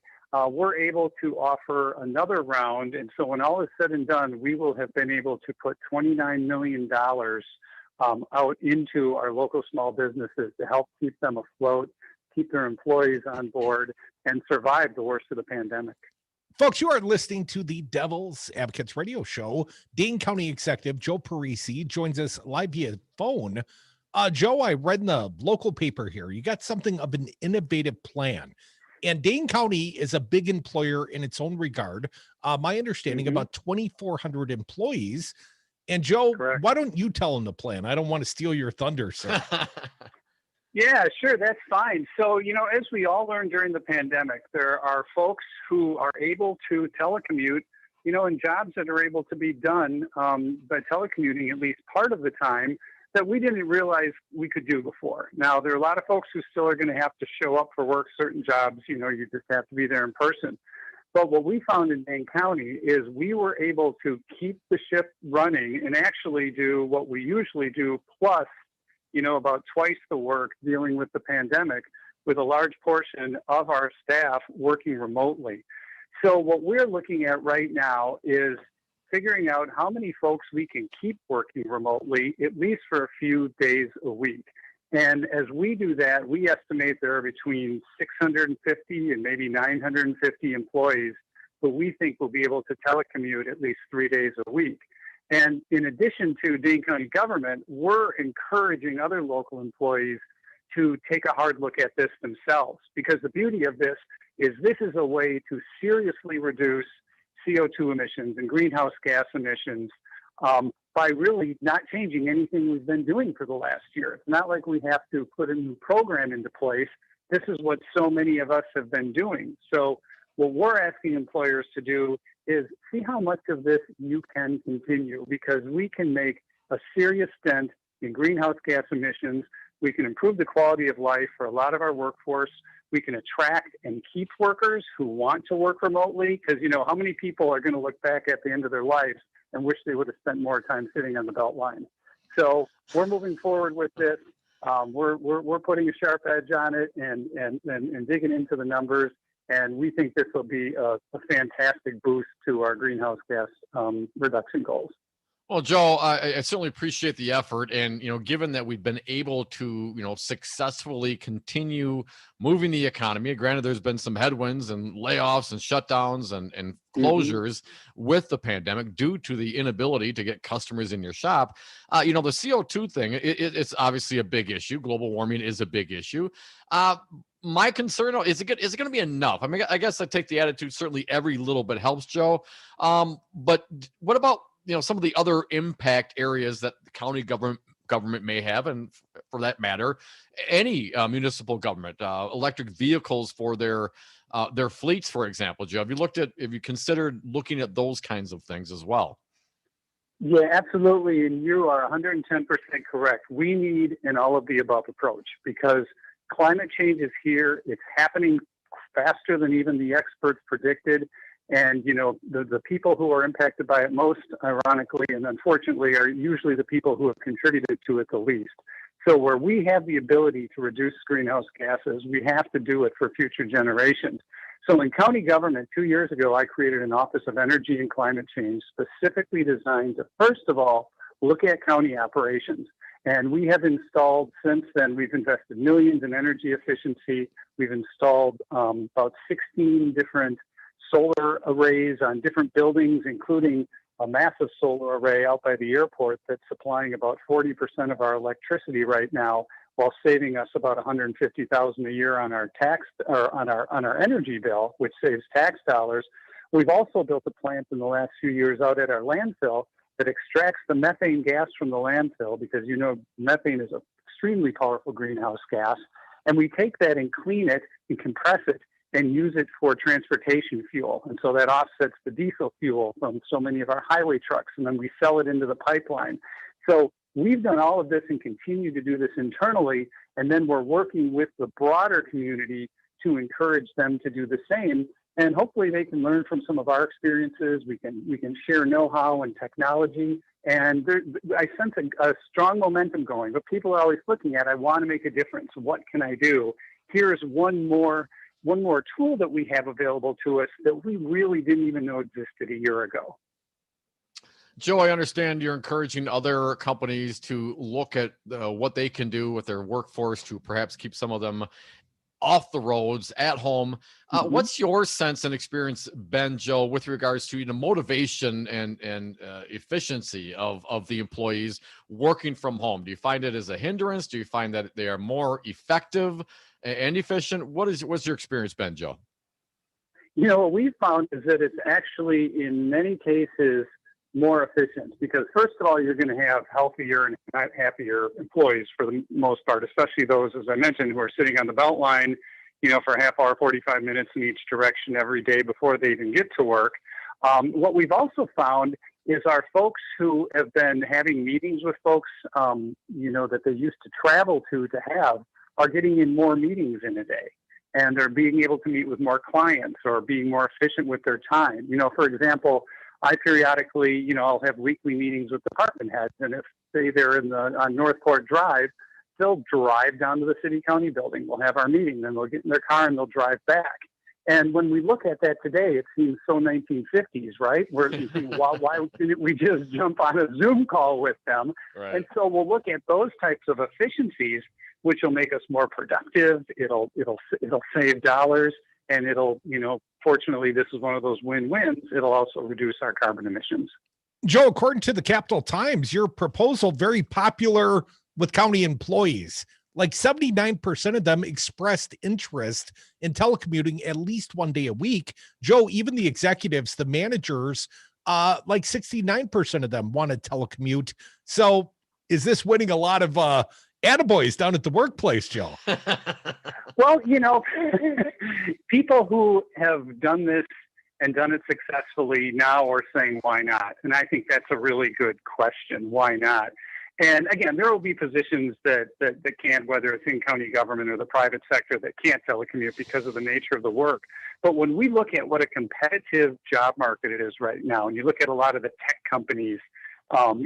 we're able to offer another round. And so when all is said and done, we will have been able to put $29 million out into our local small businesses to help keep them afloat, keep their employees on board, and survive the worst of the pandemic. Folks, you are listening to the Devil's Advocates radio show. Dane County Executive Joe Parisi joins us live via phone. Joe, I read in the local paper here, you got something of an innovative plan. And Dane County is a big employer in its own regard. My understanding, about 2,400 employees. And Joe, why don't you tell them the plan? I don't want to steal your thunder, sir. Yeah, sure. That's fine. So, as we all learned during the pandemic, there are folks who are able to telecommute, in jobs that are able to be done by telecommuting at least part of the time that we didn't realize we could do before. Now, there are a lot of folks who still are going to have to show up for work. Certain jobs, you just have to be there in person. But what we found in Dane County is we were able to keep the ship running and actually do what we usually do, plus about twice the work dealing with the pandemic, with a large portion of our staff working remotely. So what we're looking at right now is figuring out how many folks we can keep working remotely, at least for a few days a week. And as we do that, we estimate there are between 650 and maybe 950 employees who we think will be able to telecommute at least 3 days a week. And in addition to Dane County government, we're encouraging other local employees to take a hard look at this themselves, because the beauty of this is a way to seriously reduce CO2 emissions and greenhouse gas emissions by really not changing anything we've been doing for the last year. It's not like we have to put a new program into place. This is what so many of us have been doing. So what we're asking employers to do is see how much of this you can continue, because we can make a serious dent in greenhouse gas emissions. We can improve the quality of life for a lot of our workforce. We can attract and keep workers who want to work remotely, because how many people are going to look back at the end of their lives and wish they would have spent more time sitting on the belt line. So we're moving forward with this. We're putting a sharp edge on it and digging into the numbers. And we think this will be a fantastic boost to our greenhouse gas reduction goals. Well, Joe, I certainly appreciate the effort. And, given that we've been able to, successfully continue moving the economy, granted, there's been some headwinds and layoffs and shutdowns and closures with the pandemic due to the inability to get customers in your shop. The CO2 thing, it's obviously a big issue. Global warming is a big issue. My concern is it going to be enough? I mean, I guess I take the attitude certainly every little bit helps, Joe. But what about some of the other impact areas that the county government may have, and for that matter, any municipal government, electric vehicles for their fleets, for example. Joe, have you considered looking at those kinds of things as well? Yeah, absolutely. And you are 110% correct. We need an all of the above approach, because climate change is here. It's happening faster than even the experts predicted. And, the people who are impacted by it most, ironically and unfortunately, are usually the people who have contributed to it the least. So where we have the ability to reduce greenhouse gases, we have to do it for future generations. So in county government, 2 years ago, I created an Office of Energy and Climate Change specifically designed to, first of all, look at county operations. And we have installed, since then, we've invested millions in energy efficiency. We've installed about 16 different solar arrays on different buildings, including a massive solar array out by the airport that's supplying about 40% of our electricity right now, while saving us about $150,000 a year on our tax or on our energy bill, which saves tax dollars. We've also built a plant in the last few years out at our landfill that extracts the methane gas from the landfill, because methane is an extremely powerful greenhouse gas, and we take that and clean it and compress it and use it for transportation fuel. And so that offsets the diesel fuel from so many of our highway trucks, and then we sell it into the pipeline. So we've done all of this and continue to do this internally, and then we're working with the broader community to encourage them to do the same. And hopefully they can learn from some of our experiences. We can share know-how and technology. And I sense a strong momentum going, but people are always looking at, I want to make a difference. What can I do? Here's one more tool that we have available to us that we really didn't even know existed a year ago. Joe, I understand you're encouraging other companies to look at what they can do with their workforce to perhaps keep some of them off the roads, at home. What's your sense and experience, Ben, Joe, with regards to motivation and efficiency of the employees working from home? Do you find it as a hindrance? Do you find that they are more effective and efficient? What's your experience, Ben, Joe? What we found is that it's actually, in many cases, more efficient because, first of all, you're going to have healthier and happier employees for the most part, especially those, as I mentioned, who are sitting on the belt line, for a half hour, 45 minutes in each direction every day before they even get to work. What we've also found is our folks who have been having meetings with folks, that they used to travel to have, are getting in more meetings in a day. And they're being able to meet with more clients or being more efficient with their time. For example, I periodically, I'll have weekly meetings with department heads. And if they're on North Court Drive, they'll drive down to the city county building. We'll have our meeting. Then they'll get in their car and they'll drive back. And when we look at that today, it seems so 1950s, right? Where you think, why didn't we just jump on a Zoom call with them? Right. And so we'll look at those types of efficiencies, which will make us more productive. It'll save dollars, and it'll, fortunately, this is one of those win-wins. It'll also reduce our carbon emissions. Joe, according to the Capital Times, your proposal very popular with county employees. Like 79% of them expressed interest in telecommuting at least one day a week. Joe, even the executives, the managers, like 69% of them want to telecommute. So is this winning a lot of attaboys down at the workplace, Joe? Well, people who have done this and done it successfully now are saying, why not? And I think that's a really good question. Why not? And again, there will be positions that can't, whether it's in county government or the private sector, that can't telecommute because of the nature of the work. But when we look at what a competitive job market it is right now, and you look at a lot of the tech companies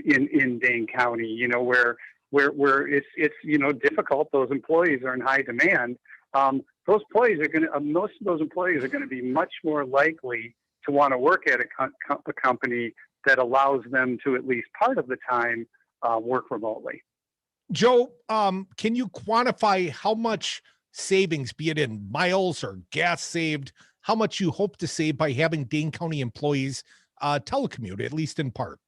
in Dane County, where it's difficult, those employees are in high demand. Most of those employees are going to be much more likely to want to work at a company that allows them to, at least part of the time, work remotely. Joe, can you quantify how much savings, be it in miles or gas saved, how much you hope to save by having Dane County employees telecommute, at least in part?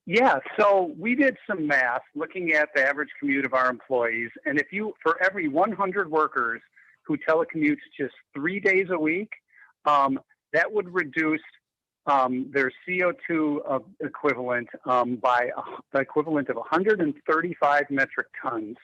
Yeah, so we did some math looking at the average commute of our employees. And for every 100 workers who telecommutes just 3 days a week, that would reduce their CO2 equivalent by the equivalent of 135 metric tons.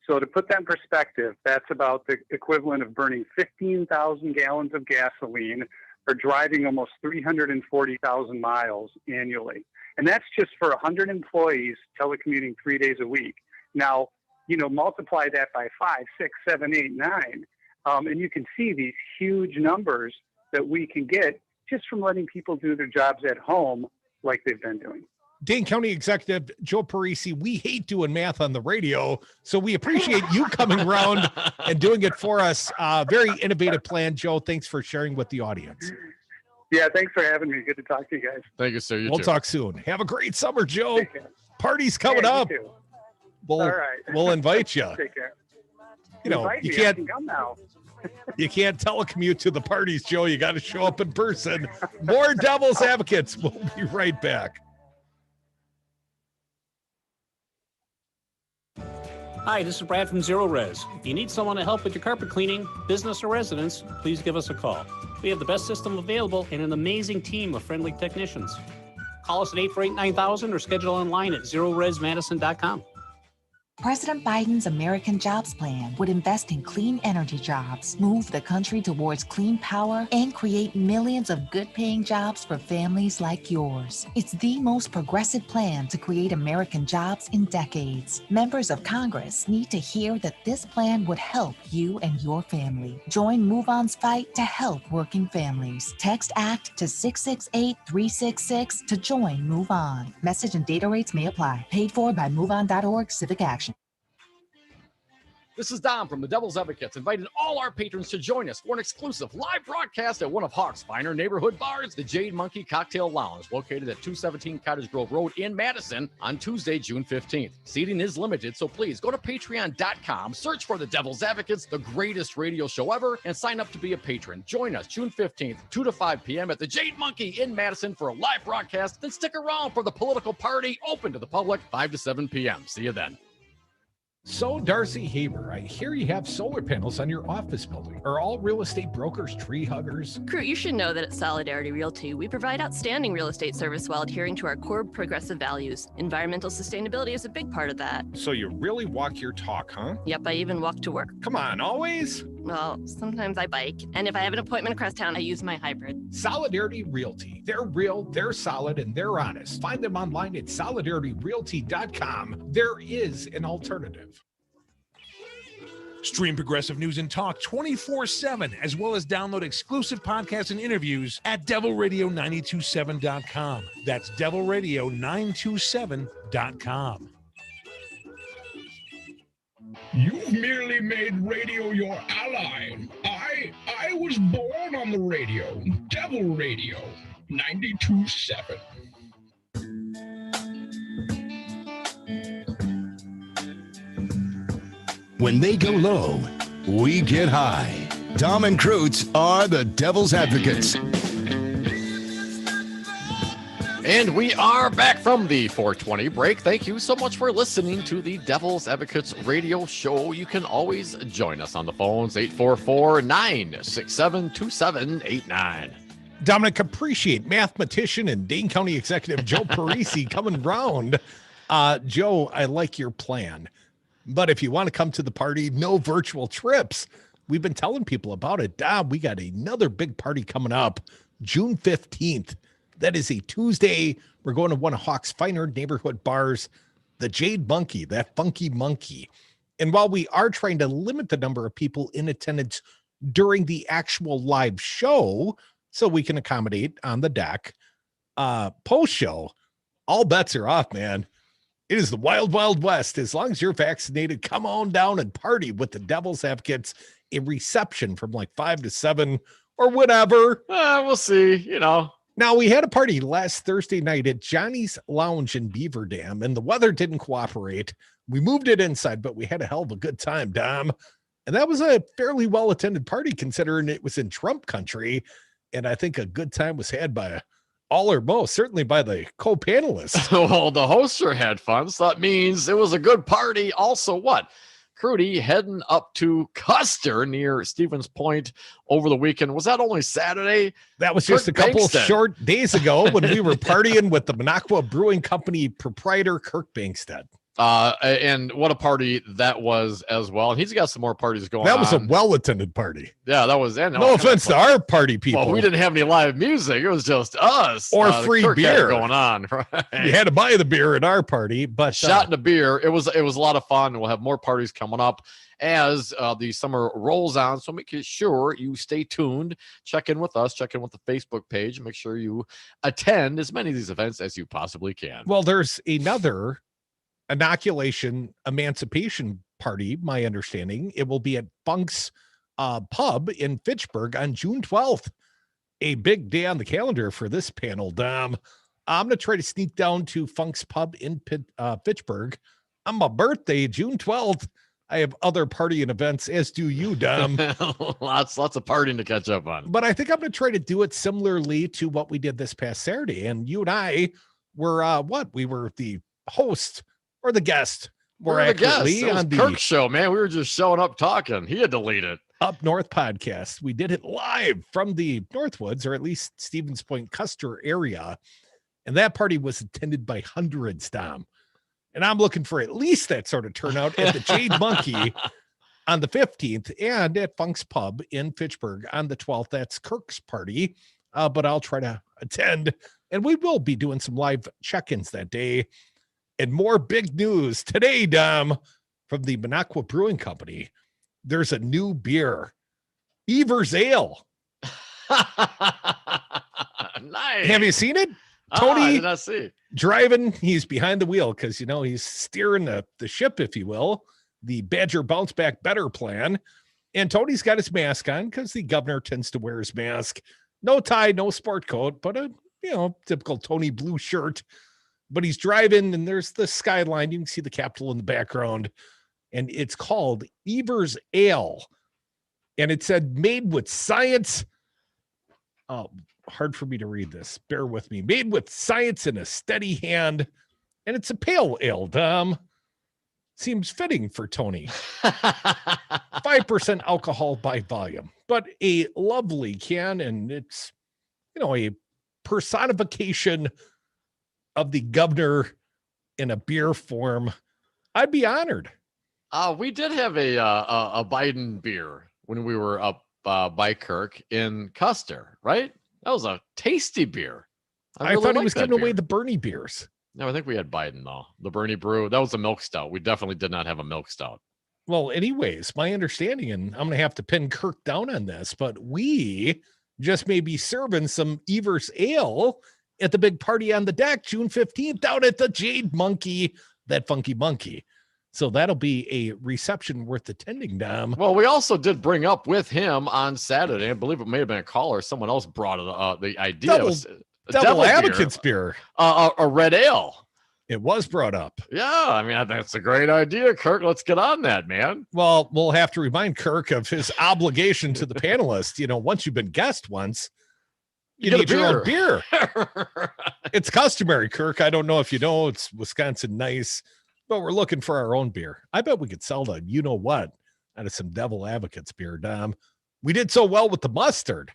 So to put that in perspective, that's about the equivalent of burning 15,000 gallons of gasoline or driving almost 340,000 miles annually. And that's just for 100 employees telecommuting 3 days a week. Now, multiply that by 5, 6, 7, 8, 9, and you can see these huge numbers that we can get just from letting people do their jobs at home like they've been doing. Dane County Executive Joe Parisi, we hate doing math on the radio, so we appreciate you coming around and doing it for us. Very innovative plan, Joe. Thanks for sharing with the audience. Yeah, thanks for having me. Good to talk to you guys. Thank you, sir. We'll talk soon. Have a great summer, Joe. Party's coming up. All right. We'll invite you. Take care. You can't come now. You can't telecommute to the parties, Joe. You got to show up in person. More Devil's Advocates. We'll be right back. Hi, this is Brad from Zero Res. If you need someone to help with your carpet cleaning, business or residence, please give us a call. We have the best system available and an amazing team of friendly technicians. Call us at 848-9000 or schedule online at zeroresmadison.com. President Biden's American Jobs Plan would invest in clean energy jobs, move the country towards clean power, and create millions of good-paying jobs for families like yours. It's the most progressive plan to create American jobs in decades. Members of Congress need to hear that this plan would help you and your family. Join Move On's fight to help working families. Text ACT to 668-366 to join Move On. Message and data rates may apply. Paid for by MoveOn.org Civic Action. This is Dom from the Devil's Advocates, inviting all our patrons to join us for an exclusive live broadcast at one of Hawk's finer neighborhood bars, the Jade Monkey Cocktail Lounge, located at 217 Cottage Grove Road in Madison on Tuesday, June 15th. Seating is limited, so please go to patreon.com, search for the Devil's Advocates, the greatest radio show ever, and sign up to be a patron. Join us June 15th, 2 to 5 p.m. at the Jade Monkey in Madison for a live broadcast. Then stick around for the political party, open to the public, 5 to 7 p.m. See you then. So, Darcy Haber, I hear you have solar panels on your office building. Are all real estate brokers tree huggers? Crew, you should know that at Solidarity Realty, we provide outstanding real estate service while adhering to our core progressive values. Environmental sustainability is a big part of that. So you really walk your talk, huh? Yep, I even walk to work. Come on, always? Well, sometimes I bike. And if I have an appointment across town, I use my hybrid. Solidarity Realty. They're real, they're solid, and they're honest. Find them online at solidarityrealty.com. There is an alternative. Stream Progressive News and Talk 24/7, as well as download exclusive podcasts and interviews at devilradio927.com. That's devilradio927.com. You've merely made radio your ally. I was born on the radio. Devil Radio 92.7. When they go low, we get high. Dom and Krutz are the Devil's Advocates. And we are back from the 420 break. Thank you so much for listening to the Devil's Advocates radio show. You can always join us on the phones, 844-967-2789. Dominic, appreciate mathematician and Dane County Executive Joe Parisi coming round. Joe, I like your plan. But if you want to come to the party, no virtual trips. We've been telling people about it. Dom, we got another big party coming up June 15th. That is a Tuesday. We're going to one of Hawk's finer neighborhood bars, the Jade Monkey, that funky monkey. And while we are trying to limit the number of people in attendance during the actual live show, so we can accommodate on the deck, post-show, all bets are off, man. It is the wild, wild west. As long as you're vaccinated, come on down and party with the Devil's Advocates. A reception from like 5 to 7 or whatever. We'll see, you know. Now, we had a party last Thursday night at Johnny's Lounge in Beaver Dam, and the weather didn't cooperate. We moved it inside, but we had a hell of a good time, Dom. And that was a fairly well-attended party considering it was in Trump country. And I think a good time was had by all or most, certainly by the co-panelists. Well, the hosts sure had fun, so that means it was a good party. Also, what? Crudy heading up to Custer near Stevens Point over the weekend. Was that only Saturday? That was just a couple of short days ago when we were partying with the Minocqua Brewing Company proprietor, Kirk Bankstead. And what a party that was as well. And he's got some more parties going on. That was a well-attended party. Yeah, that was. And no offense to our party people. Well, we didn't have any live music. It was just us. Or free beer going on. Right? You had to buy the beer at our party. But shot in the beer. It was a lot of fun. We'll have more parties coming up as the summer rolls on. So make sure you stay tuned. Check in with us. Check in with the Facebook page. Make sure you attend as many of these events as you possibly can. Well, there's another inoculation emancipation party, my understanding. It will be at Funk's Pub in Fitchburg on June 12th. A big day on the calendar for this panel, Dom. I'm going to try to sneak down to Funk's Pub in Fitchburg on my birthday, June 12th. I have other party and events, as do you, Dom. lots of partying to catch up on. But I think I'm going to try to do it similarly to what we did this past Saturday. And you and I were we were the host or the guest, more accurately, on the Kirk show, man. We were just showing up talking. He had to lead it. Up North podcast. We did it live from the Northwoods, or at least Stevens Point, Custer area. And that party was attended by hundreds, Dom. And I'm looking for at least that sort of turnout at the Jade Monkey on the 15th and at Funk's Pub in Fitchburg on the 12th. That's Kirk's party. But I'll try to attend. And we will be doing some live check-ins that day. And more big news today, Dom, from the Minocqua Brewing Company. There's a new beer, Beaver's Ale. Nice. Have you seen it? Tony, I did not see. Driving, he's behind the wheel because, he's steering the ship, if you will. the Badger Bounce Back Better plan. And Tony's got his mask on because the governor tends to wear his mask. No tie, no sport coat, but a typical Tony blue shirt. But he's driving, and there's the skyline. You can see the Capitol in the background. And it's called Evers Ale. And it said, made with science. Oh, hard for me to read this. Bear with me. Made with science in a steady hand. And it's a pale ale, Dom. Seems fitting for Tony. 5% alcohol by volume. But a lovely can, and it's, a personification of the governor in a beer form. I'd be honored. We did have a Biden beer when we were up by Kirk in Custer, right? That was a tasty beer. I really thought he liked was that giving away beer. the Bernie beers. No, I think we had Biden, though. The Bernie Brew. That was a milk stout. We definitely did not have a milk stout. Well, anyways, my understanding, and I'm going to have to pin Kirk down on this, but we just may be serving some Evers Ale at the big party on the deck June 15th down at the Jade Monkey, that funky monkey. So that'll be a reception worth attending, Dom. Well, we also did bring up with him on Saturday. I believe it may have been a caller. Someone else brought it, the idea. Double Advocates beer. A red ale. It was brought up. Yeah, I mean, that's a great idea, Kirk. Let's get on that, man. Well, we'll have to remind Kirk of his obligation to the panelists. Once you've been guest once, you need your own beer. It's customary, Kirk. I don't know if you know, it's Wisconsin nice, but we're looking for our own beer. I bet we could sell the what out of some Devil Advocates beer, Dom. We did so well with the mustard.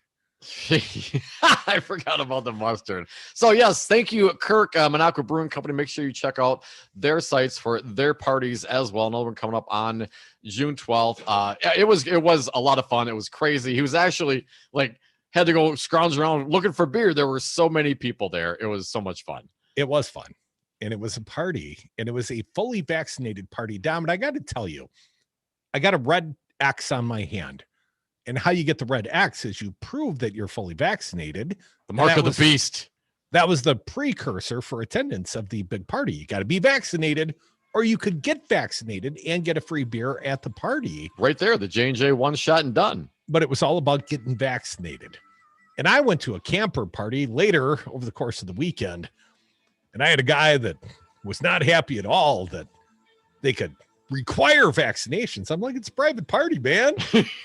I forgot about the mustard. So yes, thank you, Kirk. Monaco Brewing Company. Make sure you check out their sites for their parties as well. Another one coming up on June 12th. It was a lot of fun. It was crazy. He was actually had to go scrounge around looking for beer. There were so many people there. It was so much fun. It was fun. And it was a party, and it was a fully vaccinated party. Dom, and I got to tell you, I got a red X on my hand. And how you get the red X is you prove that you're fully vaccinated. The mark of the beast. That was the precursor for attendance of the big party. You got to be vaccinated, or you could get vaccinated and get a free beer at the party. Right there, the J&J one shot and done. But it was all about getting vaccinated. And I went to a camper party later over the course of the weekend, and I had a guy that was not happy at all that they could require vaccinations. I'm like, it's a private party, man.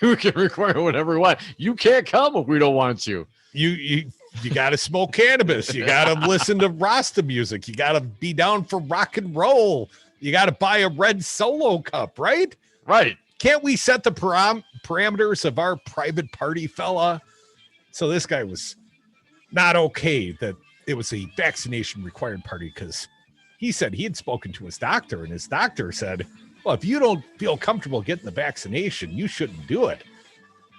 You can require whatever you want. You can't come if we don't want you. You got to smoke cannabis. You got to listen to Rasta music. You got to be down for rock and roll. You got to buy a red Solo cup, right? Right. Can't we set the parameters of our private party, fella? So this guy was not okay that it was a vaccination required party because he said he had spoken to his doctor, and his doctor said, well, if you don't feel comfortable getting the vaccination, you shouldn't do it.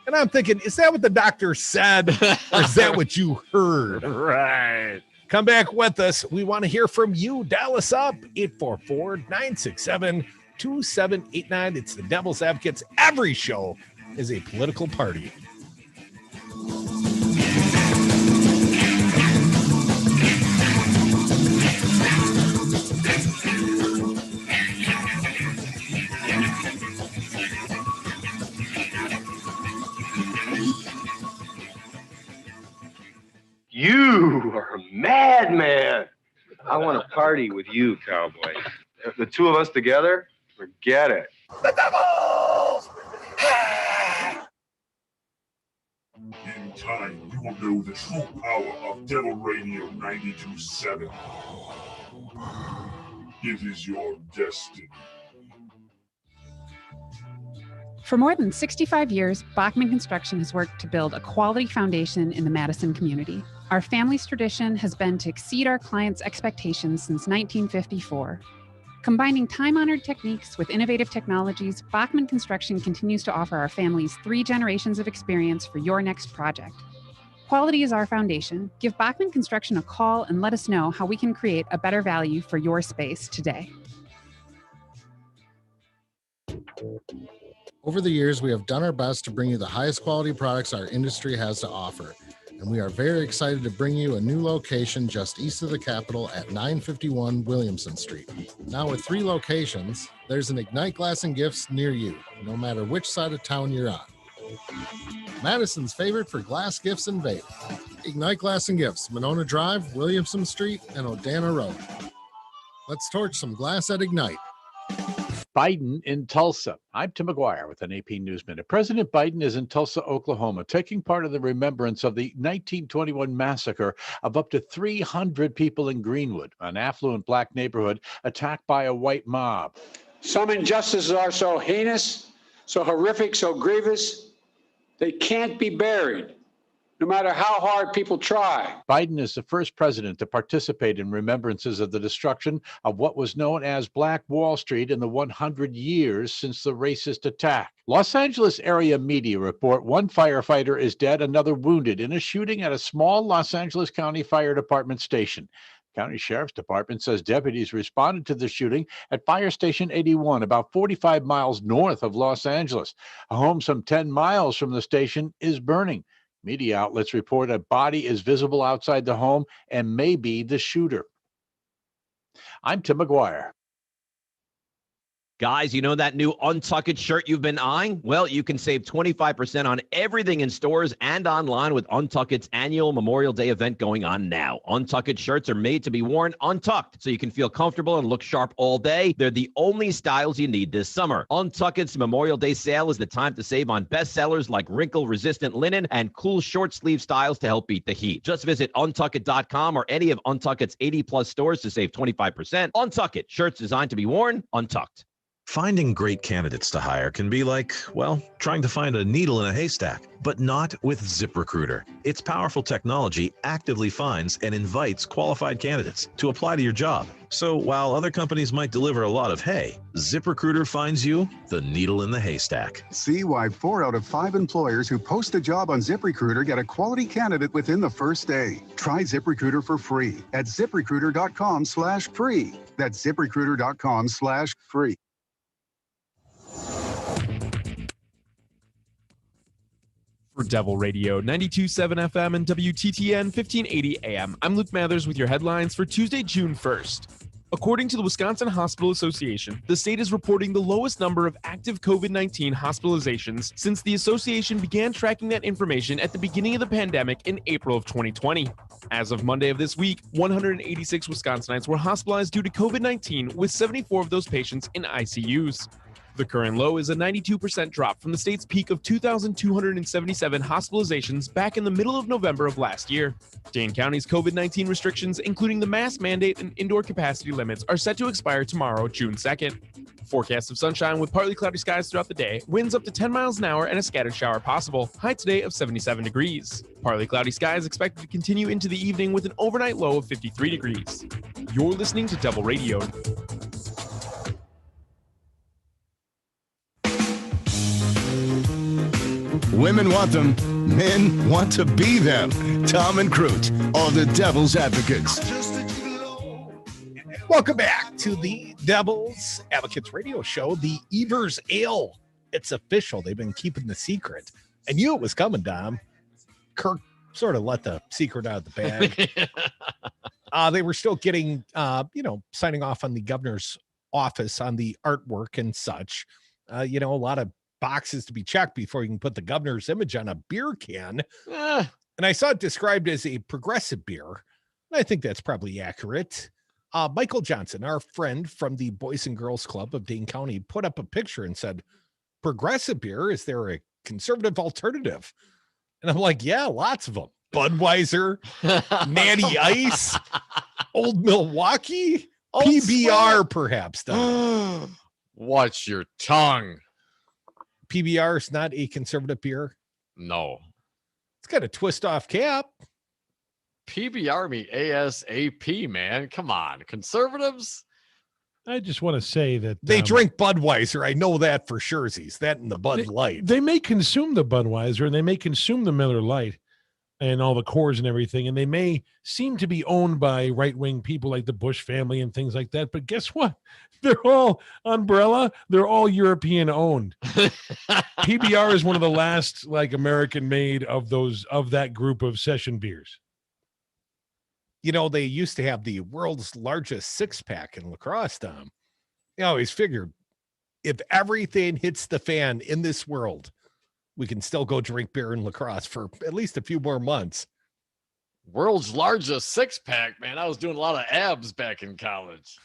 And I'm thinking, is that what the doctor said? Or is that what you heard? Right. Come back with us. We want to hear from you. Dial us up, 844-967-2789. It's the Devil's Advocates. Every show is a political party. You are a madman. I want to party with you, cowboy. The two of us together, forget it. The Devils! In time, you will know the true power of Devil Radio 92.7. It is your destiny. For more than 65 years, Bachman Construction has worked to build a quality foundation in the Madison community. Our family's tradition has been to exceed our clients' expectations since 1954. Combining time-honored techniques with innovative technologies, Bachman Construction continues to offer our families 3 generations of experience for your next project. Quality is our foundation. Give Bachman Construction a call and let us know how we can create a better value for your space today. Over the years, we have done our best to bring you the highest quality products our industry has to offer. And we are very excited to bring you a new location just east of the Capitol at 951 Williamson Street. Now with 3 locations, there's an Ignite Glass and Gifts near you, no matter which side of town you're on. Madison's favorite for glass gifts and vape. Ignite Glass and Gifts, Monona Drive, Williamson Street, and Odana Road. Let's torch some glass at Ignite. Biden in Tulsa. I'm Tim McGuire with an AP News Minute. President Biden is in Tulsa, Oklahoma, taking part in the remembrance of the 1921 massacre of up to 300 people in Greenwood, an affluent black neighborhood attacked by a white mob. Some injustices are so heinous, so horrific, so grievous, they can't be buried, no matter how hard people try. Biden is the first president to participate in remembrances of the destruction of what was known as Black Wall Street in the 100 years since the racist attack. Los Angeles area media report one firefighter is dead, another wounded in a shooting at a small Los Angeles County Fire Department station. County Sheriff's Department says deputies responded to the shooting at Fire Station 81, about 45 miles north of Los Angeles. A home some 10 miles from the station is burning. Media outlets report a body is visible outside the home and may be the shooter. I'm Tim McGuire. Guys, you know that new Untucked shirt you've been eyeing? Well, you can save 25% on everything in stores and online with Untucked's annual Memorial Day event going on now. Untucked shirts are made to be worn untucked, so you can feel comfortable and look sharp all day. They're the only styles you need this summer. Untucked's Memorial Day sale is the time to save on bestsellers like wrinkle-resistant linen and cool short-sleeve styles to help beat the heat. Just visit untucked.com or any of Untucked's 80-plus stores to save 25%. Untucked, shirts designed to be worn untucked. Finding great candidates to hire can be like, well, trying to find a needle in a haystack, but not with ZipRecruiter. Its powerful technology actively finds and invites qualified candidates to apply to your job. So while other companies might deliver a lot of hay, ZipRecruiter finds you the needle in the haystack. See why 4 out of 5 employers who post a job on ZipRecruiter get a quality candidate within the first day. Try ZipRecruiter for free at ZipRecruiter.com/free. That's ZipRecruiter.com/free. For Devil Radio, 92.7 FM and WTTN 1580 AM, I'm Luke Mathers with your headlines for Tuesday, June 1st. According to the Wisconsin Hospital Association, the state is reporting the lowest number of active COVID-19 hospitalizations since the association began tracking that information at the beginning of the pandemic in April of 2020. As of Monday of this week, 186 Wisconsinites were hospitalized due to COVID-19, with 74 of those patients in ICUs. The current low is a 92% drop from the state's peak of 2,277 hospitalizations back in the middle of November of last year. Dane County's COVID-19 restrictions, including the mask mandate and indoor capacity limits, are set to expire tomorrow, June 2nd. Forecast of sunshine with partly cloudy skies throughout the day, winds up to 10 miles an hour and a scattered shower possible. High today of 77 degrees. Partly cloudy skies expected to continue into the evening with an overnight low of 53 degrees. You're listening to Devil Radio. Women want them, men want to be them. Tom and Crute are the Devil's Advocates. Welcome back to the Devil's Advocates radio show, the Evers Ale. It's official. They've been keeping the secret. I knew it was coming, Dom. Kirk sort of let the secret out of the bag. They were still getting, signing off on the governor's office on the artwork and such. A lot of boxes to be checked before you can put the governor's image on a beer can. And I saw it described as a progressive beer. And I think that's probably accurate. Michael Johnson, our friend from the Boys and Girls Club of Dane County, put up a picture and said, progressive beer, is there a conservative alternative? And I'm like, yeah, lots of them. Budweiser, Natty Ice, Old Milwaukee, PBR perhaps. Watch your tongue. PBR is not a conservative beer. No. It's got a twist off cap. PBR me ASAP, man. Come on. Conservatives? I just want to say that they drink Budweiser. I know that for sure. That and the Bud Light. They may consume the Budweiser and they may consume the Miller Lite and all the Coors and everything. And they may seem to be owned by right-wing people like the Bush family and things like that. But guess what? They're all umbrella. They're all European owned. PBR is one of the last American made of that group of session beers. They used to have the world's largest 6-pack in lacrosse, Tom. I always figured if everything hits the fan in this world, we can still go drink beer and lacrosse for at least a few more months. World's largest six-pack, man. I was doing a lot of abs back in college.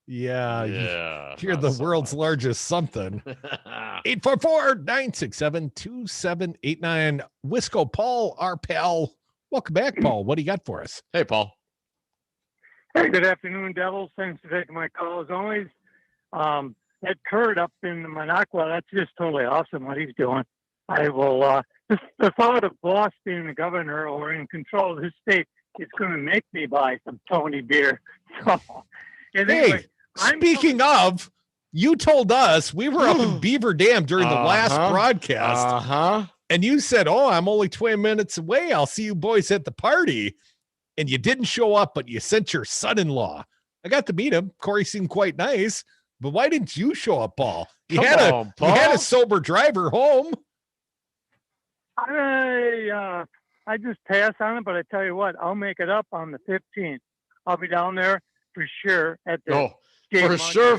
Yeah, you're not the so world's largest something. 844-967-2789. Wisco Paul, our pal. Welcome back, Paul. What do you got for us? Hey, Paul. Hey, good afternoon, Devils. Thanks for taking my call as always. That Kurt up in Minocqua, that's just totally awesome what he's doing. I will, the thought of Boss being the governor or in control of his state is going to make me buy some Tony beer. So, anyway, speaking of, you told us we were up in Beaver Dam during the last broadcast. And you said, oh, I'm only 20 minutes away. I'll see you boys at the party. And you didn't show up, but you sent your son-in-law. I got to meet him. Corey seemed quite nice. But why didn't you show up, Paul? You had a sober driver home. I just pass on it, but I tell you what, I'll make it up on the 15th. I'll be down there for sure at the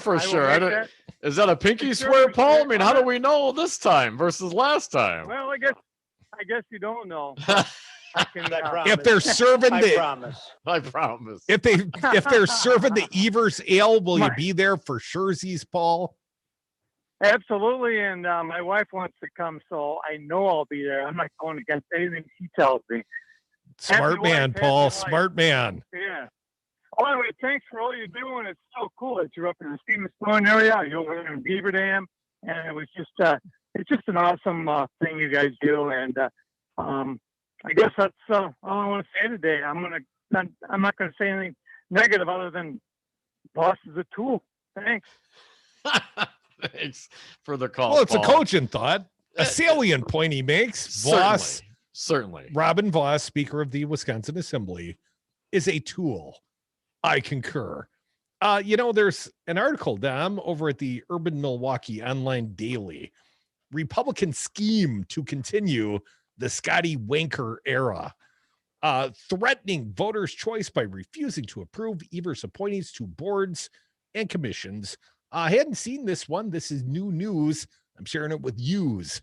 for sure. Is that a pinky swear, Paul? I mean, how do we know this time versus last time? Well, I guess you don't know. If they're serving I promise. If they're serving the Evers Ale, will you be there for surezies, Paul? Absolutely, and my wife wants to come, so I know I'll be there. I'm not going against anything she tells me. Smart man, Paul. Smart man. Yeah. Oh, anyway, thanks for all you're doing. It's so cool that you're up in the Stevens Point area. You're over in Beaver Dam, and it was just it's just an awesome thing you guys do. And I guess that's all I want to say today. I'm not going to say anything negative other than Boss is a tool. Thanks. Thanks for the call. Well, it's Paul. a cogent thought, a salient point he makes. Voss, certainly. Robin Voss, Speaker of the Wisconsin Assembly, is a tool. I concur. There's an article, Dom, over at the Urban Milwaukee Online Daily. Republican scheme to continue the Scotty Wanker era, threatening voters' choice by refusing to approve Evers' appointees to boards and commissions. I hadn't seen this one. This is new news. I'm sharing it with yous.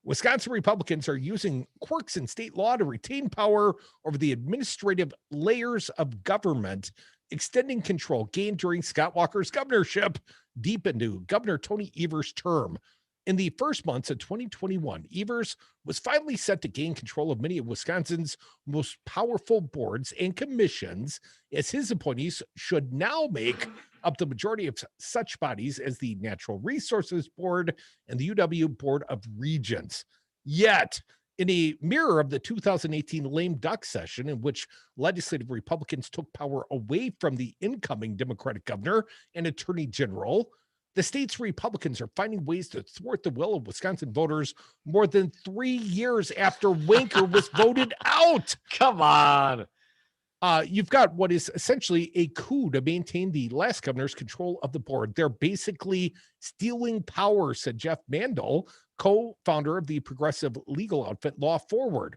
Wisconsin Republicans are using quirks in state law to retain power over the administrative layers of government, extending control gained during Scott Walker's governorship deep into Governor Tony Evers' term. In the first months of 2021, Evers was finally set to gain control of many of Wisconsin's most powerful boards and commissions, as his appointees should now make up the majority of such bodies as the Natural Resources Board and the UW Board of Regents. Yet, in a mirror of the 2018 lame duck session, in which legislative Republicans took power away from the incoming Democratic governor and attorney general, the state's Republicans are finding ways to thwart the will of Wisconsin voters more than 3 years after Wanker was voted out. Come on. You've got what is essentially a coup to maintain the last governor's control of the board. They're basically stealing power, said Jeff Mandel, co-founder of the progressive legal outfit Law Forward.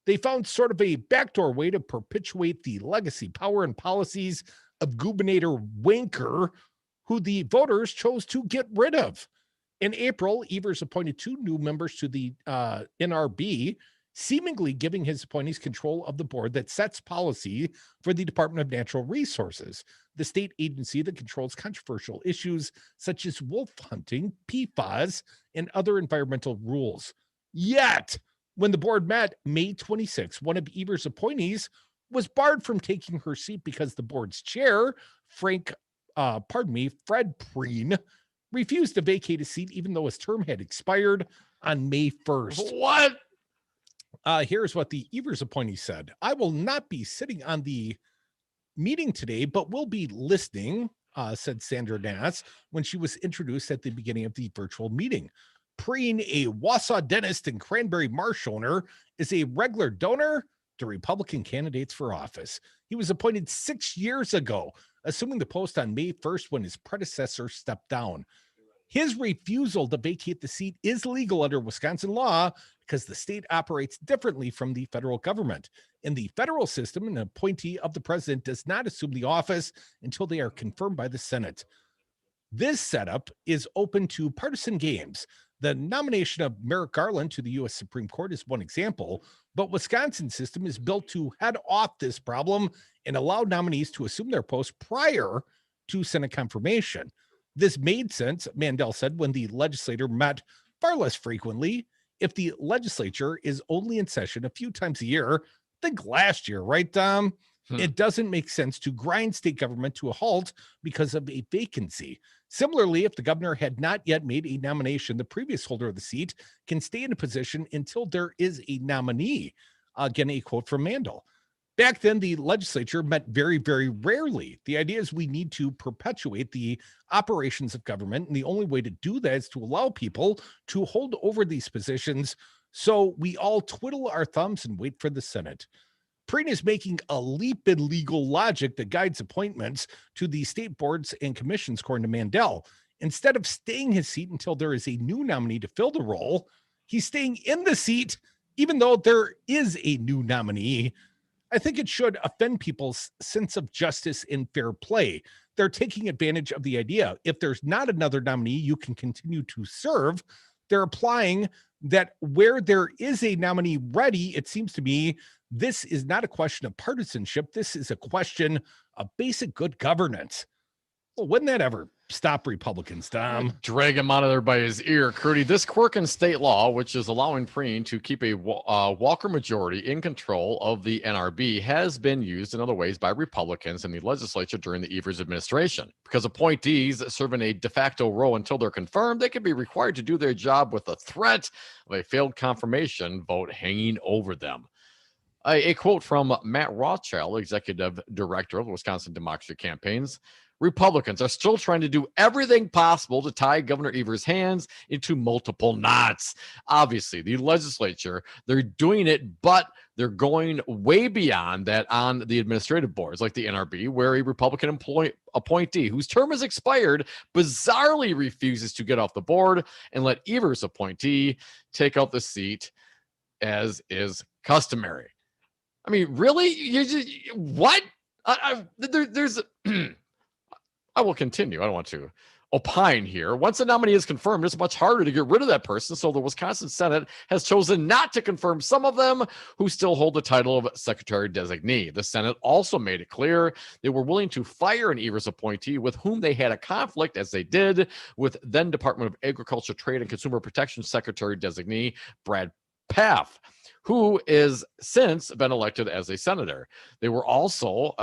They found sort of a backdoor way to perpetuate the legacy, power, and policies of Gubernator Wanker, who the voters chose to get rid of. In April, Evers appointed 2 new members to the NRB, seemingly giving his appointees control of the board that sets policy for the Department of Natural Resources, the state agency that controls controversial issues such as wolf hunting, PFAS, and other environmental rules. Yet, when the board met May 26, one of Evers' appointees was barred from taking her seat because the board's chair, Fred Preen, refused to vacate his seat even though his term had expired on May 1st. What? Here's what the Evers appointee said. I will not be sitting on the meeting today, but will be listening, said Sandra Nass when she was introduced at the beginning of the virtual meeting. Preen, a Wausau dentist and Cranberry Marsh owner, is a regular donor to Republican candidates for office. He was appointed 6 years ago, assuming the post on May 1st when his predecessor stepped down. His refusal to vacate the seat is legal under Wisconsin law because the state operates differently from the federal government. In the federal system, an appointee of the president does not assume the office until they are confirmed by the Senate. This setup is open to partisan games. The nomination of Merrick Garland to the U.S. Supreme Court is one example, but Wisconsin's system is built to head off this problem and allow nominees to assume their post prior to Senate confirmation. This made sense, Mandel said, when the legislature met far less frequently. If the legislature is only in session a few times a year, think last year, right, Dom? It doesn't make sense to grind state government to a halt because of a vacancy. Similarly, if the governor had not yet made a nomination, the previous holder of the seat can stay in a position until there is a nominee. Again, a quote from Mandel. Back then, the legislature met very, very rarely. The idea is we need to perpetuate the operations of government, and the only way to do that is to allow people to hold over these positions so we all twiddle our thumbs and wait for the Senate. Preen is making a leap in legal logic that guides appointments to the state boards and commissions, according to Mandel. Instead of staying his seat until there is a new nominee to fill the role, he's staying in the seat even though there is a new nominee. I think it should offend people's sense of justice and fair play. They're taking advantage of the idea. If there's not another nominee, you can continue to serve. They're applying that where there is a nominee ready, it seems to me, this is not a question of partisanship. This is a question of basic good governance. Well, wouldn't that ever stop Republicans, Tom? Drag him out of there by his ear, Curdy. This quirk in state law, which is allowing Preen to keep a Walker majority in control of the NRB, has been used in other ways by Republicans in the legislature during the Evers administration. Because appointees serve in a de facto role until they're confirmed, they can be required to do their job with the threat of a failed confirmation vote hanging over them. A quote from Matt Rothschild, executive director of the Wisconsin Democracy Campaigns. Republicans are still trying to do everything possible to tie Governor Evers' hands into multiple knots. Obviously, the legislature, they're doing it, but they're going way beyond that on the administrative boards, like the NRB, where a Republican appointee whose term has expired bizarrely refuses to get off the board and let Evers' appointee take out the seat, as is customary. I mean, really? You just, what? There's... I will continue. I don't want to opine here. Once a nominee is confirmed, it's much harder to get rid of that person. So the Wisconsin Senate has chosen not to confirm some of them who still hold the title of secretary designee. The Senate also made it clear they were willing to fire an Evers appointee with whom they had a conflict, as they did with then Department of Agriculture, Trade, and Consumer Protection secretary designee Brad Pfaff, who is since been elected as a senator. There were also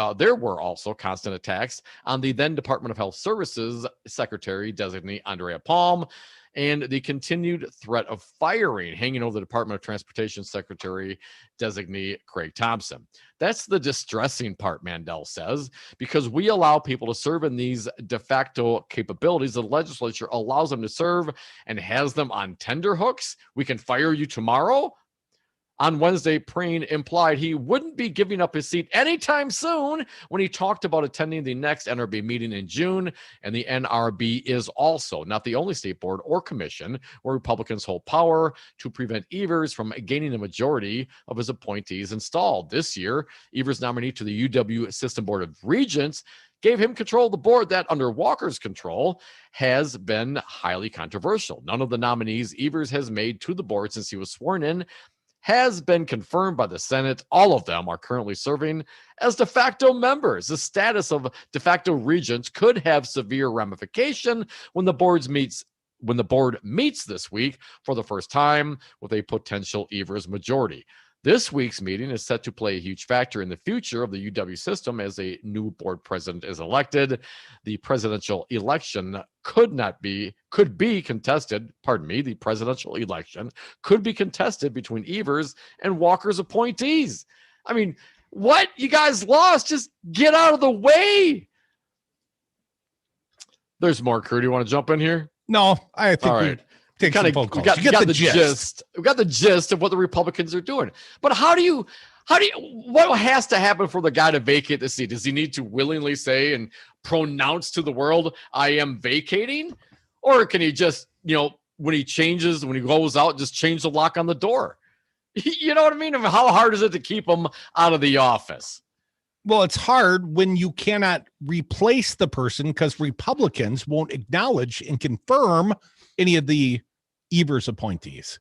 constant attacks on the then Department of Health Services Secretary designee Andrea Palm, and the continued threat of firing hanging over the Department of Transportation Secretary designee Craig Thompson. That's the distressing part, Mandel says, because we allow people to serve in these de facto capabilities. The legislature allows them to serve and has them on tenterhooks. We can fire you tomorrow. On Wednesday, Preen implied he wouldn't be giving up his seat anytime soon when he talked about attending the next NRB meeting in June. And the NRB is also not the only state board or commission where Republicans hold power to prevent Evers from gaining a majority of his appointees installed. This year, Evers' nominee to the UW System Board of Regents gave him control of the board that, under Walker's control, has been highly controversial. None of the nominees Evers has made to the board since he was sworn in has been confirmed by the Senate. All of them are currently serving as de facto members. The status of de facto regents could have severe ramification when the board meets this week for the first time with a potential Evers majority. This week's meeting is set to play a huge factor in the future of the UW system as a new board president is elected. The presidential election the presidential election could be contested between Evers and Walker's appointees. I mean, what? You guys lost. Just get out of the way. There's more, crew. Do you want to jump in here? No, I think all right. We got the gist. We got the gist of what the Republicans are doing. But what has to happen for the guy to vacate the seat? Does he need to willingly say and pronounce to the world, I am vacating? Or can he just, when he goes out, just change the lock on the door? You know what I mean? How hard is it to keep him out of the office? Well, it's hard when you cannot replace the person because Republicans won't acknowledge and confirm any of the Evers appointees.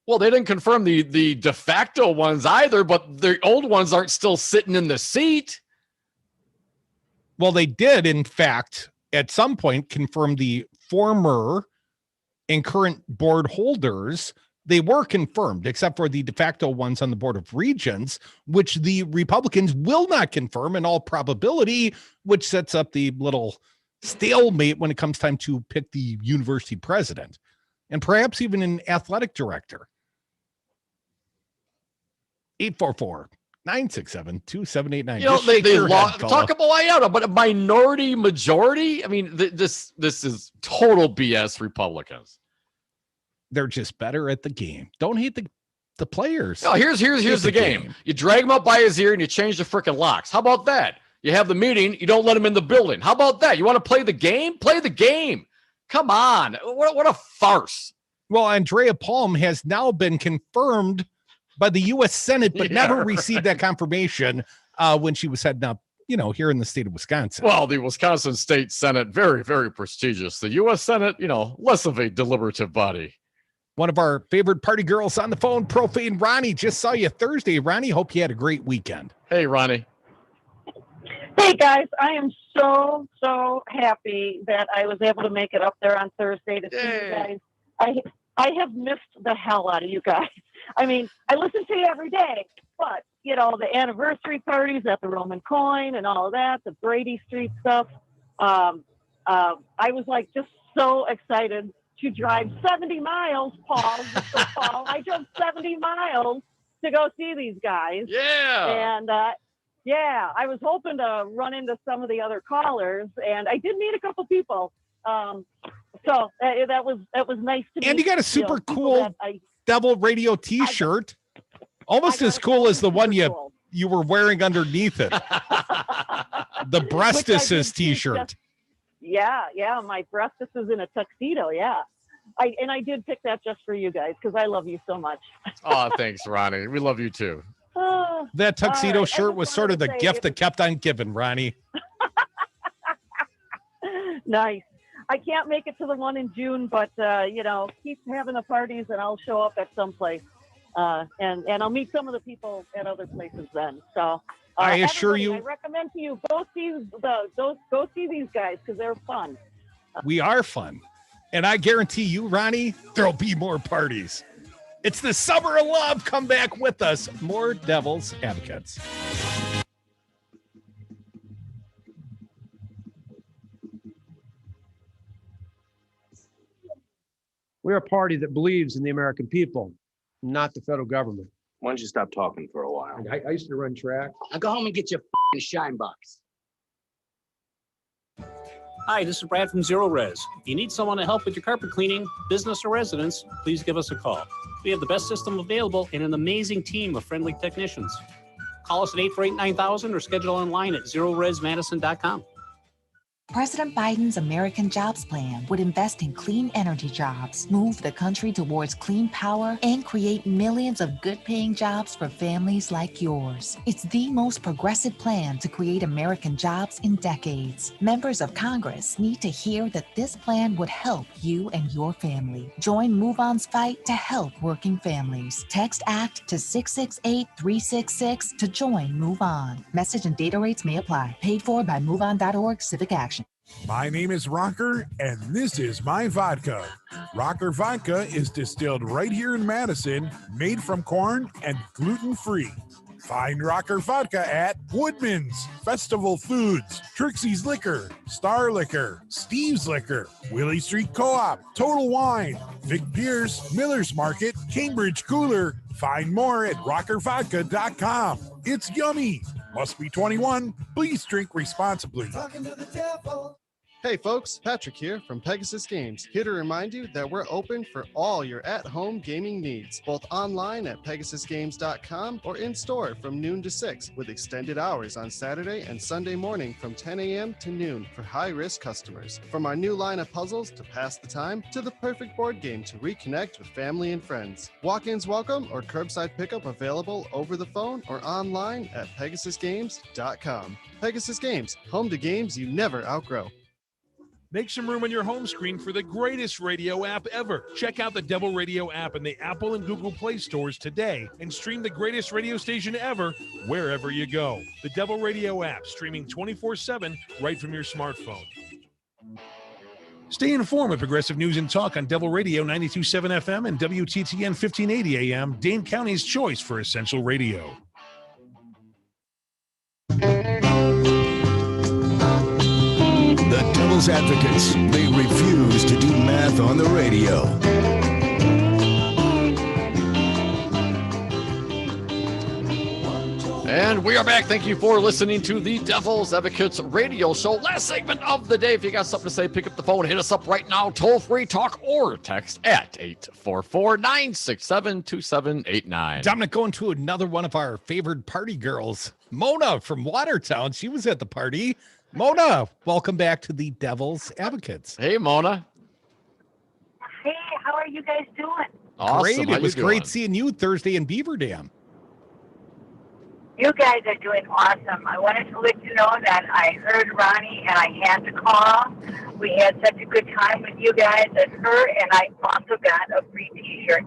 Well, they didn't confirm the de facto ones either, but the old ones aren't still sitting in the seat. Well, they did, in fact, at some point confirm the former and current board holders. They were confirmed, except for the de facto ones on the Board of Regents, which the Republicans will not confirm in all probability, which sets up the little stalemate when it comes time to pick the university president and perhaps even an athletic director. 844-967-2789. You know, they talk about IOTA, but a minority majority. I mean, this is total BS. Republicans. They're just better at the game. Don't hate the players. No, here's the game. You drag him up by his ear and you change the freaking locks. How about that? You have the meeting, you don't let him in the building. How about that? You want to play the game? Play the game. Come on. What a farce. Well, Andrea Palm has now been confirmed by the U.S. Senate, but never received that confirmation when she was heading up, here in the state of Wisconsin. Well, the Wisconsin State Senate, very, very prestigious. The U.S. Senate, less of a deliberative body. One of our favorite party girls on the phone, Profane Ronnie. Just saw you Thursday. Ronnie, hope you had a great weekend. Hey, Ronnie. Hey, guys. I am so happy that I was able to make it up there on Thursday to see you guys. I have missed the hell out of you guys. I mean, I listen to you every day, but, the anniversary parties at the Roman Coin and all of that, the Brady Street stuff. I was just so excited to drive 70 miles, Paul. I drove 70 miles to go see these guys. Yeah. And, I was hoping to run into some of the other callers, and I did meet a couple people. So that was nice to meet. And you got a super cool Devil Radio T-shirt, almost as cool as the one you were wearing underneath it. The Breastis T-shirt. Yeah, my Breastis is in a tuxedo. Yeah, I did pick that just for you guys because I love you so much. Oh, thanks, Ronnie. We love you too. That tuxedo shirt was sort of the gift that kept on giving, Ronnie. Nice. I can't make it to the one in June, but keep having the parties and I'll show up at some place. And I'll meet some of the people at other places then. So I assure you, I recommend to you go see these guys because they're fun. We are fun, and I guarantee you, Ronnie, there'll be more parties. It's the summer of love. Come back with us. More Devil's Advocates. We're a party that believes in the American people, not the federal government. Why don't you stop talking for a while? I used to run track. Now go home and get your shine box. Hi, this is Brad from Zero Res. If you need someone to help with your carpet cleaning, business or residence, please give us a call. We have the best system available and an amazing team of friendly technicians. Call us at 848-9000 or schedule online at zeroresmadison.com. President Biden's American Jobs Plan would invest in clean energy jobs, move the country towards clean power, and create millions of good-paying jobs for families like yours. It's the most progressive plan to create American jobs in decades. Members of Congress need to hear that this plan would help you and your family. Join Move On's fight to help working families. Text ACT to 668-366 to join Move On. Message and data rates may apply. Paid for by MoveOn.org Civic Action. My name is Rocker, and this is my vodka. Rocker Vodka is distilled right here in Madison, made from corn and gluten-free. Find Rocker Vodka at Woodman's, Festival Foods, Trixie's Liquor, Star Liquor, Steve's Liquor, Willie Street Co-op, Total Wine, Vic Pierce, Miller's Market, Cambridge Cooler. Find more at rockervodka.com. It's yummy. Must be 21. Please drink responsibly. Hey folks, Patrick here from Pegasus Games, here to remind you that we're open for all your at-home gaming needs, both online at pegasusgames.com or in-store from noon to 6, with extended hours on Saturday and Sunday morning from 10 a.m. to noon for high-risk customers. From our new line of puzzles to pass the time, to the perfect board game to reconnect with family and friends. Walk-ins welcome or curbside pickup available over the phone or online at pegasusgames.com. Pegasus Games, home to games you never outgrow. Make some room on your home screen for the greatest radio app ever. Check out the Devil Radio app in the Apple and Google Play stores today and stream the greatest radio station ever wherever you go. The Devil Radio app, streaming 24/7 right from your smartphone. Stay informed with progressive news and talk on Devil Radio 92.7 FM and WTTN 1580 AM, Dane County's choice for essential radio. The Devil's Advocates, they refuse to do math on the radio. And we are back. Thank you for listening to the Devil's Advocates radio show. Last segment of the day. If you got something to say, pick up the phone, hit us up right now. Toll free, talk or text at 844-967-2789. Dominic, going to another one of our favorite party girls, Mona from Watertown. She was at the party. Mona, welcome back to the Devil's Advocates. Hey, Mona. Hey, how are you guys doing? Awesome. Great. How It was you great doing? seeing you Thursday in Beaver Dam. You guys are doing awesome. I wanted to let you know that I heard Ronnie and I had to call. We had such a good time with you guys and her, and I also got a free T-shirt.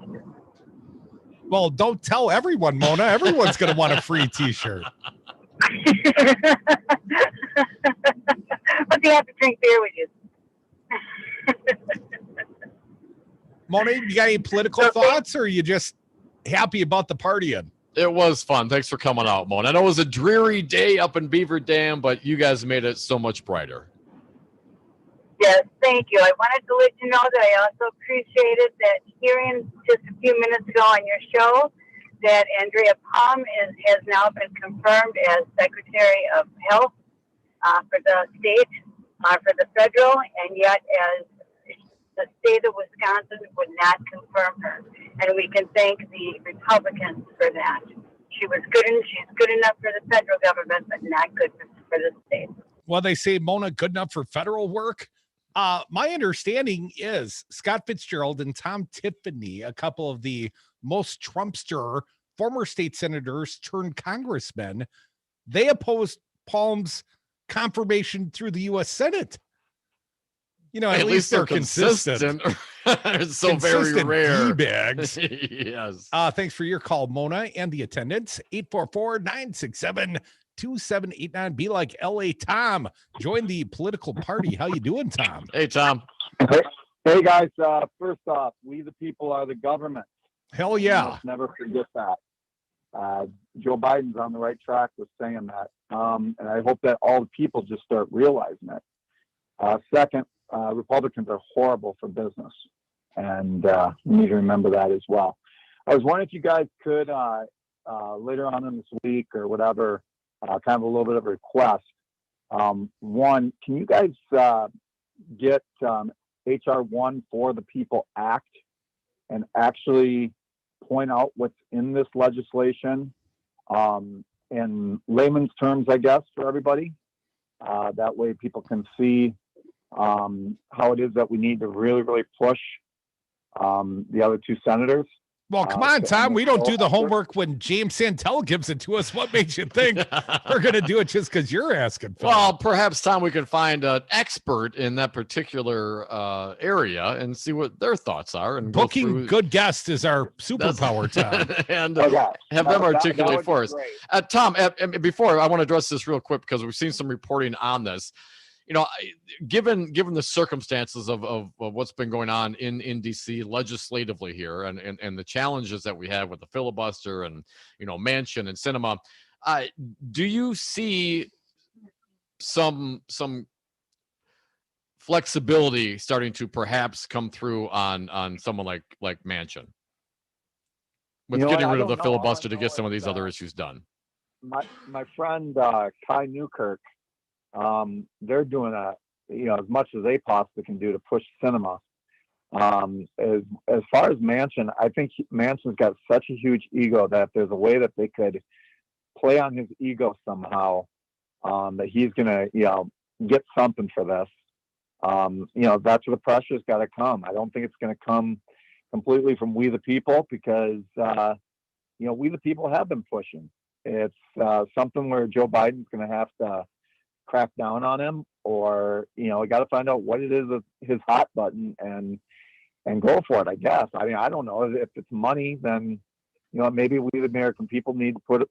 Well, don't tell everyone, Mona. Everyone's going to want a free T-shirt. But they have to drink beer with you. Mona, you got any political thoughts, or are you just happy about the partying? It was fun. Thanks for coming out, Mona. I know it was a dreary day up in Beaver Dam, but you guys made it so much brighter. Yes, thank you. I wanted to let you know that I also appreciated that hearing just a few minutes ago on your show that Andrea Palm has now been confirmed as Secretary of Health for the state, for the federal, and yet as the state of Wisconsin would not confirm her. And we can thank the Republicans for that. She was good, and she's good enough for the federal government, but not good for the state. Well, they say, Mona, good enough for federal work. My understanding is Scott Fitzgerald and Tom Tiffany, a couple of the most Trumpster former state senators turned congressmen, they opposed Palm's confirmation through the U.S. Senate. You know, at least they're consistent. It's so consistent very rare. D-bags. Yes. Thanks for your call, Mona, and the attendance. 844-967-2789. Be like L.A. Tom. Join the political party. How you doing, Tom? Hey, Tom. Hey, guys. First off, we the people are the government. Hell yeah. Let's never forget that. Joe Biden's on the right track with saying that. And I hope that all the people just start realizing it. Second, Republicans are horrible for business. And we need to remember that as well. I was wondering if you guys could, later on in this week or whatever, kind of a little bit of a request. One, can you guys get HR 1 for the People Act and actually point out what's in this legislation in layman's terms, I guess, for everybody. That way people can see how it is that we need to really, really push the other two senators. Well, come on, Tom. We don't do the homework when James Santel gives it to us. What makes you think we're going to do it just because you're asking for Well, it? perhaps, Tom, we can find an expert in that particular area and see what their thoughts are. And go Booking through- good guests is our superpower, Tom. and Okay. have them That would articulate be for us. great. Tom, before I want to address this real quick because we've seen some reporting on this. You know, given the circumstances of what's been going on in DC legislatively here and the challenges that we have with the filibuster and, you know, Manchin and Sinema, do you see some flexibility starting to perhaps come through on someone like Manchin with You know getting what? I rid of the don't know. All I filibuster to know get some of is these other issues done? My friend Kai Newkirk, they're doing a as much as they possibly can do to push cinema. As far as Manchin, I think Manchin's got such a huge ego that if there's a way that they could play on his ego somehow, that he's going to, get something for this. That's where the pressure's got to come. I don't think it's going to come completely from we the people because, we the people have been pushing. It's something where Joe Biden's going to have to crack down on him, or we got to find out what it is of his hot button and go for it. I guess. I mean, I don't know if it's money. Then maybe we the American people need to put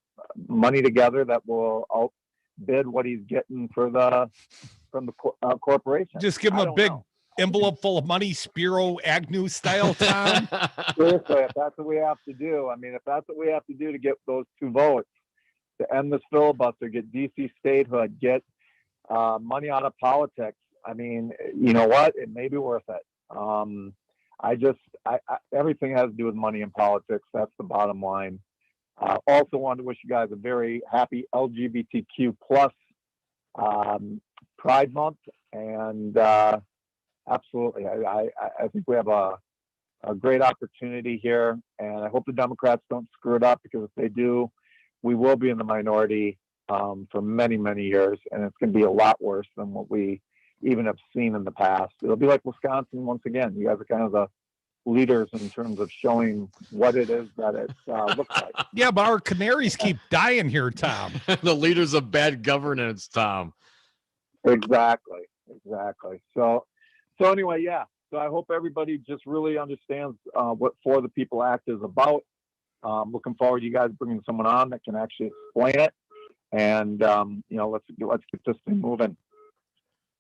money together that will outbid what he's getting from the corporation. Just give him a big envelope full of money, Spiro Agnew style, Tom. Seriously, if that's what we have to do, if that's what we have to do to get those 2 votes, to end this filibuster, get DC statehood, get money out of politics, you know what? It may be worth it. Everything has to do with money and politics. That's the bottom line. Also wanted to wish you guys a very happy LGBTQ plus Pride Month. And absolutely, I think we have a great opportunity here. And I hope the Democrats don't screw it up, because if they do, we will be in the minority for many, many years. And it's going to be a lot worse than what we even have seen in the past. It'll be like Wisconsin once again. You guys are kind of the leaders in terms of showing what it is that it looks like. Yeah, but our canaries keep dying here, Tom. The leaders of bad governance, Tom. Exactly. So anyway, yeah. So I hope everybody just really understands what For the People Act is about. Looking forward to you guys bringing someone on that can actually explain it. And let's get this thing moving.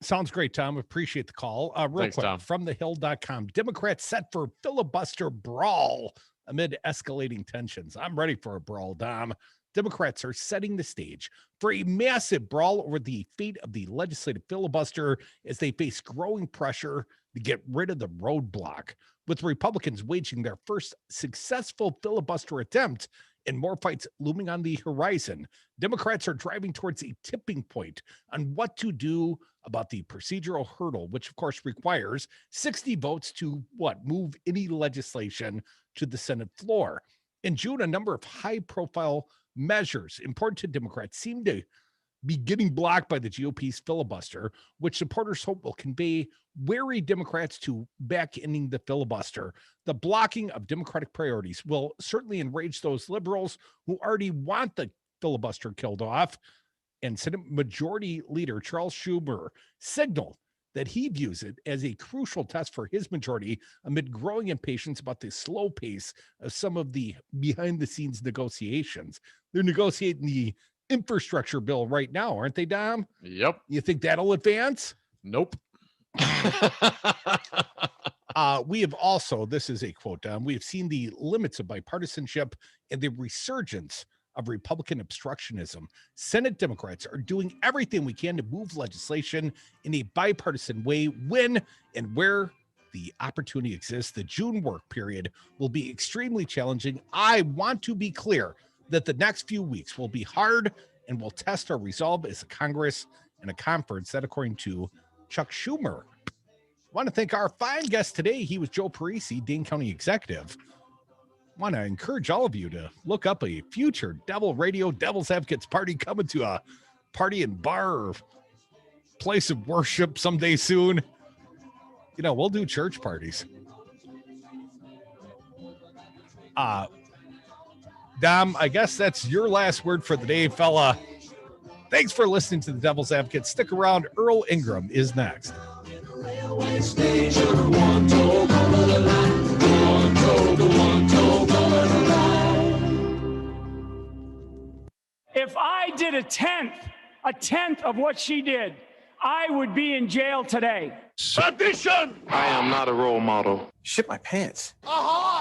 Sounds great, Tom. Appreciate the call. Thanks, quick, Tom. From thehill.com, Democrats set for filibuster brawl amid escalating tensions. I'm ready for a brawl, Dom. Democrats are setting the stage for a massive brawl over the fate of the legislative filibuster as they face growing pressure to get rid of the roadblock, with Republicans waging their first successful filibuster attempt and more fights looming on the horizon. Democrats are driving towards a tipping point on what to do about the procedural hurdle, which of course requires 60 votes to move any legislation to the Senate floor. In June, a number of high-profile measures important to Democrats seem to be getting blocked by the GOP's filibuster, which supporters hope will convey wary Democrats to back ending the filibuster. The blocking of Democratic priorities will certainly enrage those liberals who already want the filibuster killed off. And Senate Majority Leader Charles Schumer signaled that he views it as a crucial test for his majority amid growing impatience about the slow pace of some of the behind-the-scenes negotiations. They're negotiating the infrastructure bill right now, aren't they, Dom? Yep. You think that'll advance? Nope. We have also, this is a quote, Dom, we have seen the limits of bipartisanship and the resurgence of Republican obstructionism. Senate Democrats are doing everything we can to move legislation in a bipartisan way when and where the opportunity exists. The June work period will be extremely challenging. I want to be clear that the next few weeks will be hard and will test our resolve as a Congress and a conference. That, according to Chuck Schumer. I want to thank our fine guest today. He was Joe Parisi, Dane County Executive. I want to encourage all of you to look up a future Devil Radio Devil's Advocates party coming to a party and bar or place of worship someday soon. We'll do church parties. Dom, I guess that's your last word for the day, fella. Thanks for listening to the Devil's Advocate. Stick around. Earl Ingram is next. If I did a tenth of what she did, I would be in jail today. Sedition! I am not a role model. Shit my pants. Aha!